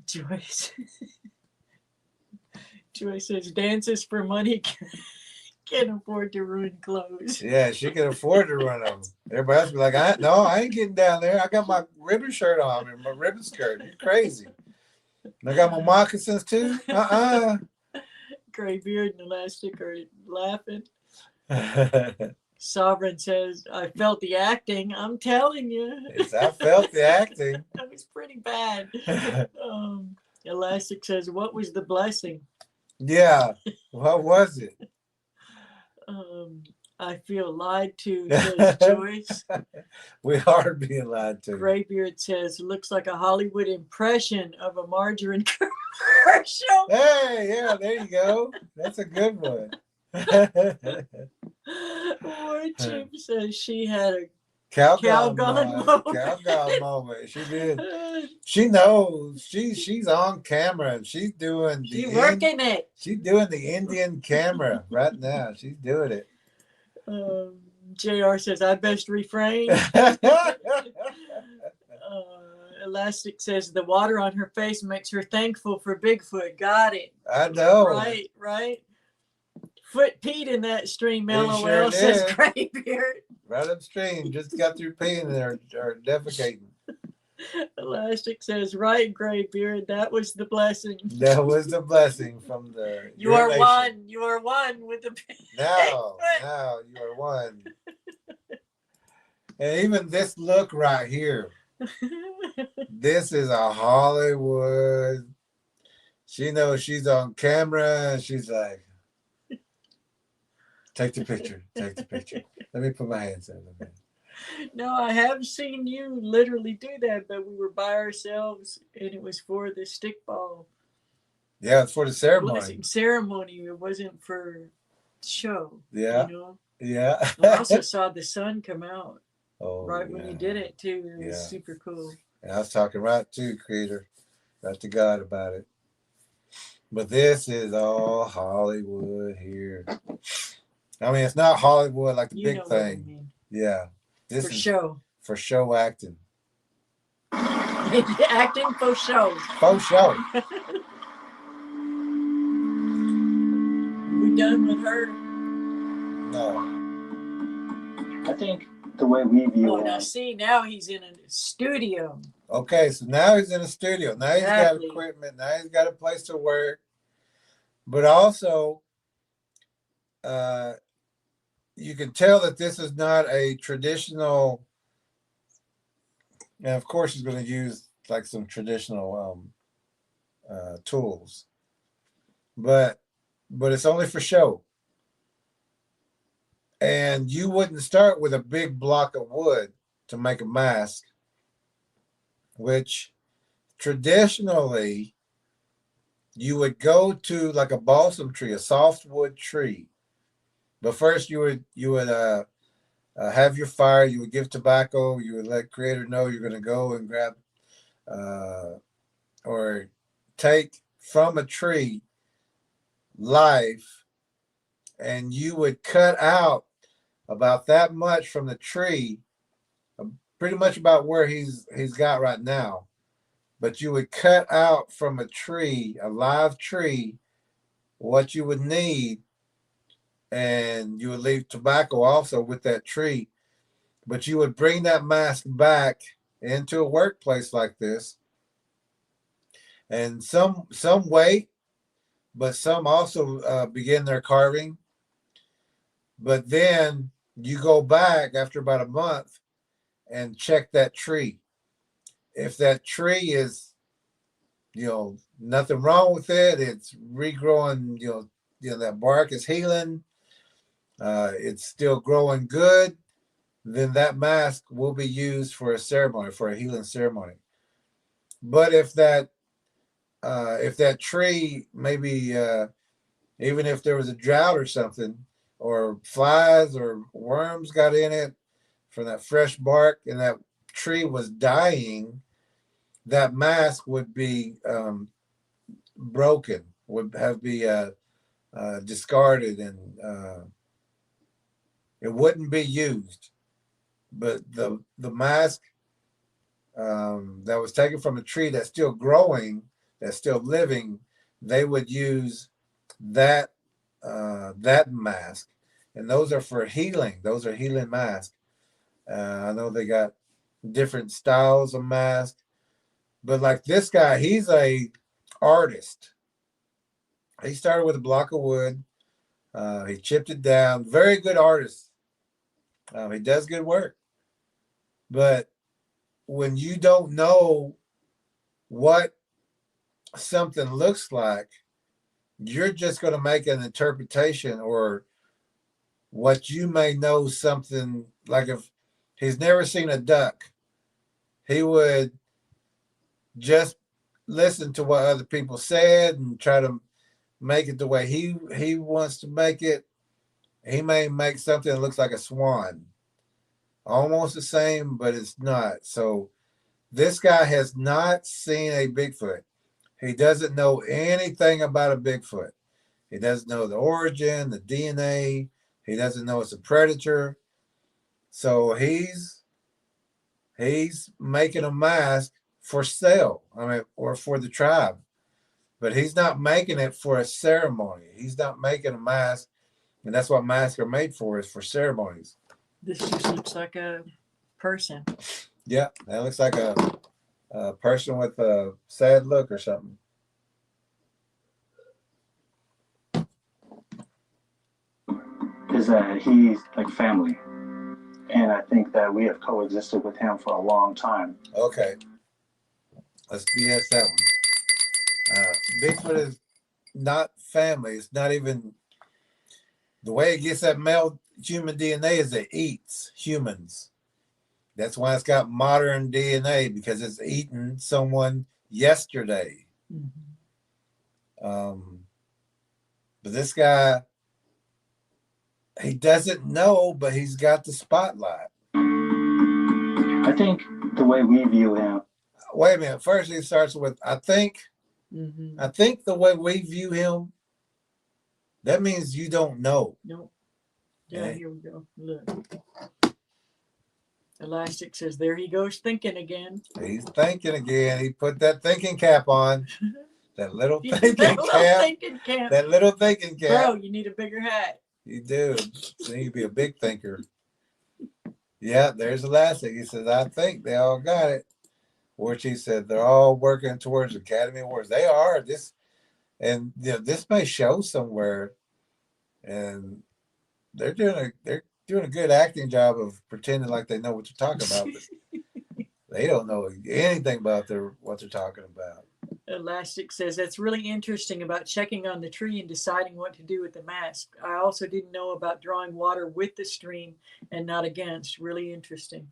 Joyce. Joyce says dances for money can't afford to ruin clothes. Yeah, she can afford to ruin them. Everybody else be like, I ain't getting down there. I got my ribbon shirt on and my ribbon skirt. You're crazy. And I got my moccasins too. Gray beard and elastic are laughing. Sovereign says, I felt the acting. I'm telling you. I felt the acting. That was pretty bad. Elastic says, what was the blessing? Yeah. What was it? I feel lied to, says Joyce. We are being lied to. Graybeard says, looks like a Hollywood impression of a margarine commercial. Hey, yeah, there you go. That's a good one. War Chip says she had a Calgon moment. Calgon moment. She did. She knows. She's on camera and she's doing the She's working it. She's doing the Indian camera right now. She's doing it. JR says, I best refrain. Elastic says the water on her face makes her thankful for Bigfoot. Got it. I know. Right. Foot peed in that stream, LOL, says Graybeard. Right upstream. Just got through peeing or defecating. Elastic says, right, Graybeard, that was the blessing. That was the blessing from the You are one. You are one with the Now you are one. And even this look right here. This is a Hollywood. She knows she's on camera and she's like, take the picture. Take the picture. Let me put my hands in it. No, I have seen you literally do that, but we were by ourselves and it was for the stickball Yeah, it's for the ceremony. blessing ceremony. It wasn't for show. Yeah. You know? Yeah. I also saw the sun come out right when yeah. you did it too. It was Yeah. super cool. And I was talking right to Creator, right to God about it. But this is all Hollywood here. I mean, it's not Hollywood like the You know big what I thing. mean. Yeah. This For is show. for show acting. Acting for show. For show. We done with her. No. I think the way we view Oh, now it, see, now he's in a studio. Okay, so now he's in a studio. Now he's Exactly. got equipment. Now he's got a place to work. But also, you can tell that this is not a traditional. And of course, he's going to use like some traditional tools, but it's only for show. And you wouldn't start with a big block of wood to make a mask, which traditionally you would go to like a balsam tree, a softwood tree. But first you would have your fire, you would give tobacco, you would let Creator know you're going to go and grab or take from a tree life, and you would cut out about that much from the tree, pretty much about where he's got right now. But you would cut out from a tree, a live tree, what you would need, and you would leave tobacco also with that tree. But you would bring that mask back into a workplace like this, and some wait, but some also begin their carving. But then you go back after about a month and check that tree. If that tree is, nothing wrong with it, it's regrowing, that bark is healing, it's still growing good, then that mask will be used for a ceremony, for a healing ceremony. But if that tree, maybe even if there was a drought or something, or flies or worms got in it from that fresh bark and that tree was dying, that mask would be broken, would have be discarded, and it wouldn't be used. But the mask that was taken from a tree that's still growing, that's still living, they would use that mask, and those are for healing. Those are healing masks. I know they got different styles of masks, but like this guy, he's a artist. He started with a block of wood. He chipped it down. Very good artist. He does good work. But when you don't know what something looks like, you're just going to make an interpretation, or what you may know something. Like if he's never seen a duck, he would just listen to what other people said and try to make it the way he wants to make it. He may make something that looks like a swan, almost the same, but it's not. So this guy has not seen a Bigfoot. He doesn't know anything about a Bigfoot. He doesn't know the origin, the DNA. He doesn't know it's a predator. So he's making a mask for sale, or for the tribe. But he's not making it for a ceremony. He's not making a mask, and that's what masks are made for, is for ceremonies. This just looks like a person. Yeah, that looks like a person with a sad look or something. is that he's like family. And I think that we have coexisted with him for a long time. Okay. Let's BS that one. Bigfoot is not family. It's not even, the way it gets that male human DNA is it eats humans. That's why it's got modern DNA, because it's eaten someone yesterday. But this guy, he doesn't know, but he's got the spotlight. I think the way we view him. Wait a minute. First, he starts with, I think. I think the way we view him, that means you don't know. Nope. Yeah, here we go. Look. Elastic says, there he goes thinking again. He's thinking again. He put that thinking cap on. That little thinking cap. That little thinking cap. Bro, you need a bigger hat. You do. So you need to be a big thinker. Yeah, there's Elastic. He says, I think they all got it. Which he said they're all working towards Academy Awards. They are. This, and you know, this may show somewhere, and they're doing a good acting job of pretending like they know what they're talking about, but they don't know anything about what they're talking about. Elastic says, that's really interesting about checking on the tree and deciding what to do with the mask. I also didn't know about drawing water with the stream and not against. Really interesting.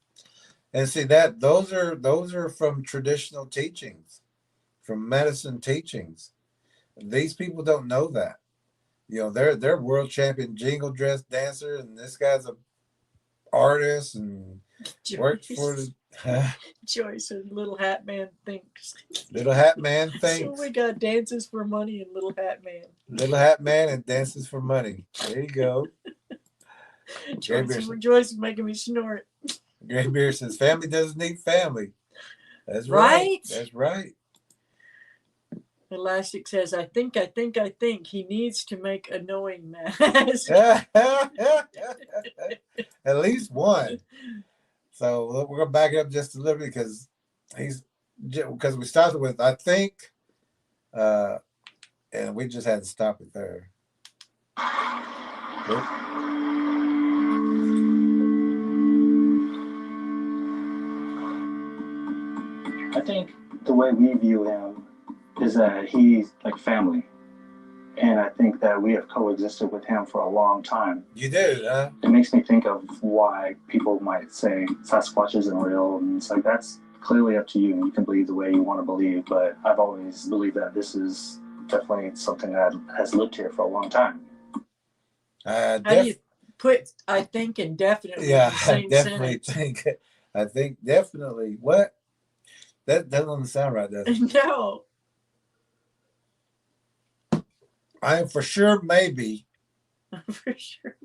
And see that those are from traditional teachings, from medicine teachings. These people don't know that. You know, they're world champion jingle dress dancer, and this guy's a artist and worked for the Joyce and Little Hat Man thinks. Little Hat Man thinks. So we got dances for money and Little Hat Man. Little Hat Man and dances for money. There you go. Joyce is making me snort. Gray Beard says, family doesn't need family. That's right. That's right. Elastic says, I think he needs to make a knowing mask. At least one. So we're gonna back it up just a little bit because we started with I think, and we just had to stop it there. Oop. I think the way we view him is that he's like family. And I think that we have coexisted with him for a long time. You do, huh? It makes me think of why people might say Sasquatch isn't real. And it's like, that's clearly up to you. You can believe the way you want to believe. But I've always believed that this is definitely something that has lived here for a long time. How do you put I think and definitely yeah, in the same I definitely sentence? think. I think definitely. What? That doesn't sound right, does it? No. I am for sure maybe For sure.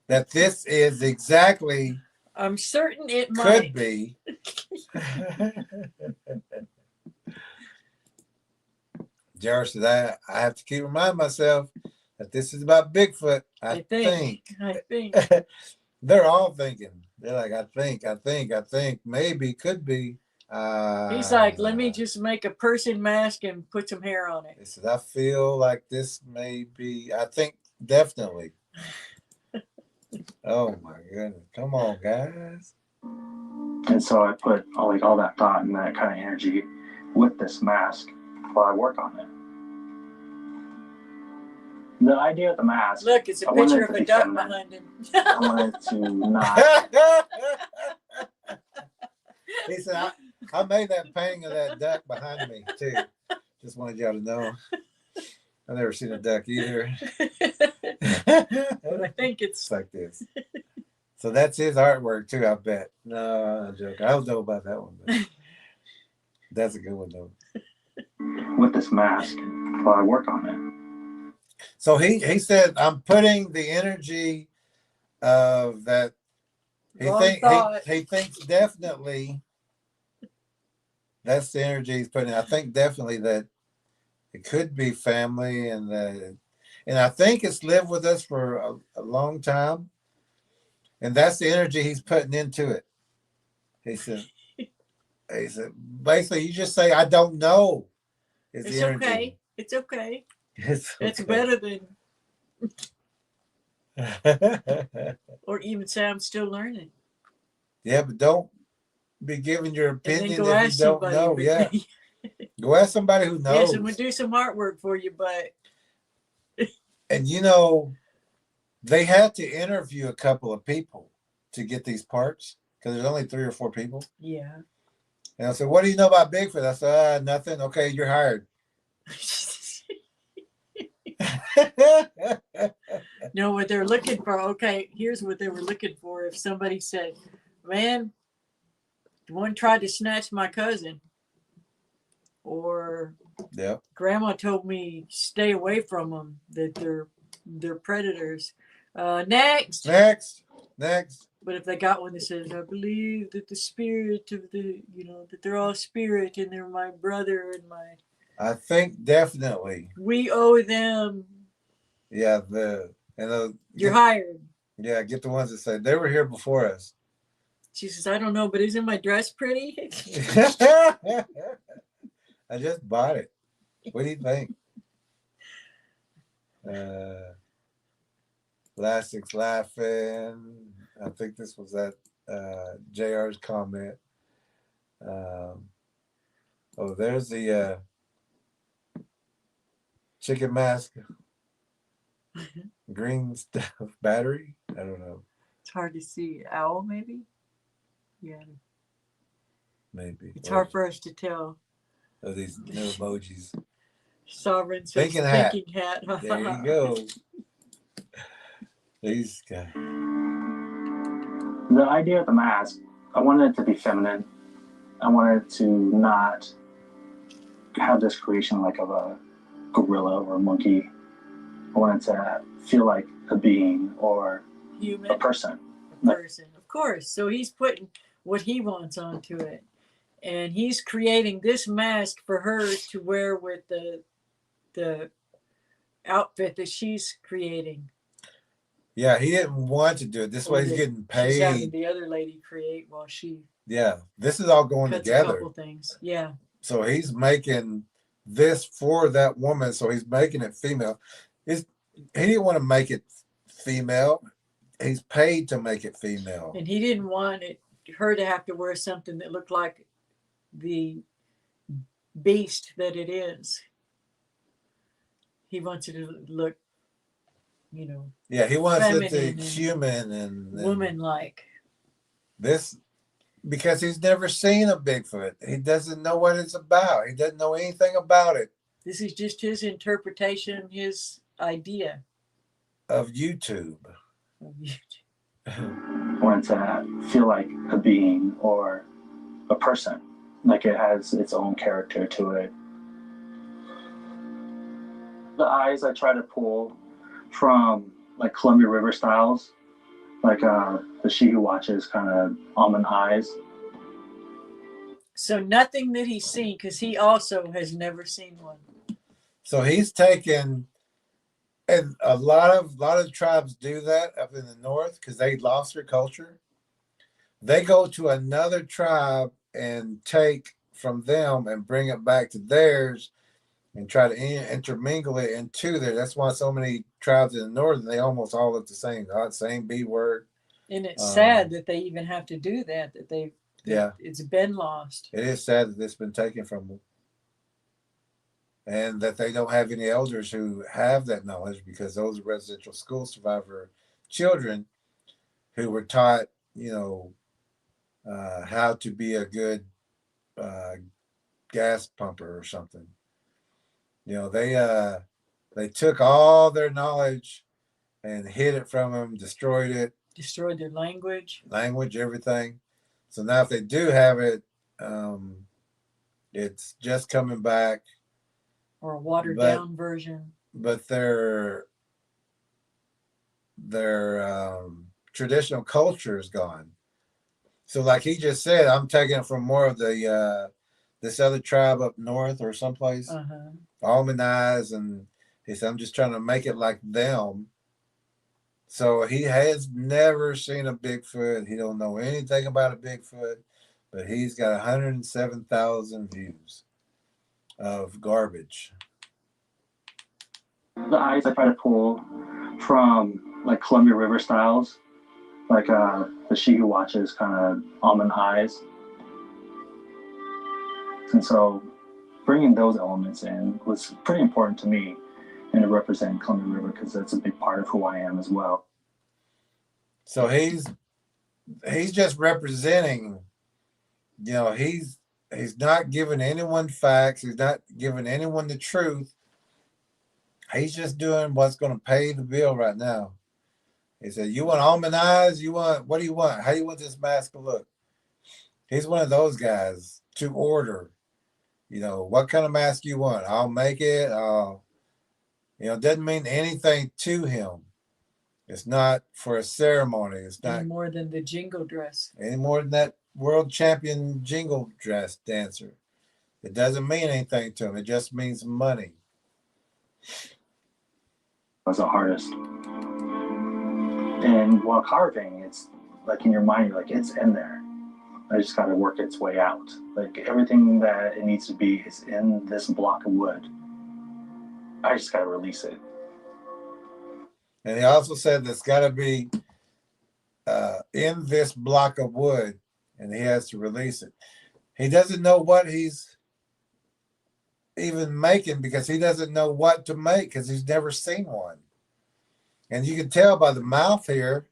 that this is exactly I'm certain it could might be. Jared said, I have to keep reminding myself that this is about Bigfoot. I think. They're all thinking. They're like, I think, maybe, could be. He's like, let me just make a person mask and put some hair on it. He said, I feel like this may be, I think definitely. Oh my goodness. Come on, guys. And so I put all that thought and that kind of energy with this mask while I work on it. The idea of the mask. Look, it's a picture of a duck behind him. I wanted to not. He said, I made that painting of that duck behind me too. Just wanted y'all to know. I've never seen a duck either. But I think it's like this. So that's his artwork too, I bet. No, I'm joking. I don't know about that one, but that's a good one though. With this mask while I work on it. So he said, I'm putting the energy of that. He thinks definitely. That's the energy he's putting. I think definitely that it could be family, and I think it's lived with us for a long time, and that's the energy he's putting into it. He said, basically, you just say, I don't know. It's okay. It's okay. It's better than, or even say I'm still learning. Yeah, but don't be giving your opinion if you don't know. But yeah, go ask somebody who knows. Yes, and we'll do some artwork for you, but and you know, they had to interview a couple of people to get these parts. because there's only 3 or 4 people. Yeah. And I said, what do you know about Bigfoot? I said, nothing. Okay, you're hired. No, what they're looking for. Okay, here's what they were looking for. If somebody said, man, one tried to snatch my cousin, or Yep. Grandma told me stay away from them, that they're predators. Next. But if they got one that says, I believe that the spirit of the, that they're all spirit and they're my brother and my. I think definitely. We owe them. Yeah, you're hired. Yeah, get the ones that say they were here before us. She says, I don't know, but isn't my dress pretty? I just bought it. What do you think? Elastics laughing. I think this was that JR's comment. Oh, there's the chicken mask. Green stuff battery. I don't know. It's hard to see. Owl, maybe? Yeah. Maybe. It's hard for us to tell. Oh, these new emojis. Sovereign thinking hat. There you go. These guys. The idea of the mask, I wanted it to be feminine. I wanted to not have this creation like of a gorilla or a monkey. I wanted to feel like a being or human, a person. Of course. So he's putting what he wants onto it. And he's creating this mask for her to wear with the outfit that she's creating. Yeah, he didn't want to do it. This way he's getting paid. She's having the other lady create while she. Yeah, this is all going together. A couple things. Yeah. So he's making this for that woman. So he's making it female. He didn't want to make it female. He's paid to make it female. And he didn't want her to have to wear something that looked like the beast that it is. He wants it to look, Yeah, he wants it to feminine human and woman-like. This, because he's never seen a Bigfoot. He doesn't know what it's about. He doesn't know anything about it. This is just his interpretation, his idea. Of YouTube. I wanted to feel like a being or a person. Like it has its own character to it. The eyes I try to pull from like Columbia River styles. Like the She Who Watches kind of almond eyes. So nothing that he's seen, because he also has never seen one. So he's taken, and a lot of tribes do that up in the north because they lost their culture. They go to another tribe and take from them and bring it back to theirs and try to intermingle it into there. That's why so many tribes in the north, they almost all look the same B word. And it's sad that they even have to do that, yeah, it's been lost. It is sad that it's been taken from them. And that they don't have any elders who have that knowledge, because those are residential school survivor children who were taught, how to be a good gas pumper or something. They took all their knowledge and hid it from them, destroyed their language, everything. So now if they do have it, it's just coming back. Or a watered down version. But their traditional culture is gone. So like he just said, I'm taking it from more of the this other tribe up north or someplace. Almond eyes, and he said, I'm just trying to make it like them. So he has never seen a Bigfoot. He don't know anything about a Bigfoot, but he's got 107,000 views of garbage. The eyes I try to pull from like Columbia River styles, like the She Who Watches kind of almond eyes. And so bringing those elements in was pretty important to me, and to represent Columbia River, because that's a big part of who I am as well. So he's he's just representing, he's not giving anyone facts. He's not giving anyone the truth. He's just doing what's going to pay the bill right now. He said, you want almond eyes? What do you want? How do you want this mask to look? He's one of those guys to order, what kind of mask you want? I'll make it. It doesn't mean anything to him. It's not for a ceremony. It's not any more than the jingle dress. Any more than that world champion jingle dress dancer. It doesn't mean anything to him. It just means money. As an artist. And while carving, it's like in your mind, you're like, it's in there. I just got to work its way out. Like everything that it needs to be is in this block of wood. I just got to release it. And he also said that's got to be in this block of wood, and he has to release it. He doesn't know what he's even making because he doesn't know what to make because he's never seen one. And you can tell by the mouth here,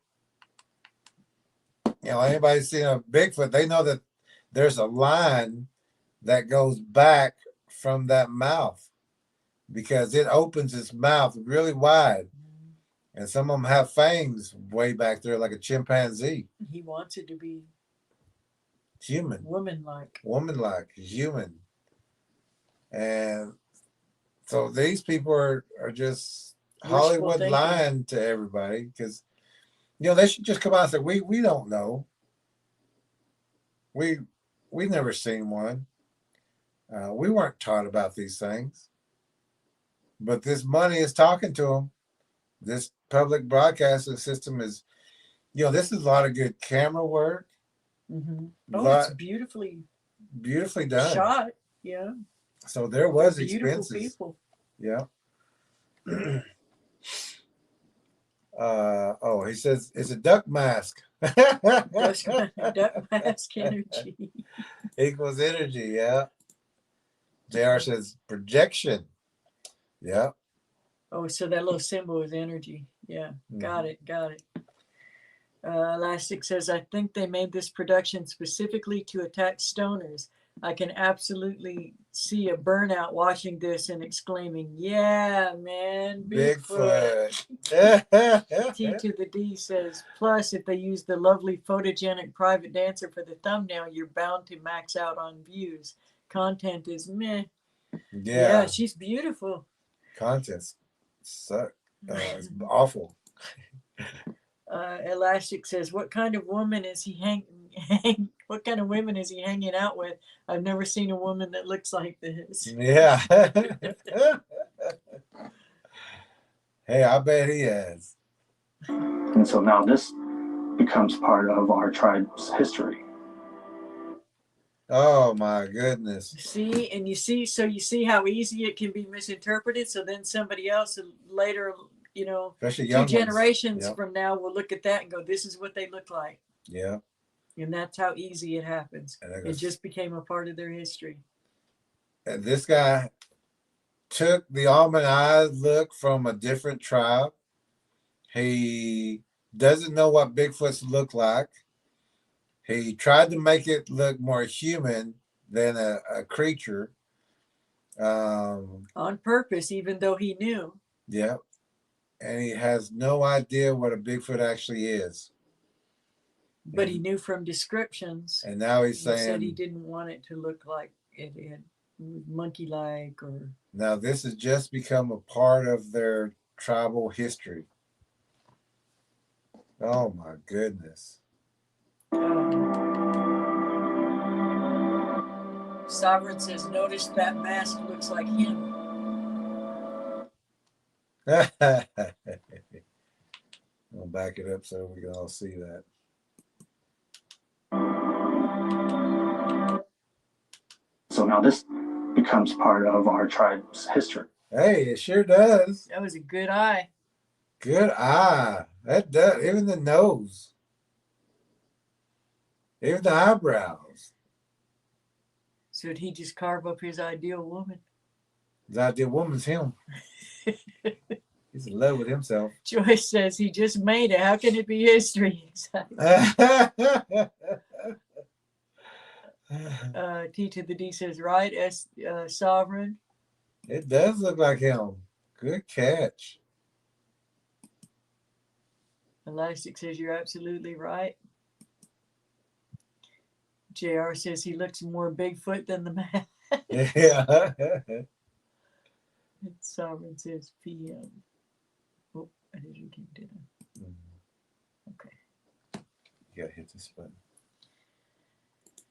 anybody's seen a Bigfoot, they know that there's a line that goes back from that mouth because it opens its mouth really wide. And some of them have fangs way back there like a chimpanzee. He wants it to be human. Woman-like. Woman-like, human. And so these people are just Hollywood lying to everybody because, they should just come out and say, we don't know. We've never seen one. We weren't taught about these things. But this money is talking to them. This public broadcasting system is, this is a lot of good camera work. Mm-hmm. Oh, it's beautifully done. Shot, yeah. So there was beautiful expenses. People. Yeah. He says it's a duck mask. Duck mask energy. Equals energy, yeah. JR says projection. Yeah. Oh, so that little symbol is energy. Yeah, got it. Elastic says, I think they made this production specifically to attack stoners. I can absolutely see a burnout watching this and exclaiming, yeah, man, Bigfoot. T to the D says, plus, if they use the lovely photogenic private dancer for the thumbnail, you're bound to max out on views. Content is meh. Yeah, she's beautiful. Contents suck. It's awful. Elastic says, what kind of woman is he what kind of women is he hanging out with? I've never seen a woman that looks like this. Yeah. Hey, I bet he has. And so now this becomes part of our tribe's history. Oh my goodness. See, and you see how easy it can be misinterpreted. So then somebody else later, especially 2 generations Yep. from now will look at that and go, this is what they look like. Yeah. And that's how easy it happens. It just became a part of their history. And this guy took the almond eyes look from a different tribe. He doesn't know what Bigfoots look like. He tried to make it look more human than a creature. On purpose, even though he knew. Yeah. And he has no idea what a Bigfoot actually is. But he knew from descriptions. And now he's saying. He said he didn't want it to look like it had monkey-like or. Now this has just become a part of their tribal history. Oh my goodness. Sovereign says, notice that mask looks like him. I'll back it up so we can all see that. So now this becomes part of our tribe's history. Hey, it sure does. That was a good eye. Good eye. That does. Even the nose. Even the eyebrows. So did he just carve up his ideal woman? His ideal woman's him. He's in love with himself. Joyce says he just made it. How can it be history? T to the D says, right, Sovereign. It does look like him. Good catch. Elastic says you're absolutely right. JR says he looks more Bigfoot than the man. Yeah. Sovereign says PM. Oh, I didn't keep doing it. Okay. You gotta hit this button.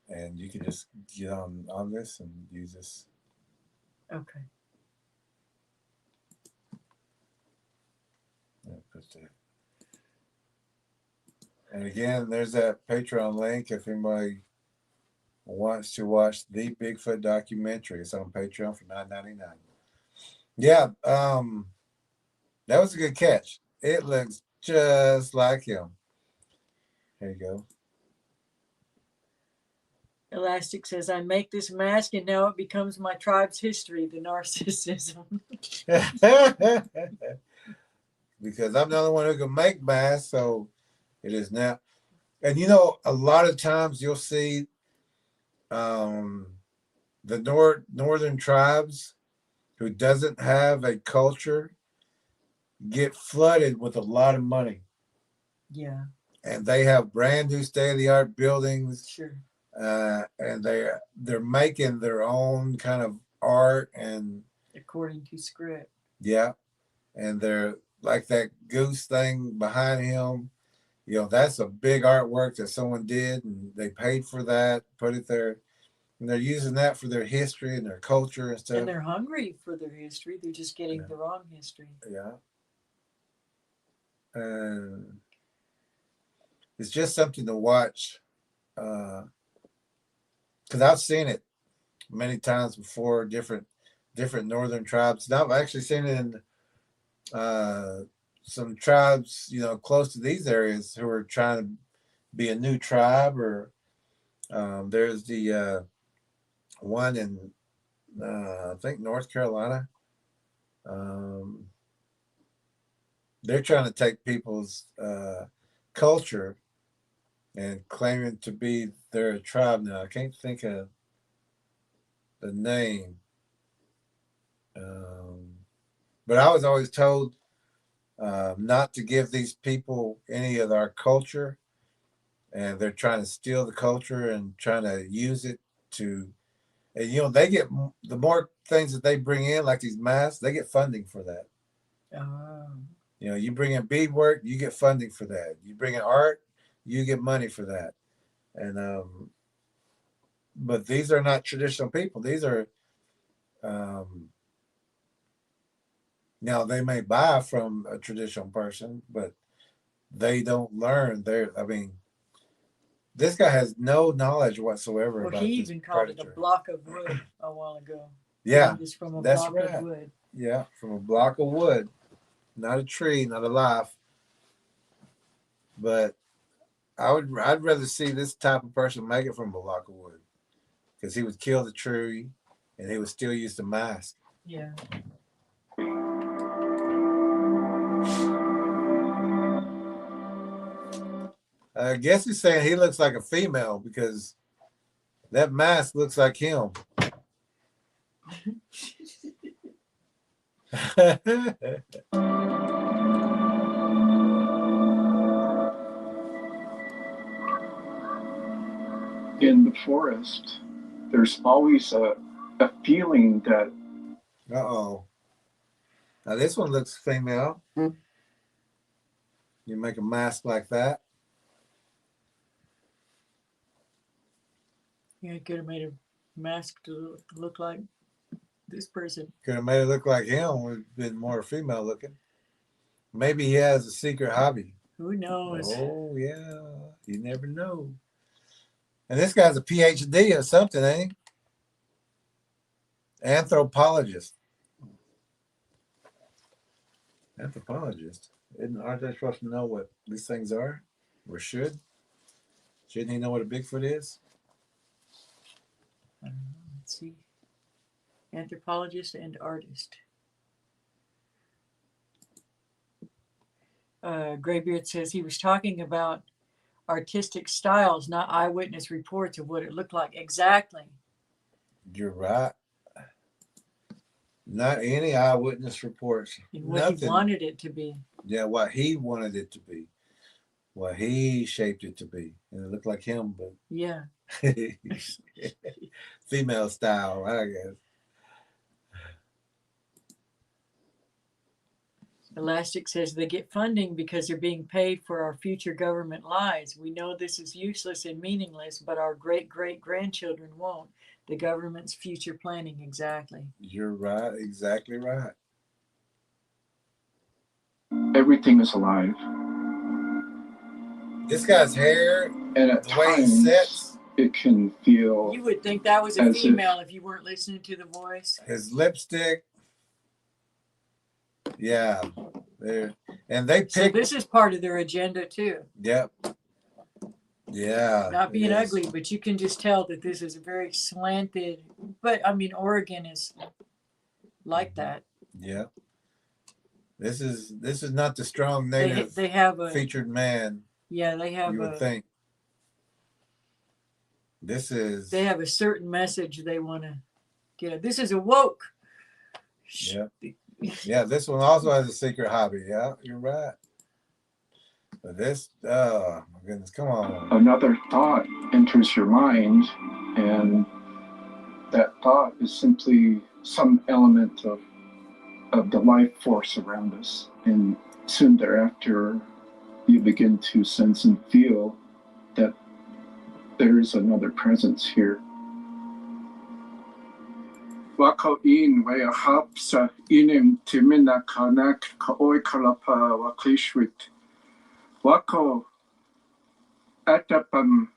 And you can just get on this and use this. Okay. And again, there's that Patreon link if anybody wants to watch the Bigfoot documentary. It's on Patreon for $9.99. Yeah, that was a good catch. It looks just like him. There you go. Elastic says, I make this mask and now it becomes my tribe's history, the narcissism. Because I'm the only one who can make masks, so it is now. And you know, a lot of times you'll see the northern tribes who doesn't have a culture get flooded with a lot of money. Yeah. And they have brand new state-of-the-art buildings. Sure. And they're making their own kind of art and according to script. Yeah. And they're like that goose thing behind him. You know, that's a big artwork that someone did and they paid for that, put it there. And they're using that for their history and their culture and stuff. And they're hungry for their history. They're just getting the wrong history. Yeah. And it's just something to watch. Because I've seen it many times before, different northern tribes. And I've actually seen it in some tribes, you know, close to these areas who are trying to be a new tribe. Or there's the one in I think North Carolina. They're trying to take people's culture and claiming to be their tribe now. I can't think of the name. But I was always told not to give these people any of our culture. And they're trying to steal the culture and trying to use it to, and you know, they get the more things that they bring in, like these masks, they get funding for that. You know, you bring in beadwork, you get funding for that. You bring in art, you get money for that. And but these are not traditional people. These are now they may buy from a traditional person, but they don't learn. I mean, this guy has no knowledge whatsoever about he this even called predator. it a block of wood a while ago. Yeah, It's from a that's block right. of wood. Yeah, from a block of wood, not a tree, not a life. But I'd rather see this type of person make it from a block of wood, because he would kill the tree, and he would still use the mask. Yeah. I guess he's saying he looks like a female because that mask looks like him. In the forest, there's always a feeling that. Uh-oh. Now this one looks female. You make a mask like that. Yeah, I could have made a mask to look like this person. Could have made it look like him. Would have been more female looking. Maybe he has a secret hobby. Who knows? Oh, yeah. You never know. And this guy's a PhD or something, ain't he? Anthropologist. Anthropologist. Aren't they supposed to know what these things are? Or should? Shouldn't he know what a Bigfoot is? Let's see. Anthropologist and artist. Graybeard says he was talking about artistic styles, not eyewitness reports of what it looked like. Exactly. You're right. Not any eyewitness reports. And what Nothing. he wanted it to be. Yeah, what he wanted it to be. What he shaped it to be. And it looked like him, but yeah. Female style, I guess. Elastic says they get funding because they're being paid for our future government lies. We know this is useless and meaningless, but our great-great-grandchildren won't. The government's future planning, exactly. You're right, exactly right. Everything is alive. This guy's hair, and at the way he times, sits, it can feel. You would think that was a female if you weren't listening to the voice. His lipstick. Yeah, and they pick. So this is part of their agenda too. Yep. Yeah. Not being ugly, but you can just tell that this is a very slanted. But I mean, Oregon is like that. Yeah. This is not the strong native. They have a featured man. Yeah, they have. You would think. This is. They have a certain message they want to get. This is a woke. Yeah. Yeah, this one also has a secret hobby. Yeah, you're right. But this, oh my goodness, come on. Another thought enters your mind, and that thought is simply some element of the life force around us. And soon thereafter, you begin to sense and feel that there is another presence here. Wako in waya hapsa inem timina kanak kaoi kalapa wakishwit. Wako atapam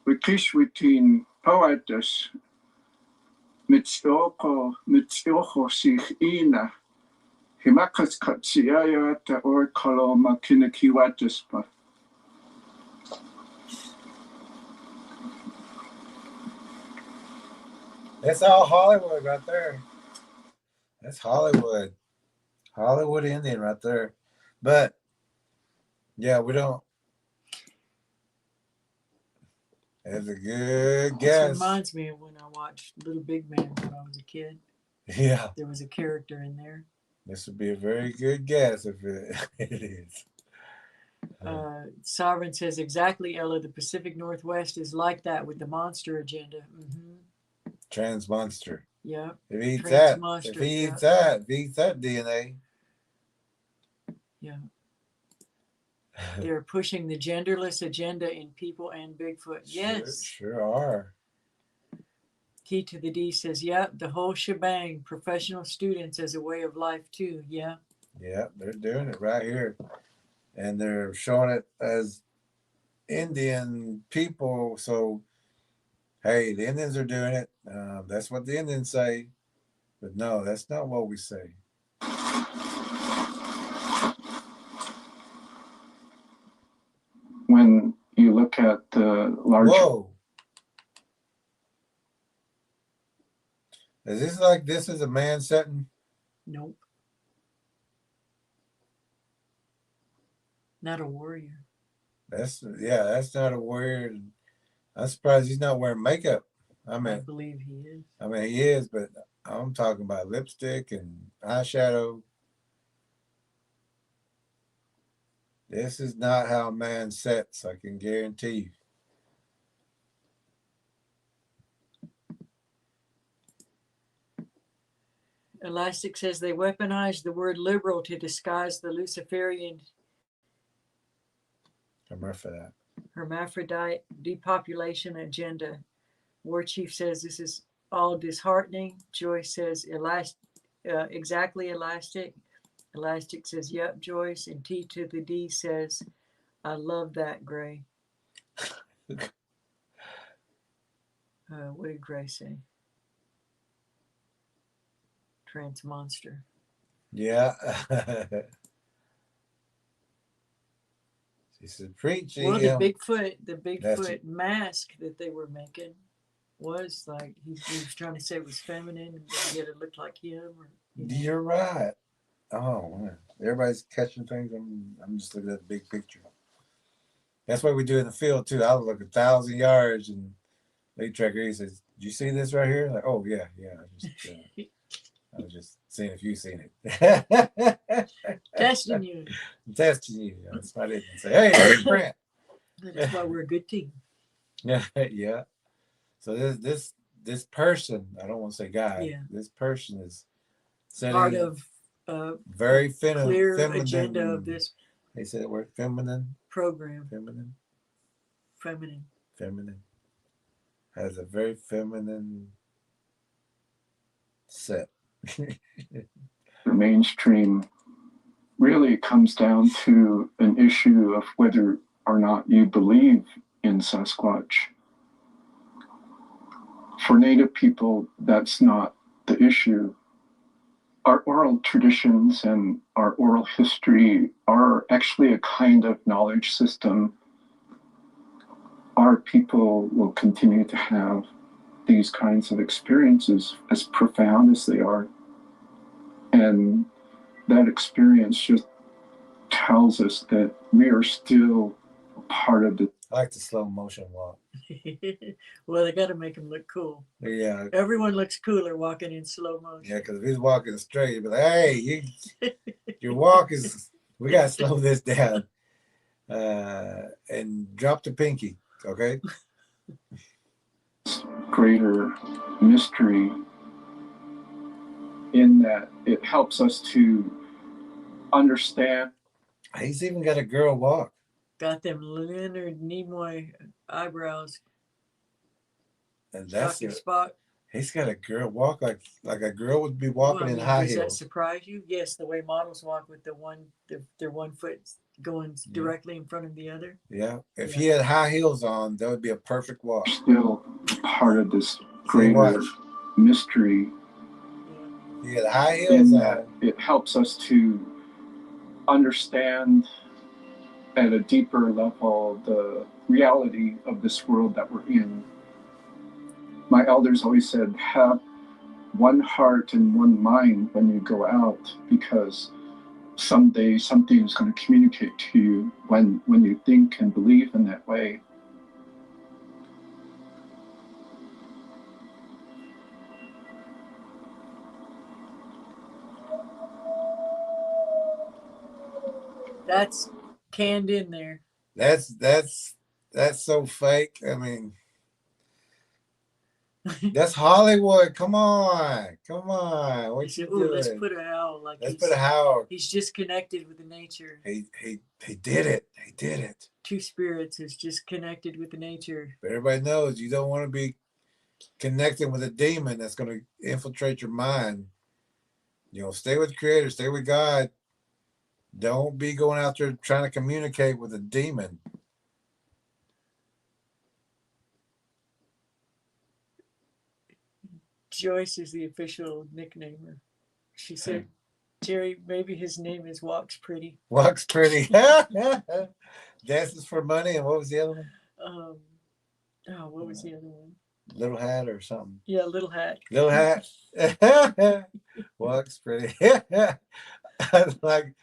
wakishwitin poetas mitzioko sich ina. Himakas katsiaya ta or kaloma kinakiwatispa. That's all Hollywood right there. That's Hollywood. Hollywood Indian right there. But yeah, we don't. That's a good guess. This reminds me of when I watched Little Big Man when I was a kid. Yeah. There was a character in there. This would be a very good guess if it is. Sovereign says exactly, Ella. The Pacific Northwest is like that with the monster agenda. Trans monster. Yeah. If he eats that, if he eats that DNA. Yeah. They're pushing the genderless agenda in people and Bigfoot. Yes. Sure are. T to the D says, yeah, the whole shebang. Professional students as a way of life too. Yeah. Yeah, they're doing it right here. And they're showing it as Indian people. So, hey, the Indians are doing it. That's what the Indians say. But no, that's not what we say. When you look at the large. Whoa. Is this like this is a man setting? Nope. Not a warrior. That's not a warrior. I'm surprised he's not wearing makeup. I believe he is. I mean, he is, but I'm talking about lipstick and eyeshadow. This is not how a man sets, I can guarantee you. Elastic says they weaponized the word liberal to disguise the Luciferian hermaphrodite depopulation agenda. War Chief says this is all disheartening. Joyce says exactly Elastic. Elastic says, yep, Joyce. And T to the D says, I love that, Gray. What did Gray say? Trans monster. Yeah. She said, preaching. Well, the Bigfoot mask that they were making was like, he was trying to say it was feminine, and yet it looked like him. You're right. Oh man, everybody's catching things. I'm just looking at the big picture. That's what we do in the field too. I'll look 1,000 yards and lead tracker. He says, "Do you see this right here?" Like, oh yeah. I was just seeing if you seen it. Testing you. Testing you. That's why I didn't say, "Hey, there's Brent." That's why we're a good team. Yeah, yeah. So this person, I don't want to say guy. Yeah. This person is setting Part of very clear feminine agenda of this They said the word feminine. program. Feminine. Has a very feminine set. The mainstream really comes down to an issue of whether or not you believe in Sasquatch. For Native people, that's not the issue. Our oral traditions and our oral history are actually a kind of knowledge system. Our people will continue to have these kinds of experiences, as profound as they are. And that experience just tells us that we are still a part of the... I like the slow motion walk. Well, they got to make him look cool. Yeah. Everyone looks cooler walking in slow motion. Yeah, because if he's walking straight, you'd be like, hey, your walk is, we got to slow this down. And drop the pinky, okay? Greater mystery in that it helps us to understand. He's even got a girl walk. Got them Leonard Nimoy eyebrows. And that's it. Spot. He's got a girl walk like a girl would be walking in high heels. Does that surprise you? Yes, the way models walk with their one foot going directly in front of the other. Yeah. If he had high heels on, that would be a perfect walk. Still part of this greater mystery. Yeah. He had high heels on. It helps us to understand at a deeper level the reality of this world that we're in. My elders always said, have one heart and one mind when you go out, because someday something is going to communicate to you when you think and believe in that way. That's canned in there. That's so fake. I mean, that's Hollywood. Come on. What you doing? Let's put a howl. Let's put a howl. He's just connected with the nature. He did it. He did it. Two spirits is just connected with the nature. But everybody knows you don't want to be connecting with a demon that's going to infiltrate your mind. You know, stay with the Creator, stay with God. Don't be going out there trying to communicate with a demon. Joyce is the official nicknamer. She said, Jerry, maybe his name is Walks Pretty. Walks Pretty. Dances for Money. And what was the other one? What was the other one? Little Hat or something. Yeah, Little Hat. Little Hat. Walks Pretty. Like,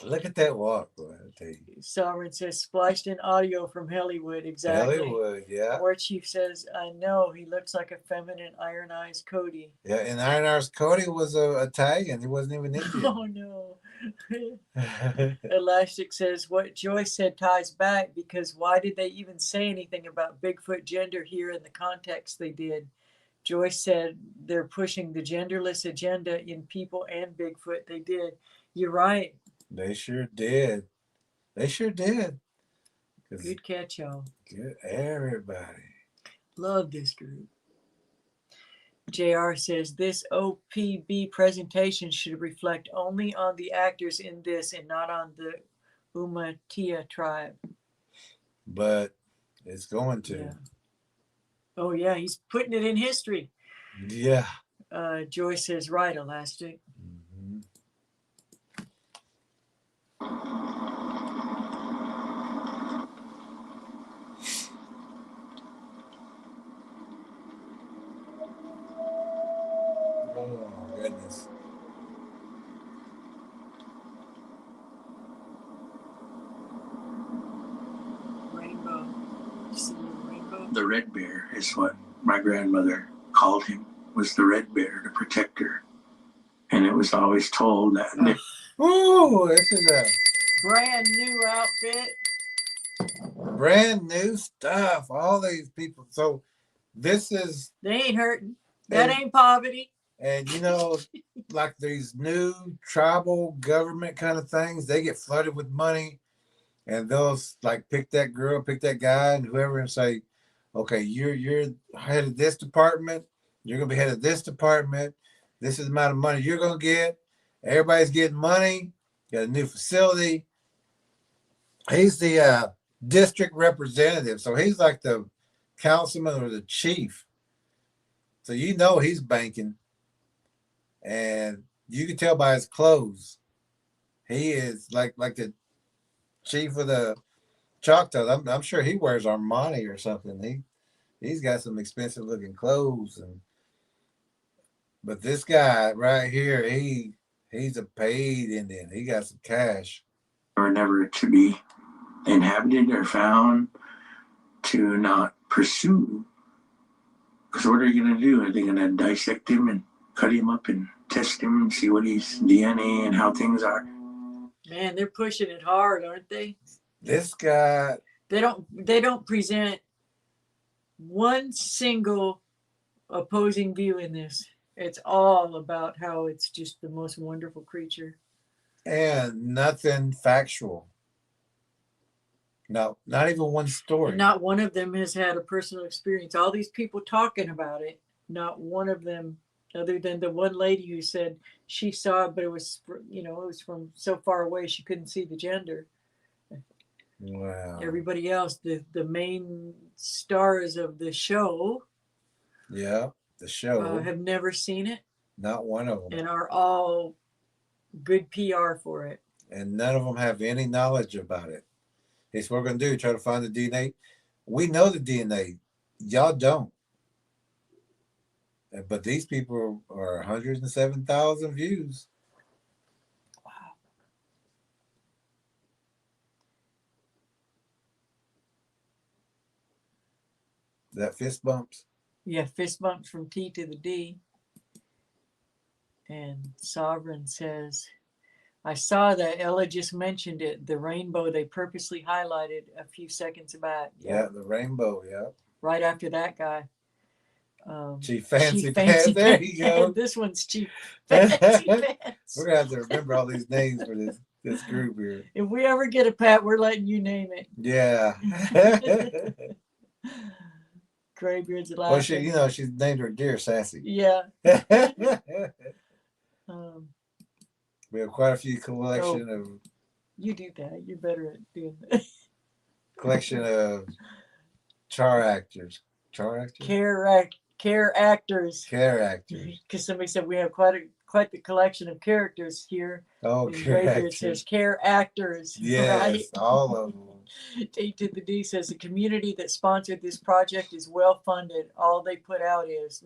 look at that walk, boy. I tell you. Sovereign says, spliced in audio from Hollywood. Exactly. Hollywood, yeah. War Chief says, I know he looks like a feminine Iron Eyes Cody. Yeah, and Iron Eyes Cody was Italian. He wasn't even Indian. Oh, no. Elastic says, what Joyce said ties back, because why did they even say anything about Bigfoot gender here in the context they did? Joyce said they're pushing the genderless agenda in people and Bigfoot. They did. You're right. They sure did. Good catch, y'all. Good, everybody. Love this group. JR says this OPB presentation should reflect only on the actors in this and not on the Umatia tribe. But it's going to. Yeah. Oh, yeah, he's putting it in history. Yeah. Joyce says, right, Elastic. Mm-hmm. Oh, goodness. The red bear is what my grandmother called him, was the red bear, the protector. And it was always told that. Ooh, this is a brand new outfit. Brand new stuff. All these people. So this is. They ain't hurting. That ain't poverty. And you know, like these new tribal government kind of things, they get flooded with money, and they'll like pick that girl, pick that guy, and whoever, and say, "Okay, you're head of this department. You're gonna be head of this department. This is the amount of money you're gonna get. Everybody's getting money. Got a new facility." He's the district representative, so he's like the councilman or the chief. So you know he's banking. And you can tell by his clothes, he is like the chief of the Choctaws. I'm sure he wears Armani or something. He's got some expensive looking clothes, but this guy right here, he's a paid Indian. He got some cash. Or never to be inhabited or found, to not pursue. Because what are you gonna do? Are they gonna dissect him and cut him up and test him and see what his DNA and how things are? Man, they're pushing it hard, aren't they? This guy. They don't present one single opposing view in this. It's all about how it's just the most wonderful creature. And nothing factual. No, not even one story. Not one of them has had a personal experience. All these people talking about it, not one of them, other than the one lady who said she saw it, but it was, it was from so far away she couldn't see the gender. Wow. Everybody else, the main stars of the show, yeah, the show, have never seen it. Not one of them. And are all good PR for it. And none of them have any knowledge about it. It's what we're going to do, try to find the DNA. We know the DNA. Y'all don't. But these people are 107,000 views. Wow. That fist bumps? Yeah, fist bumps from T to the D. And Sovereign says, I saw that Ella just mentioned it, the rainbow they purposely highlighted a few seconds back. Yeah, the rainbow, yeah. Right after that guy. Chief Fancy Pants. There you go. This one's Chief Fancy Pants. We're going to have to remember all these names for this group here. If we ever get a pet, we're letting you name it. Yeah. Graybeard's laughing. Well, she's named her deer Sassy. Yeah. We have quite a few collection of. You do that. You're better at doing that. Collection of char actors. Care actors. Because somebody said we have quite the collection of characters here. Oh, care actors. Says care actors. Yes, right? All of them. T to the D says the community that sponsored this project is well funded. All they put out is.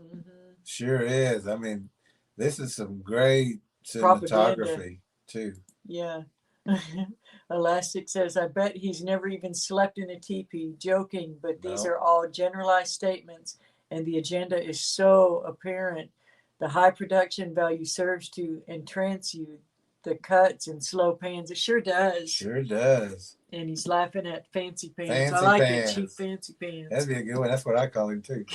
Sure is. I mean, this is some great cinematography too. Yeah. Elastic says, I bet he's never even slept in a teepee. Joking, but these are all generalized statements, and the agenda is so apparent. The high production value serves to entrance you. The cuts and slow pans, it sure does. Sure does. And he's laughing at Fancy Pants. Fancy I like Pants. it, Chief Fancy Pants. That'd be a good one. That's what I call him too.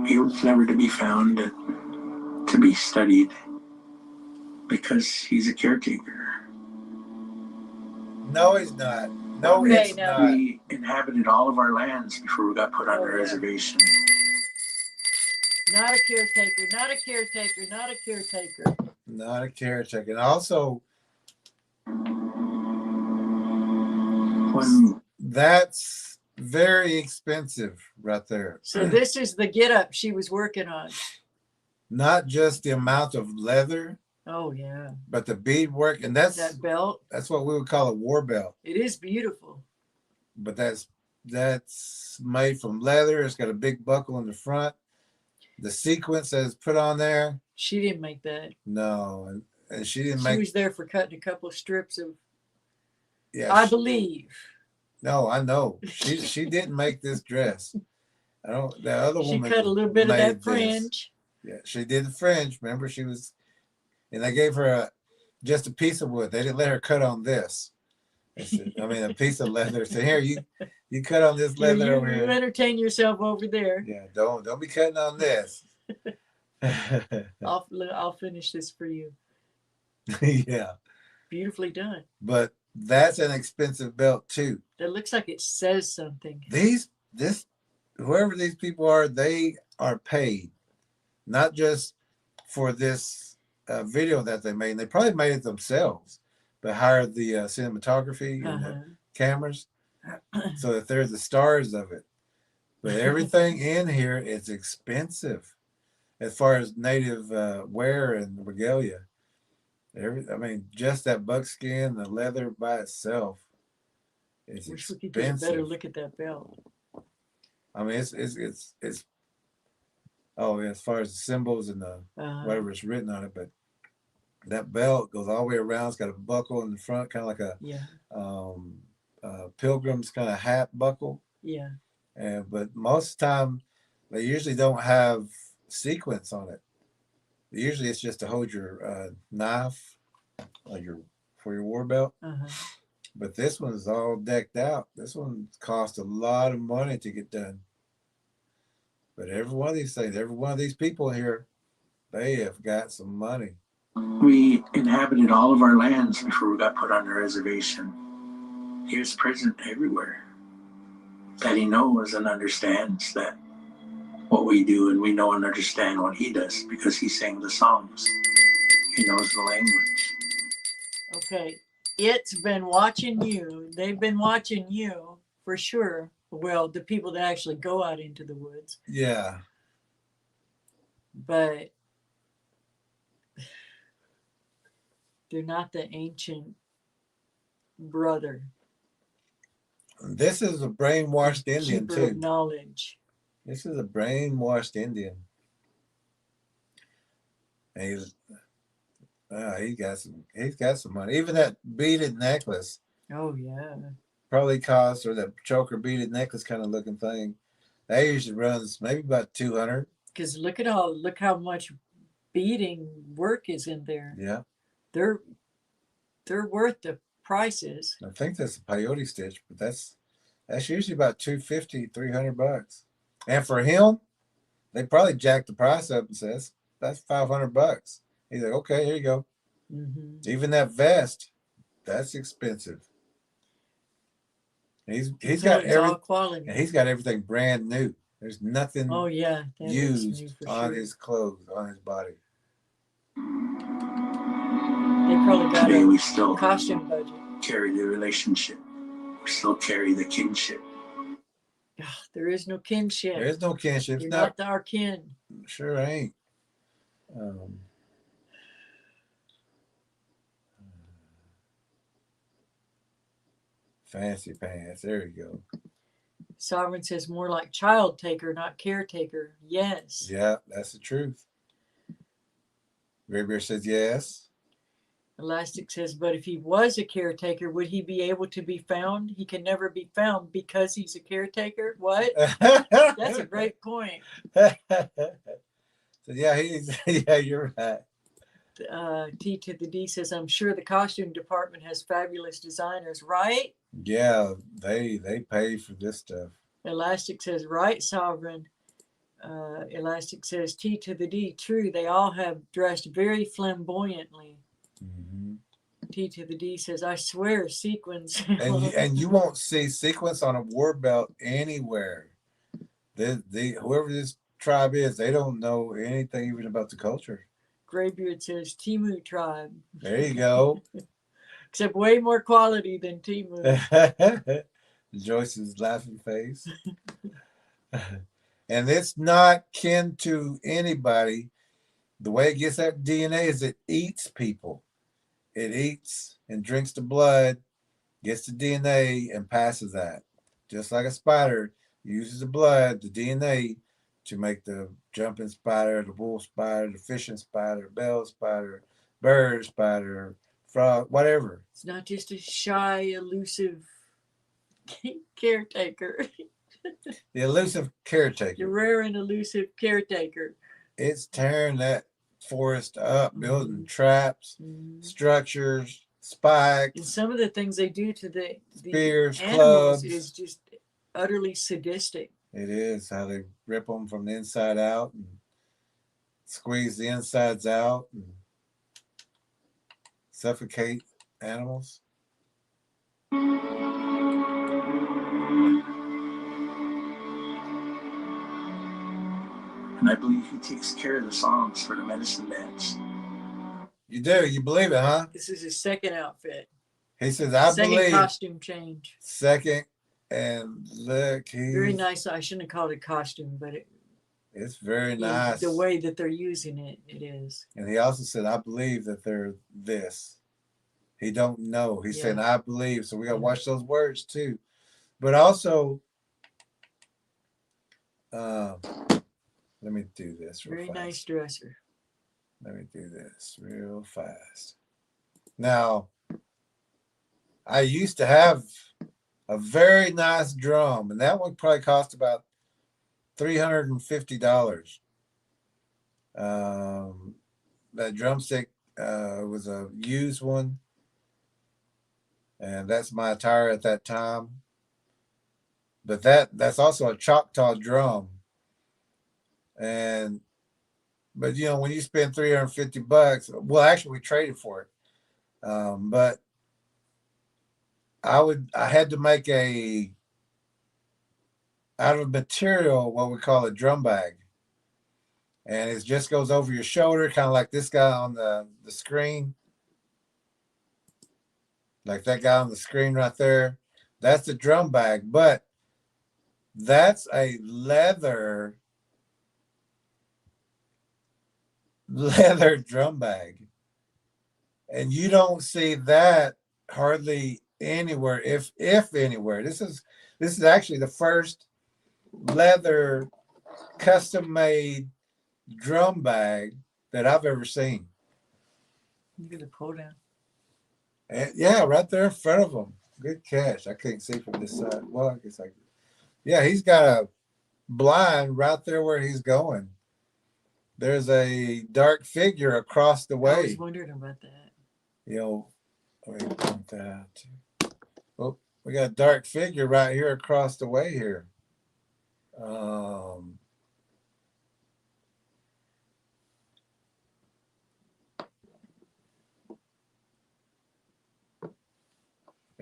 He was never to be found, to be studied, because he's a caretaker. No, he's not. No, he's not. He inhabited all of our lands before we got put on the reservation. Not a caretaker, not a caretaker, not a caretaker. Not a caretaker. And also, that's very expensive right there. So this is the get-up she was working on. Not just the amount of leather. Oh, yeah. But the beadwork, and that's that belt. That's what we would call a war belt. It is beautiful. But that's made from leather. It's got a big buckle in the front. The sequence that's put on there. She didn't make that. No, and she didn't She make. was there for cutting a couple of strips of. Yeah, I believe. No, I know she didn't make this dress. I don't. The other She woman cut a little bit of made that fringe. This. Yeah, she did the fringe. Remember, she was, and they gave her just a piece of wood. They didn't let her cut on this. I mean, a piece of leather. So here, you cut on this leather over here. You entertain yourself over there. Yeah, don't be cutting on this. I'll finish this for you. Yeah. Beautifully done. But that's an expensive belt too. That looks like it says something. Whoever these people are, they are paid, not just for this video that they made. They probably made it themselves, but hired the cinematography and the cameras, so that they're the stars of it. But everything in here is expensive, as far as native wear and regalia. I mean, just that buckskin, the leather by itself, is Wish expensive. we could get a better look at that belt. I mean, it's oh yeah, as far as the symbols and the whatever's written on it, but that belt goes all the way around. It's got a buckle in the front, kind of like a pilgrim's kind of hat buckle. Yeah. But most of the time, they usually don't have sequins on it. Usually, it's just to hold your knife, like for your war belt. But this one's all decked out. This one cost a lot of money to get done. But every one of these things, every one of these people here, they have got some money. We inhabited all of our lands before we got put on the reservation. He was present everywhere. That he knows and understands that what we do, and we know and understand what he does because he sang the songs. He knows the language. Okay. It's been watching you. They've been watching you for sure. Well, the people that actually go out into the woods. Yeah. But they're not the ancient brother. This is a brainwashed Indian Keeper too. of knowledge. This is a brainwashed Indian. And he's got some money. Even that beaded necklace. Oh yeah. Probably cost, or that choker beaded necklace kind of looking thing. That usually runs maybe about 200. Because look how much beading work is in there. Yeah. They're worth the prices. I think that's a peyote stitch, but that's usually about $250, $300. And for him, they probably jacked the price up and says that's $500. He's like, okay, here you go. Even that vest, that's expensive. He's got all quality. And he's got everything brand new. There's nothing used on his clothes, on his body. They probably got Today a we still costume budget. Carry the relationship. We still carry the kinship. There is no kinship. There is no kinship. You're not our kin. Sure ain't. Fancy pants. There you go. Sovereign says more like child taker, not caretaker. Yes. Yeah, that's the truth. Ray Bear says yes. Elastic says, but if he was a caretaker, would he be able to be found? He can never be found because he's a caretaker. What? That's a great point. So yeah, yeah, you're right. T to the D says, I'm sure the costume department has fabulous designers, right? Yeah, they pay for this stuff. Elastic says, right, Sovereign. Elastic says, T to the D, true. They all have dressed very flamboyantly. T to the D says, I swear, sequins. and you won't see sequins on a war belt anywhere. Whoever this tribe is, they don't know anything even about the culture. Graybeard says, Timu tribe. There you go. Except way more quality than Timu. Joyce's laughing face. And it's not kin to anybody. The way it gets that DNA is it eats people. It eats and drinks the blood, gets the DNA, and passes that. Just like a spider uses the blood, the DNA, to make the jumping spider, the wolf spider, the fishing spider, the bell spider, bird, spider, frog, whatever. It's not just a shy, elusive caretaker. The elusive caretaker. Your rare and elusive caretaker. It's tearing that forest up, building traps, structures, spikes. And some of the things they do to the spears, animals clubs. is just utterly sadistic. It is how they rip them from the inside out and squeeze the insides out and suffocate animals. And I believe he takes care of the songs for the medicine beds. You do? You believe it, huh? This is his second outfit. He says, I second believe. Costume change. Second, and look, he's very nice. I shouldn't have called it costume, but it's very nice. The way that they're using it, it is. And he also said, I believe that they're this. He don't know. He said, I believe. So we got to watch those words too. But also, let me do this real fast. Very nice dresser. Let me do this real fast. Now, I used to have a very nice drum, and that one probably cost about $350. That drumstick was a used one, and that's my attire at that time. But that's also a Choctaw drum. But you know, when you spend $350, well, actually we traded for it. But I had to make out of material what we call a drum bag. And it just goes over your shoulder, kind of like this guy on the screen. Like that guy on the screen right there. That's the drum bag, but that's a leather drum bag. And you don't see that hardly anywhere, if anywhere. This is actually the first leather custom made drum bag that I've ever seen. You get a pull down. And yeah, right there in front of him. Good catch. I couldn't see from this side. Well, I guess yeah, he's got a blind right there where he's going. There's a dark figure across the way. I was wondering about that. You know, let me point that out too. Oh, we got a dark figure right here across the way here.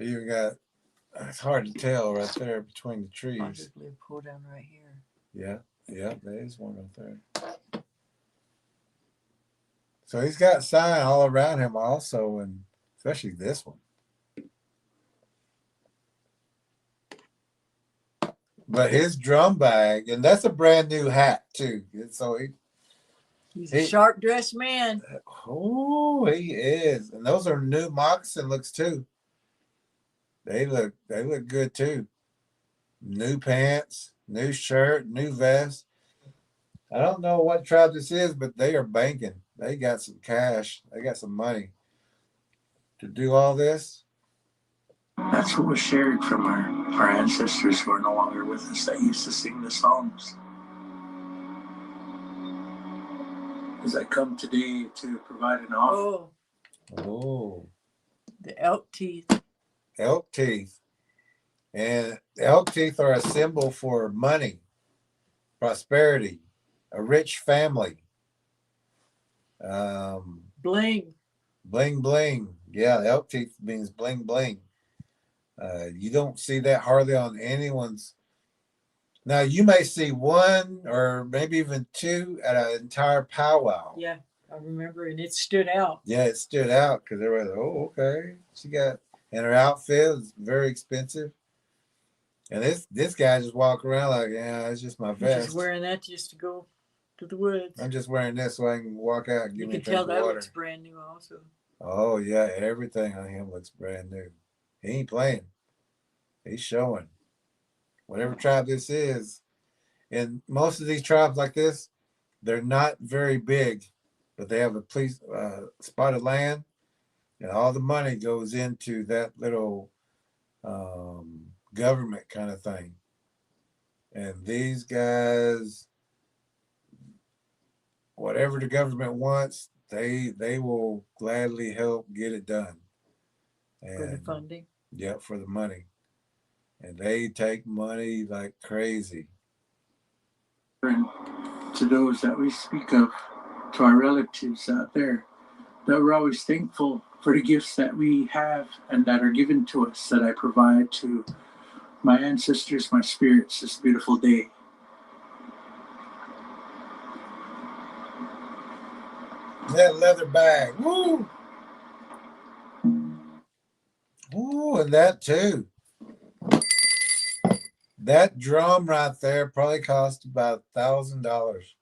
You got, it's hard to tell right there between the trees. Possibly a pull down right here. Yeah, there is one right there. So he's got sign all around him also, and especially this one. But his drum bag, and that's a brand new hat too. And so he's a sharp dressed man. Oh, he is. And those are new moccasin looks too. They look good too. New pants, new shirt, new vest. I don't know what tribe this is, but they are banking. They got some cash. They got some money to do all this. That's what was shared from our ancestors who are no longer with us that used to sing the songs. As I come today to provide an offering. Oh. The elk teeth. Elk teeth. And elk teeth are a symbol for money, prosperity, a rich family. Bling. Bling, bling. Yeah, elk teeth means bling, bling. You don't see that hardly on anyone's. Now, you may see one or maybe even two at an entire powwow. Yeah, I remember, and it stood out. Yeah, it stood out because everybody, oh, okay. She got, and her outfit was very expensive. And this guy just walk around like, yeah, it's just my vest. Just wearing that just to go to the woods. I'm just wearing this so I can walk out and give me a drink of water. You can tell that looks brand new also. Oh, yeah, everything on him looks brand new. He ain't playing. He's showing. Whatever tribe this is. And most of these tribes like this, they're not very big, but they have a police spot of land, and all the money goes into that little government kind of thing. And these guys, whatever the government wants, they will gladly help get it done. And, for the funding. Yep, for the money. And they take money like crazy. And to those that we speak of, to our relatives out there, that we're always thankful for the gifts that we have and that are given to us, that I provide to my ancestors, my spirits, this beautiful day. That leather bag, woo! Ooh, and that too. That drum right there probably cost about $1,000.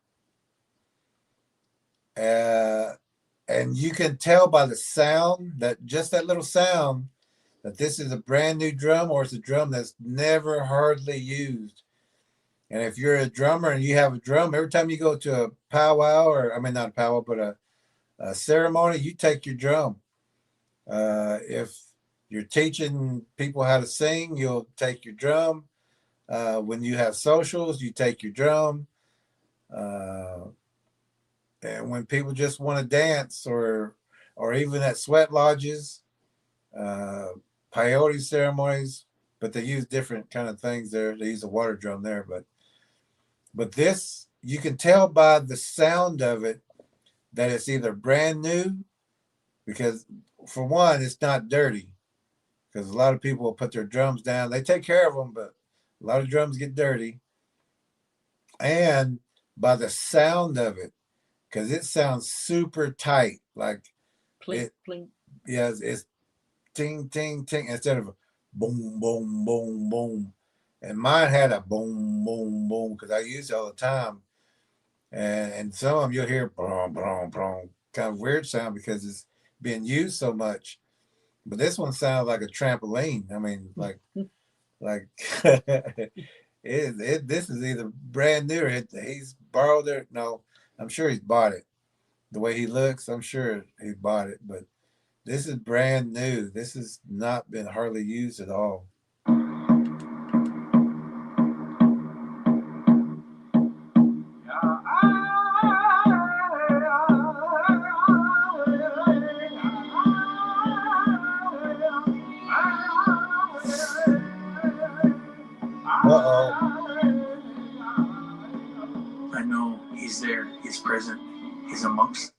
And you can tell by the sound, that just that little sound, that this is a brand new drum or it's a drum that's never hardly used. And if you're a drummer and you have a drum, every time you go to a powwow, or I mean not a powwow, but a ceremony, you take your drum. If you're teaching people how to sing, you'll take your drum. When you have socials, you take your drum. And when people just want to dance, or even at sweat lodges, peyote ceremonies, but they use different kind of things there. They use a water drum there, but this, you can tell by the sound of it that it's either brand new, because for one, it's not dirty, because a lot of people will put their drums down. They take care of them, but a lot of drums get dirty. And by the sound of it, because it sounds super tight, like plink, plink. Yeah, it's ting, ting, ting, instead of a boom, boom, boom, boom. And mine had a boom, boom, boom, because I use it all the time. And some of them you'll hear boom, boom, boom, kind of weird sound because it's being used so much. But this one sounds like a trampoline. I mean, like this is either brand new or he's borrowed it. No, I'm sure he's bought it. The way he looks, I'm sure he bought it. But this is brand new. This has not been hardly used at all. I know he's there. He's present. He's amongst.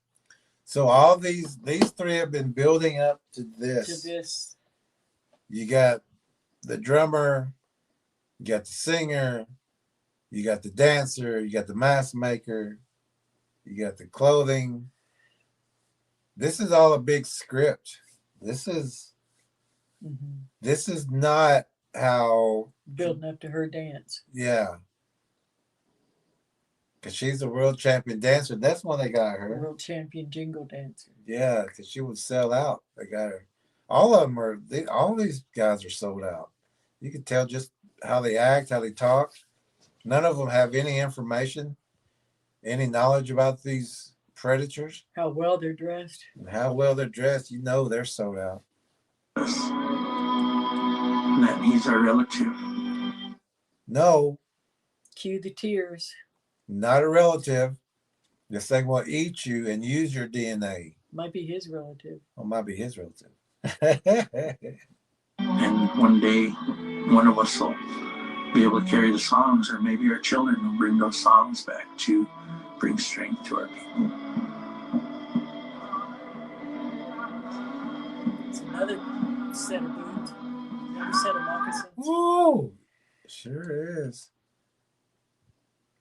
So all these three have been building up to this. You got the drummer, you got the singer, you got the dancer, you got the mask maker, you got the clothing. This is all a big script. This is not how building up to her dance. Yeah. Because she's a world champion dancer. That's why they got her. World champion jingle dancer. Yeah, because she would sell out. They got her. All of them are, all these guys are sold out. You can tell just how they act, how they talk. None of them have any information, any knowledge about these predators. How well they're dressed. And how well they're dressed, you know they're sold out. That he's our relative. No. Cue the tears. Not a relative. This thing will eat you and use your DNA. Might be his relative. Or might be his relative. And one day, one of us will be able to carry the songs, or maybe our children will bring those songs back to bring strength to our people. It's another set of boots. Another set of moccasins. Whoa! Sure is.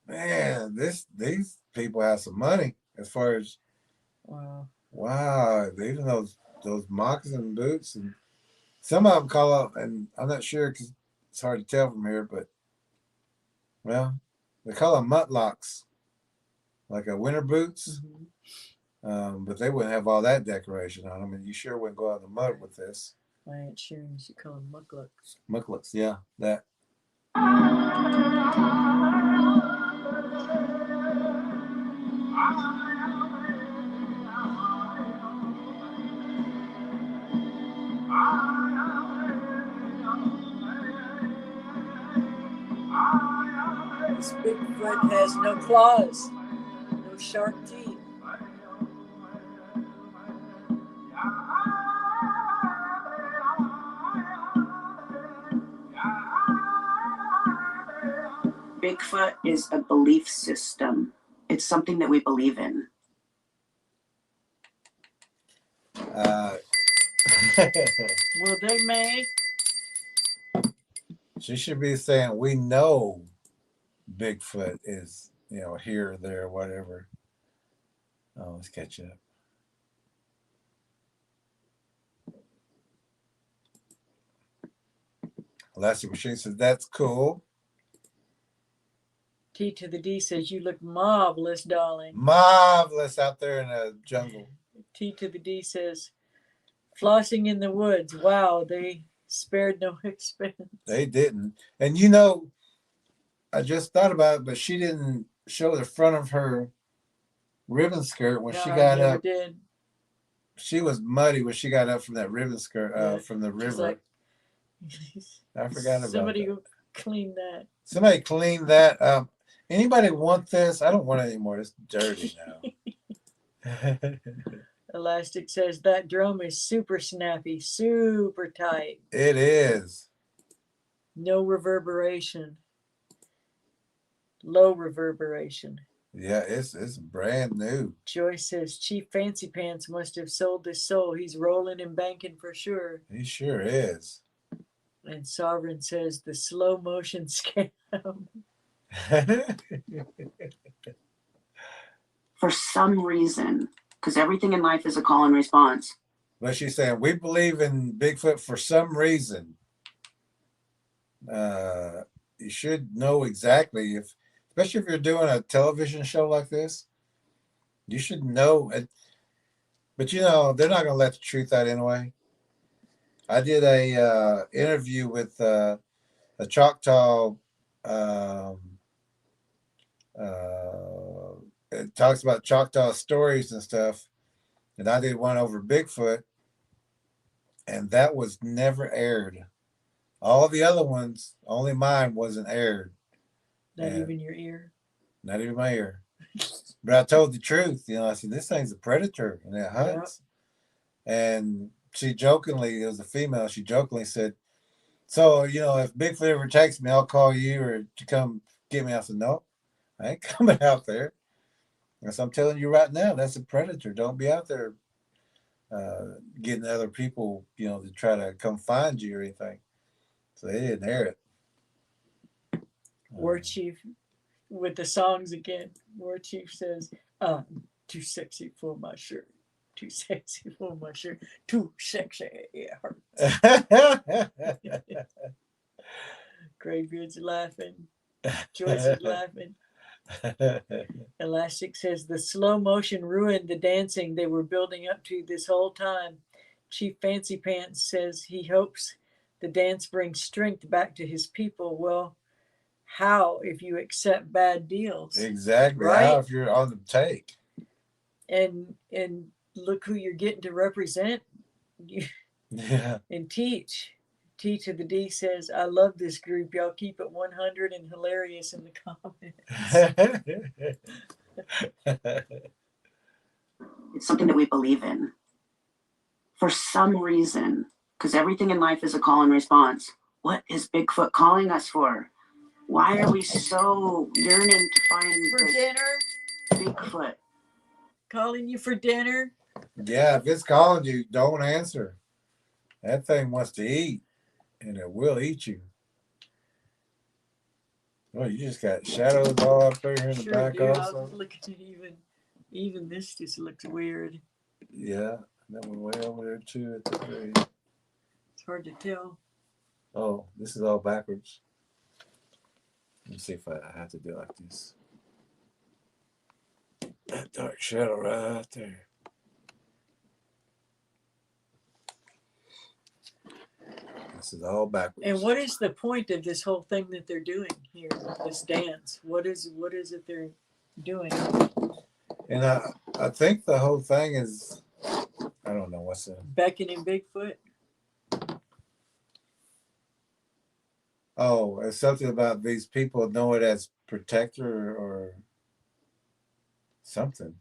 Man, these people have some money as far as wow, even those moccasin boots, and some of them call up, and I'm not sure because it's hard to tell from here, but well, they call them mutlocks, like a winter boots. But they wouldn't have all that decoration on them, and you sure wouldn't go out in the mud with this. My Aunt Sharon used to call them mucklucks. Mucklucks, yeah, that. Bigfoot has no claws, no sharp teeth. Bigfoot is a belief system. It's something that we believe in. Well, they may. She should be saying, we know Bigfoot is, you know, here or there, whatever. Oh, let's catch up. Elastic Machine says, that's cool. T to the D says, you look marvelous, darling. Marvelous out there in the jungle. T to the D says, flossing in the woods. Wow, they spared no expense. They didn't. And you know, I just thought about it, but she didn't show the front of her ribbon skirt when she got up. Did. She was muddy when she got up from that ribbon skirt from the river. Like, I forgot about somebody that. clean that. Somebody clean that up. Anybody want this? I don't want it anymore. It's dirty now. Elastic says that drum is super snappy, super tight. It is. No reverberation. Low reverberation. Yeah, it's brand new. Joyce says Chief Fancy Pants must have sold his soul. He's rolling and banking for sure. He sure is. And Sovereign says the slow motion scam. For some reason, because everything in life is a call and response. But she's saying, we believe in Bigfoot for some reason. You should know exactly, especially if you're doing a television show like this, you should know. But you know, they're not going to let the truth out anyway. I did a interview with a Choctaw. It talks about Choctaw stories and stuff, and I did one over Bigfoot, and that was never aired. All the other ones, only mine wasn't aired. Not even your ear. Not even my ear. But I told the truth. You know, I said, this thing's a predator and it hunts. Yep. And she jokingly, it was a female, she jokingly said, so, you know, if Bigfoot ever takes me, I'll call you or to come get me. I said, no, I ain't coming out there. So I'm telling you right now, that's a predator. Don't be out there getting other people, you know, to try to come find you or anything. So they didn't air it. War Chief with the songs again. War Chief says, too sexy for my shirt. Too sexy for my shirt. Too sexy. It hurts. Graybeard's laughing. Joyce is laughing. Elastic says the slow motion ruined the dancing they were building up to this whole time. Chief Fancy Pants says he hopes the dance brings strength back to his people. Well, how if you accept bad deals? Exactly. Right? How if you're on the take? And look who you're getting to represent yeah. and teach. T to the D says, I love this group. Y'all keep it 100 and hilarious in the comments. It's something that we believe in. For some reason, because everything in life is a call and response. What is Bigfoot calling us for? Why are we so yearning to find for dinner? Bigfoot. Calling you for dinner? Yeah, if it's calling you, don't answer. That thing wants to eat. And it will eat you. Well, you just got shadows all up there in the back also. I was looking at even this just looks weird. Yeah, that one way over there too at the very. It's hard to tell. Oh, this is all backwards. Let me see if I have to do it like this. That dark shadow right there. This is all backwards. And what is the point of this whole thing that they're doing here? This dance. What is it they're doing? And I think the whole thing is, I don't know what's in. Beckoning Bigfoot. Oh, it's something about these people know it as protector or something.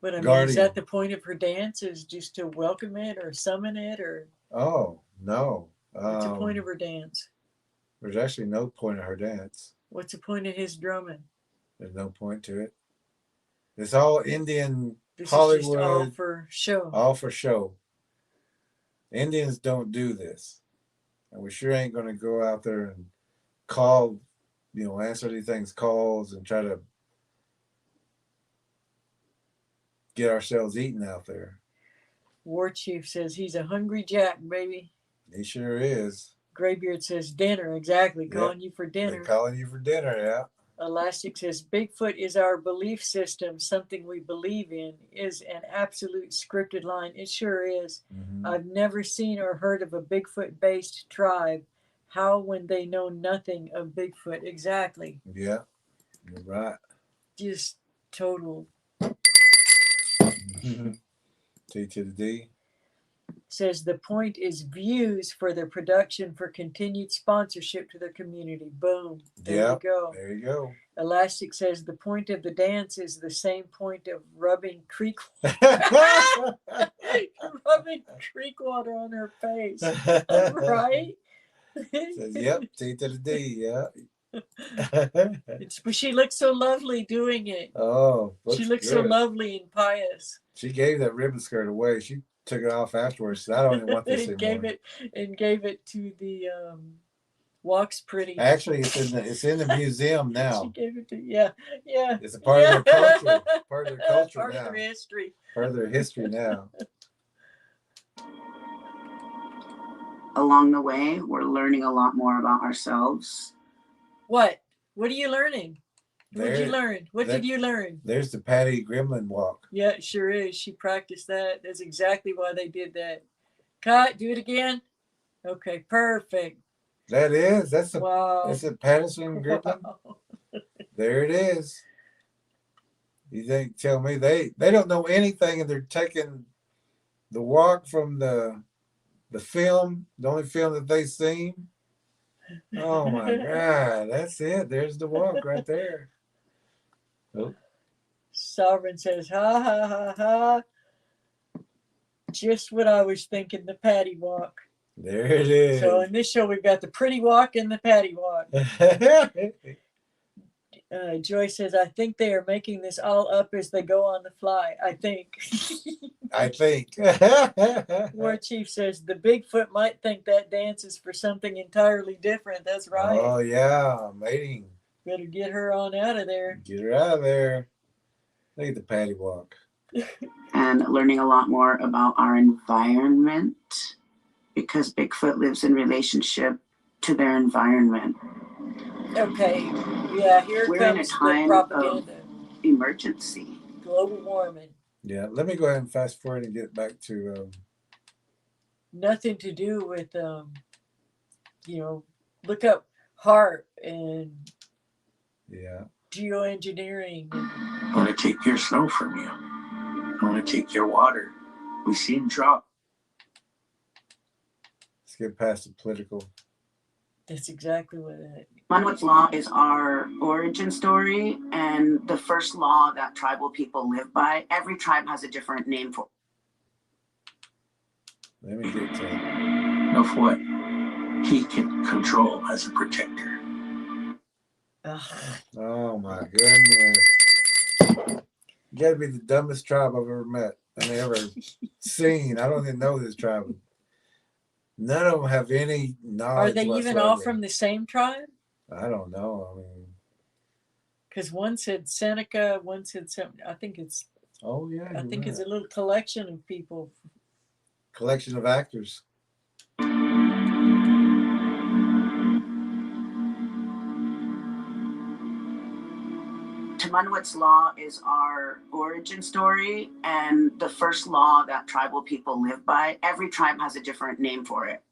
But I mean, Guardian. is that the point of her dance? Is just to welcome it or summon it, or Oh no! what's the point of her dance? There's actually no point of her dance. What's the point of his drumming? There's no point to it. It's all Indian This Hollywood. is just all for show. All for show. Indians don't do this, and we sure ain't going to go out there and call, answer these things calls and try to get ourselves eaten out there. War Chief says he's a hungry jack, baby. He sure is. Graybeard says dinner, exactly. Calling you for dinner. They're calling you for dinner, yeah. Elastic says Bigfoot is our belief system, something we believe in, is an absolute scripted line. It sure is. Mm-hmm. I've never seen or heard of a Bigfoot-based tribe. How when they know nothing of Bigfoot? Exactly. Yeah, you're right. Just total. T to the D. Says the point is views for their production for continued sponsorship to the community. Boom. There you go. There you go. Elastic says the point of the dance is the same point of rubbing creek rubbing creek water on her face. Right? Says, yep, T to the D, yeah. But she looks so lovely doing it. Oh, she looks so lovely and pious. She gave that ribbon skirt away. She took it off afterwards. So I don't even want this anymore. Gave it to the Walks Pretty. Actually, it's in the museum now. She gave it to yeah. It's a part of their culture. Part of their culture part now. Part of their history. Part of their history now. Along the way, we're learning a lot more about ourselves. What? What are you learning? What did you learn? What did you learn? There's the Patty Gremlin walk. Yeah, it sure is. She practiced that. That's exactly why they did that. Cut. Do it again. Okay, perfect. That is. That's a wow. That's a Patterson Gremlin. Wow. There it is. You think? Tell me they don't know anything, and they're taking the walk from the film, the only film that they've seen. Oh my God, that's it. There's the walk right there. Oh. Sovereign says, ha ha ha ha. Just what I was thinking, the patty walk. There it is. So in this show, we've got the pretty walk and the patty walk. Joy says, I think they are making this all up as they go on the fly. I think. I think. War Chief says, the Bigfoot might think that dance is for something entirely different. That's right. Oh, yeah. Mating. Better get her on out of there. Get her out of there. Look at the patty walk. And learning a lot more about our environment, because Bigfoot lives in relationship to their environment. Okay. Yeah, here We're comes in a time the propaganda. Of emergency. Global warming. Yeah, let me go ahead and fast forward and get back to nothing to do with look up HARP and geoengineering. I want to take your snow from you. I want to take your water. We've seen drop. Let's get past the political. That's exactly what it is. Manwitz law is our origin story and the first law that tribal people live by. Every tribe has a different name for it. Let me get to of what he can control as a protector. Oh my goodness. You gotta be the dumbest tribe I've ever met and ever seen. I don't even know this tribe. None of them have any knowledge. Are they even all from the same tribe? I don't know. I mean, because one said Seneca, one said something. I think it's. Oh yeah. I think it's a little collection of people. Collection of actors. Manwitz law is our origin story and the first law that tribal people live by. Every tribe has a different name for it.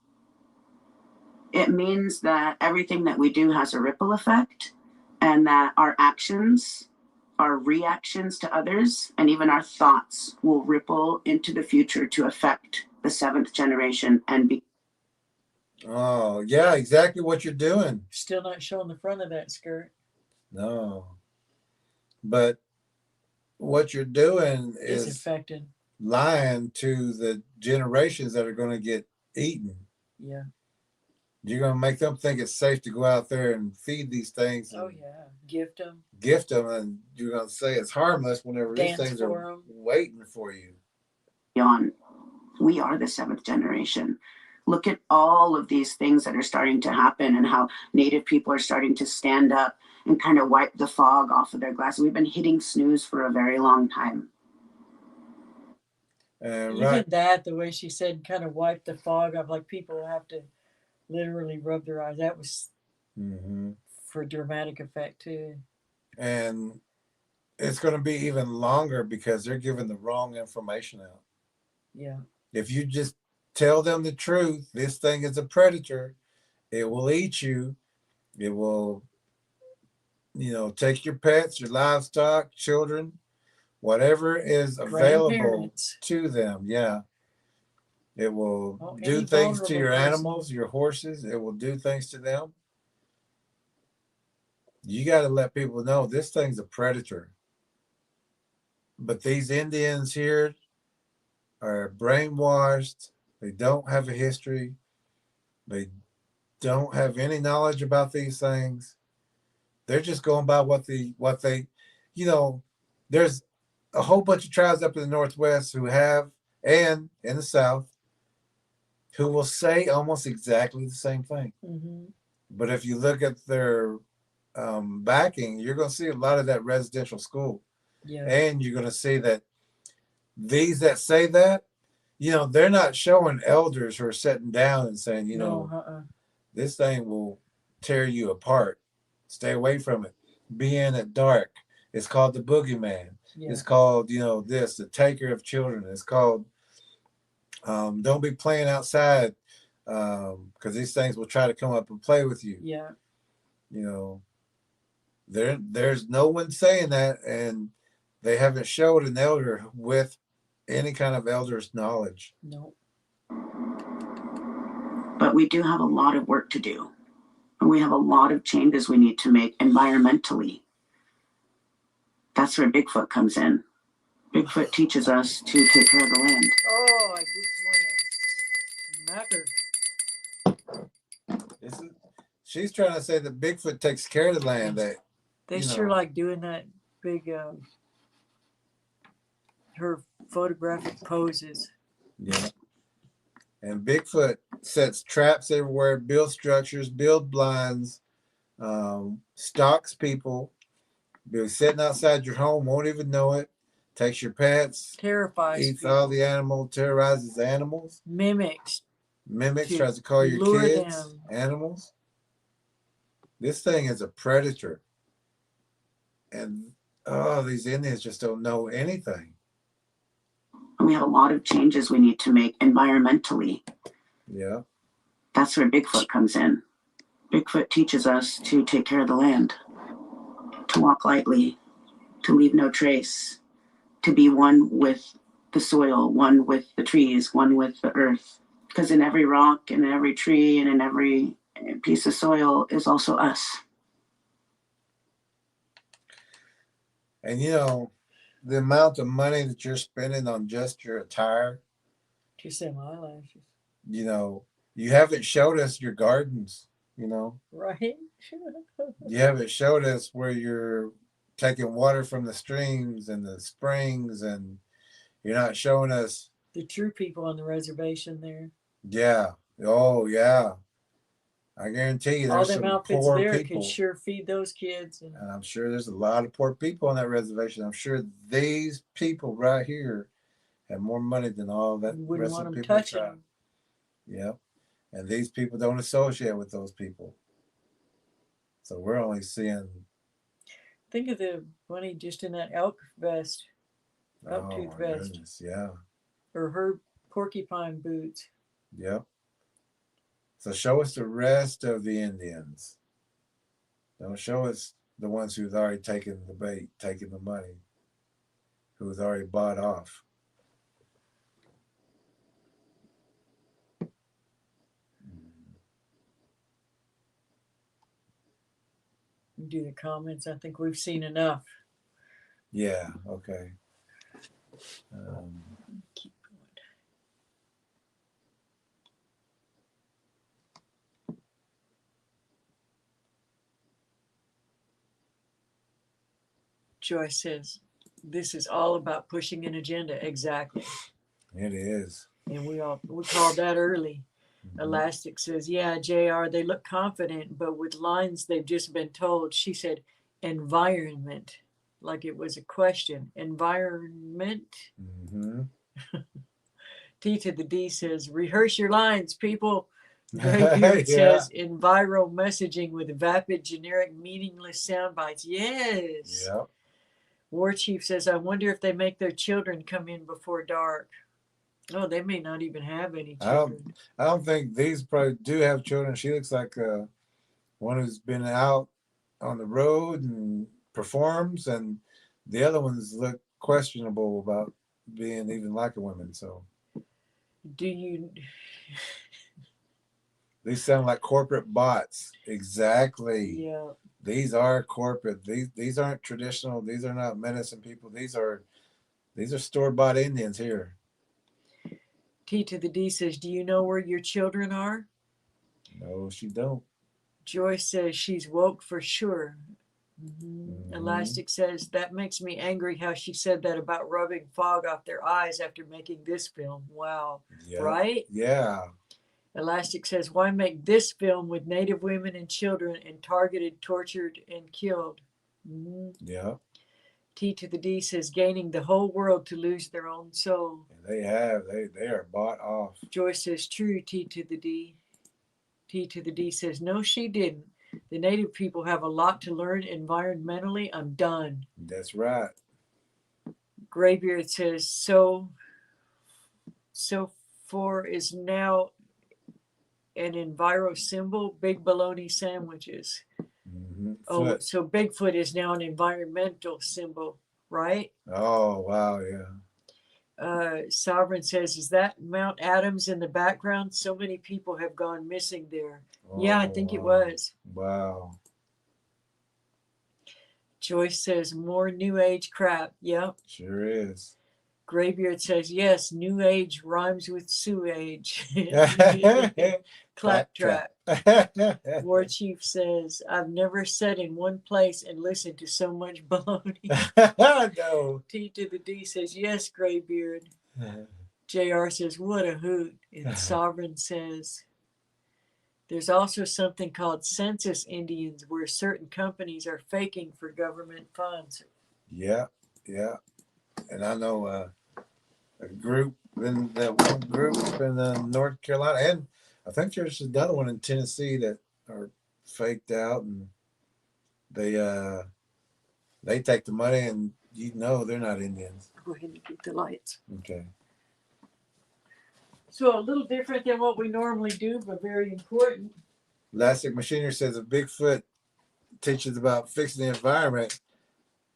It means that everything that we do has a ripple effect and that our actions, our reactions to others, and even our thoughts will ripple into the future to affect the 7th generation and be. Oh, yeah, exactly what you're doing. Still not showing the front of that skirt. No. But what you're doing It's is affected. lying to the generations that are going to get eaten. Yeah. You're going to make them think it's safe to go out there and feed these things. Oh yeah, gift them. Gift them, and you're going to say it's harmless whenever Dance these things for are 'em. waiting for you. We are the 7th generation. Look at all of these things that are starting to happen and how Native people are starting to stand up and kind of wipe the fog off of their glasses. We've been hitting snooze for a very long time. Even that, the way she said, kind of wipe the fog off, like people have to literally rub their eyes. That was for dramatic effect too. And it's going to be even longer because they're giving the wrong information out. Yeah. If you just tell them the truth, this thing is a predator. It will eat you. It will, take your pets, your livestock, children, whatever is available to them. Yeah. It will do things to your animals, your horses. It will do things to them. You got to let people know this thing's a predator. But these Indians here are brainwashed. They don't have a history. They don't have any knowledge about these things. They're just going by what they, there's a whole bunch of tribes up in the Northwest who have, and in the South, who will say almost exactly the same thing. But if you look at their backing, you're going to see a lot of that residential school. Yeah. And you're going to see that these that say that, they're not showing elders who are sitting down and saying, this thing will tear you apart. Stay away from it. Be in it dark. It's called the boogeyman. Yeah. It's called, the taker of children. It's called, don't be playing outside because these things will try to come up and play with you. Yeah. There's no one saying that, and they haven't showed an elder with any kind of elder's knowledge. No. But we do have a lot of work to do. And we have a lot of changes we need to make environmentally. That's where Bigfoot comes in. Bigfoot teaches us to take care of the land. Oh, I just want to smack her. She's trying to say that Bigfoot takes care of the land. They sure like doing that big, her photographic poses. Yeah. And Bigfoot sets traps everywhere, builds structures, builds blinds, stalks people, be sitting outside your home, won't even know it, takes your pets, terrifies eats people. all the animals, terrorizes animals, mimics, tries to call your kids animals. This thing is a predator. And these Indians just don't know anything. And we have a lot of changes we need to make environmentally. Yeah. That's where Bigfoot comes in. Bigfoot teaches us to take care of the land, to walk lightly, to leave no trace, to be one with the soil, one with the trees, one with the earth. Because in every rock, and in every tree, and in every piece of soil is also us. And the amount of money that you're spending on just your attire. To say my eyelashes. You haven't showed us your gardens, Right. You haven't showed us where you're taking water from the streams and the springs, and you're not showing us the true people on the reservation there. Yeah. Oh, yeah. I guarantee you there's some poor there people. could sure feed those kids. And I'm sure there's a lot of poor people on that reservation. I'm sure these people right here have more money than all that rest of the people in the tribe. Yep. And these people don't associate with those people. So we're only seeing. Think of the bunny just in that elk vest. Elk-tooth vest. Goodness, yeah. Or her porcupine boots. Yep. So show us the rest of the Indians. Don't show us the ones who've already taken the bait, taken the money, who's already bought off. Do the comments. I think we've seen enough. Yeah. Okay. Keep going. Joyce says, this is all about pushing an agenda. Exactly. It is. And we called that early. Elastic says, yeah, JR, they look confident, but with lines they've just been told. She said, environment, like it was a question. Environment. T to the D says, rehearse your lines, people. Graybeard says, enviro messaging with vapid, generic, meaningless sound bites. Yes. Yep. War Chief says, I wonder if they make their children come in before dark. Oh, they may not even have any children. I don't think these probably do have children. She looks like one who's been out on the road and performs, and the other ones look questionable about being even like a woman. So, do you? These sound like corporate bots. Exactly. Yeah. These are corporate. These aren't traditional. These are not medicine people. These are store-bought Indians here. T to the D says, do you know where your children are? No, she don't. Joyce says she's woke for sure. Elastic says, that makes me angry how she said that about rubbing fog off their eyes after making this film. Wow. Yep. Right? Yeah. Elastic says, why make this film with Native women and children and targeted, tortured, and killed? Yeah. T to the D says, gaining the whole world to lose their own soul. They have. They are bought off. Joyce says, true, T to the D. T to the D says, no, she didn't. The Native people have a lot to learn environmentally. I'm done. That's right. Graybeard says, so for is now an enviro symbol, big bologna sandwiches. Oh, so Bigfoot is now an environmental symbol, right? Oh, wow, yeah. Sovereign says, is that Mount Adams in the background? So many people have gone missing there. Oh, yeah, I think it was. Wow. Joyce says, more New Age crap. Yep. Sure is. Graybeard says, yes, New Age rhymes with sewage. Claptrap. War Chief says, I've never sat in one place and listened to so much baloney. No. T to the D says, yes, Graybeard. JR says, what a hoot. And Sovereign says, there's also something called census Indians where certain companies are faking for government funds. Yeah, yeah. And I know a group in that one group in North Carolina, and I think there's another one in Tennessee that are faked out, and they take the money, and you know they're not Indians. Go ahead and get the lights. Okay. So a little different than what we normally do, but very important. Elastic Machinery says if Bigfoot teaches about fixing the environment,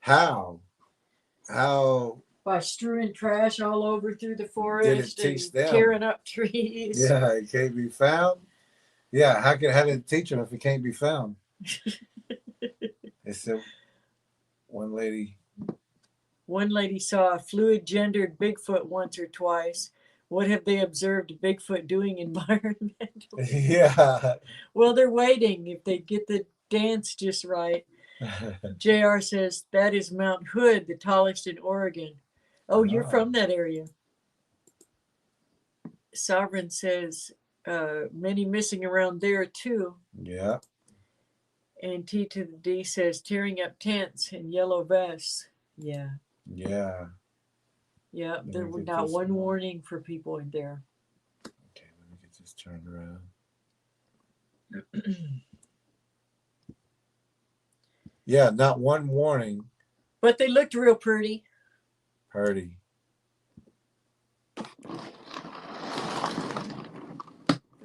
how? By strewing trash all over through the forest, did it teach them? Tearing up trees. Yeah, it can't be found. Yeah, how did it teach them if it can't be found? They said one lady saw a fluid gendered Bigfoot once or twice. What have they observed Bigfoot doing environmentally? Yeah. Well, they're waiting if they get the dance just right. JR says, that is Mount Hood, the tallest in Oregon. Oh, you're from that area. Sovereign says, many missing around there too. Yeah. And T to the D says, tearing up tents and yellow vests. Yeah. Yeah. Yeah, there was not one warning for people in there. Okay, let me get this turned around. Yeah, not one warning. But they looked real pretty. Pretty.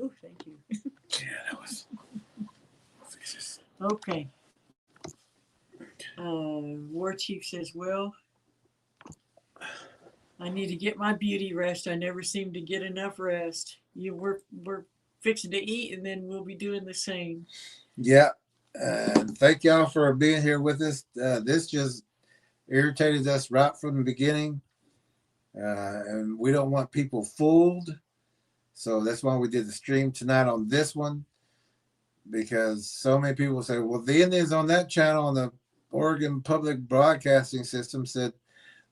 Oh, thank you. Yeah, that was vicious. Okay. War Chief says, well, I need to get my beauty rest. I never seem to get enough rest. We're fixing to eat, and then we'll be doing the same. Yeah. And thank y'all for being here with us. This just irritated us right from the beginning. And we don't want people fooled. So that's why we did the stream tonight on this one. Because so many people say, well, the Indians on that channel on the Oregon Public Broadcasting System said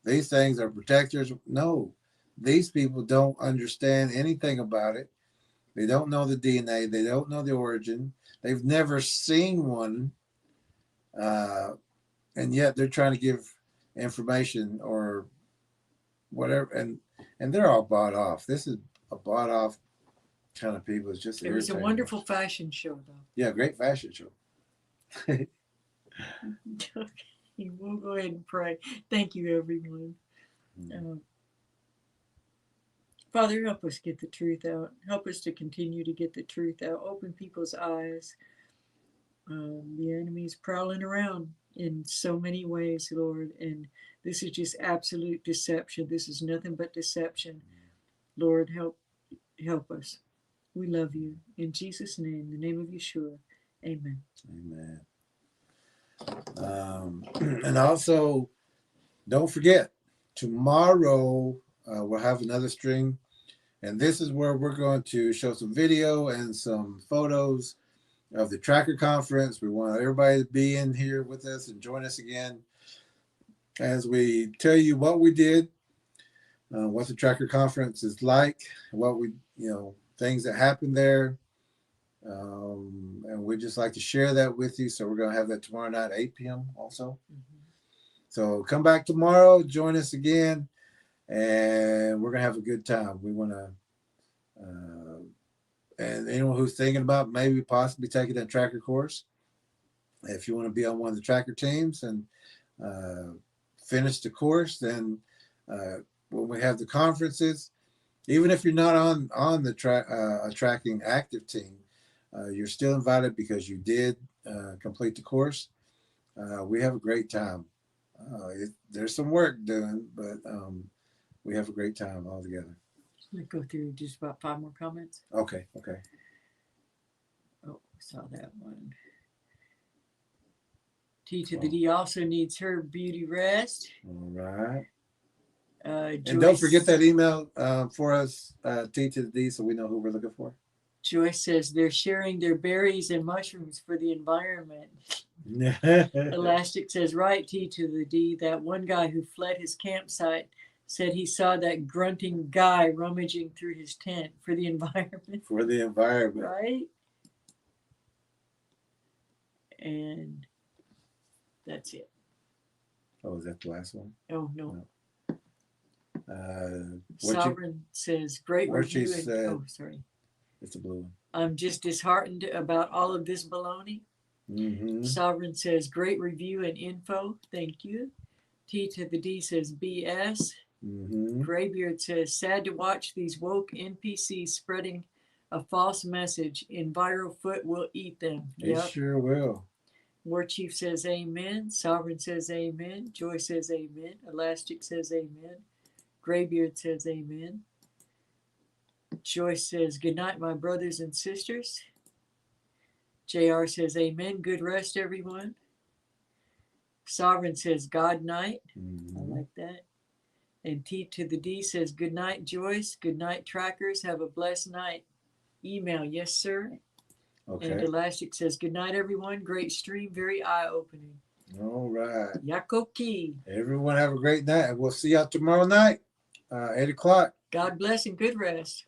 these things are protectors. No, these people don't understand anything about it. They don't know the DNA. They don't know the origin. They've never seen one. And yet they're trying to give information or whatever. And they're all bought off. This is a bought off kind of people. It's just It was a wonderful fashion show, though. Yeah, great fashion show. Okay, we'll go ahead and pray. Thank you, everyone. Father, help us get the truth out. Help us to continue to get the truth out. Open people's eyes. The enemy's prowling around in so many ways, Lord, and this is just absolute deception. This is nothing but deception. Lord, help us. We love you. In Jesus' name, in the name of Yeshua, amen. Amen. And also, don't forget, tomorrow we'll have another stream. And this is where we're going to show some video and some photos of the Tracker Conference. We want everybody to be in here with us and join us again as we tell you what we did, what the Tracker Conference is like, what we, things that happened there. And we just like to share that with you. So we're going to have that tomorrow night, 8 p.m. also. So come back tomorrow, join us again, and we're going to have a good time. We want to, and anyone who's thinking about maybe possibly taking that tracker course, if you want to be on one of the tracker teams and finish the course, then when we have the conferences, even if you're not on the tracking active team, you're still invited because you did complete the course. We have a great time. There's some work doing, but we have a great time all together. Let me go through just about 5 more comments. Okay. Oh, I saw that one. T to the D also needs her beauty rest. All right. Joyce, and don't forget that email for us, T to the D, so we know who we're looking for. Joyce says they're sharing their berries and mushrooms for the environment. Elastic says, right, T to the D. That one guy who fled his campsite said he saw that grunting guy rummaging through his tent for the environment. For the environment. Right? And that's it. Oh, is that the last one? Oh, no. What Sovereign says, great what review. she said, oh, sorry. It's a blue one. I'm just disheartened about all of this baloney. Sovereign says, great review and info. Thank you. T to the D says, BS. Graybeard says, sad to watch these woke NPCs spreading a false message. Envirofoot will eat them. It sure will. War Chief says, amen. Sovereign says, amen. Joy says, amen. Elastic says, amen. Graybeard says, amen. Joyce says, good night, my brothers and sisters. JR says, amen. Good rest, everyone. Sovereign says, God night. I like that. And T to the D says, good night, Joyce. Good night, trackers. Have a blessed night. Email, yes, sir. Okay. And Elastic says, good night, everyone. Great stream. Very eye-opening. All right. Yakoki. Everyone have a great night. And we'll see y'all tomorrow night, 8 o'clock. God bless and good rest.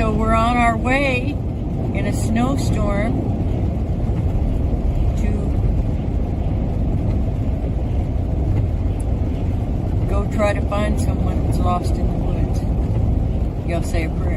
So we're on our way in a snowstorm to go try to find someone who's lost in the woods. Y'all say a prayer.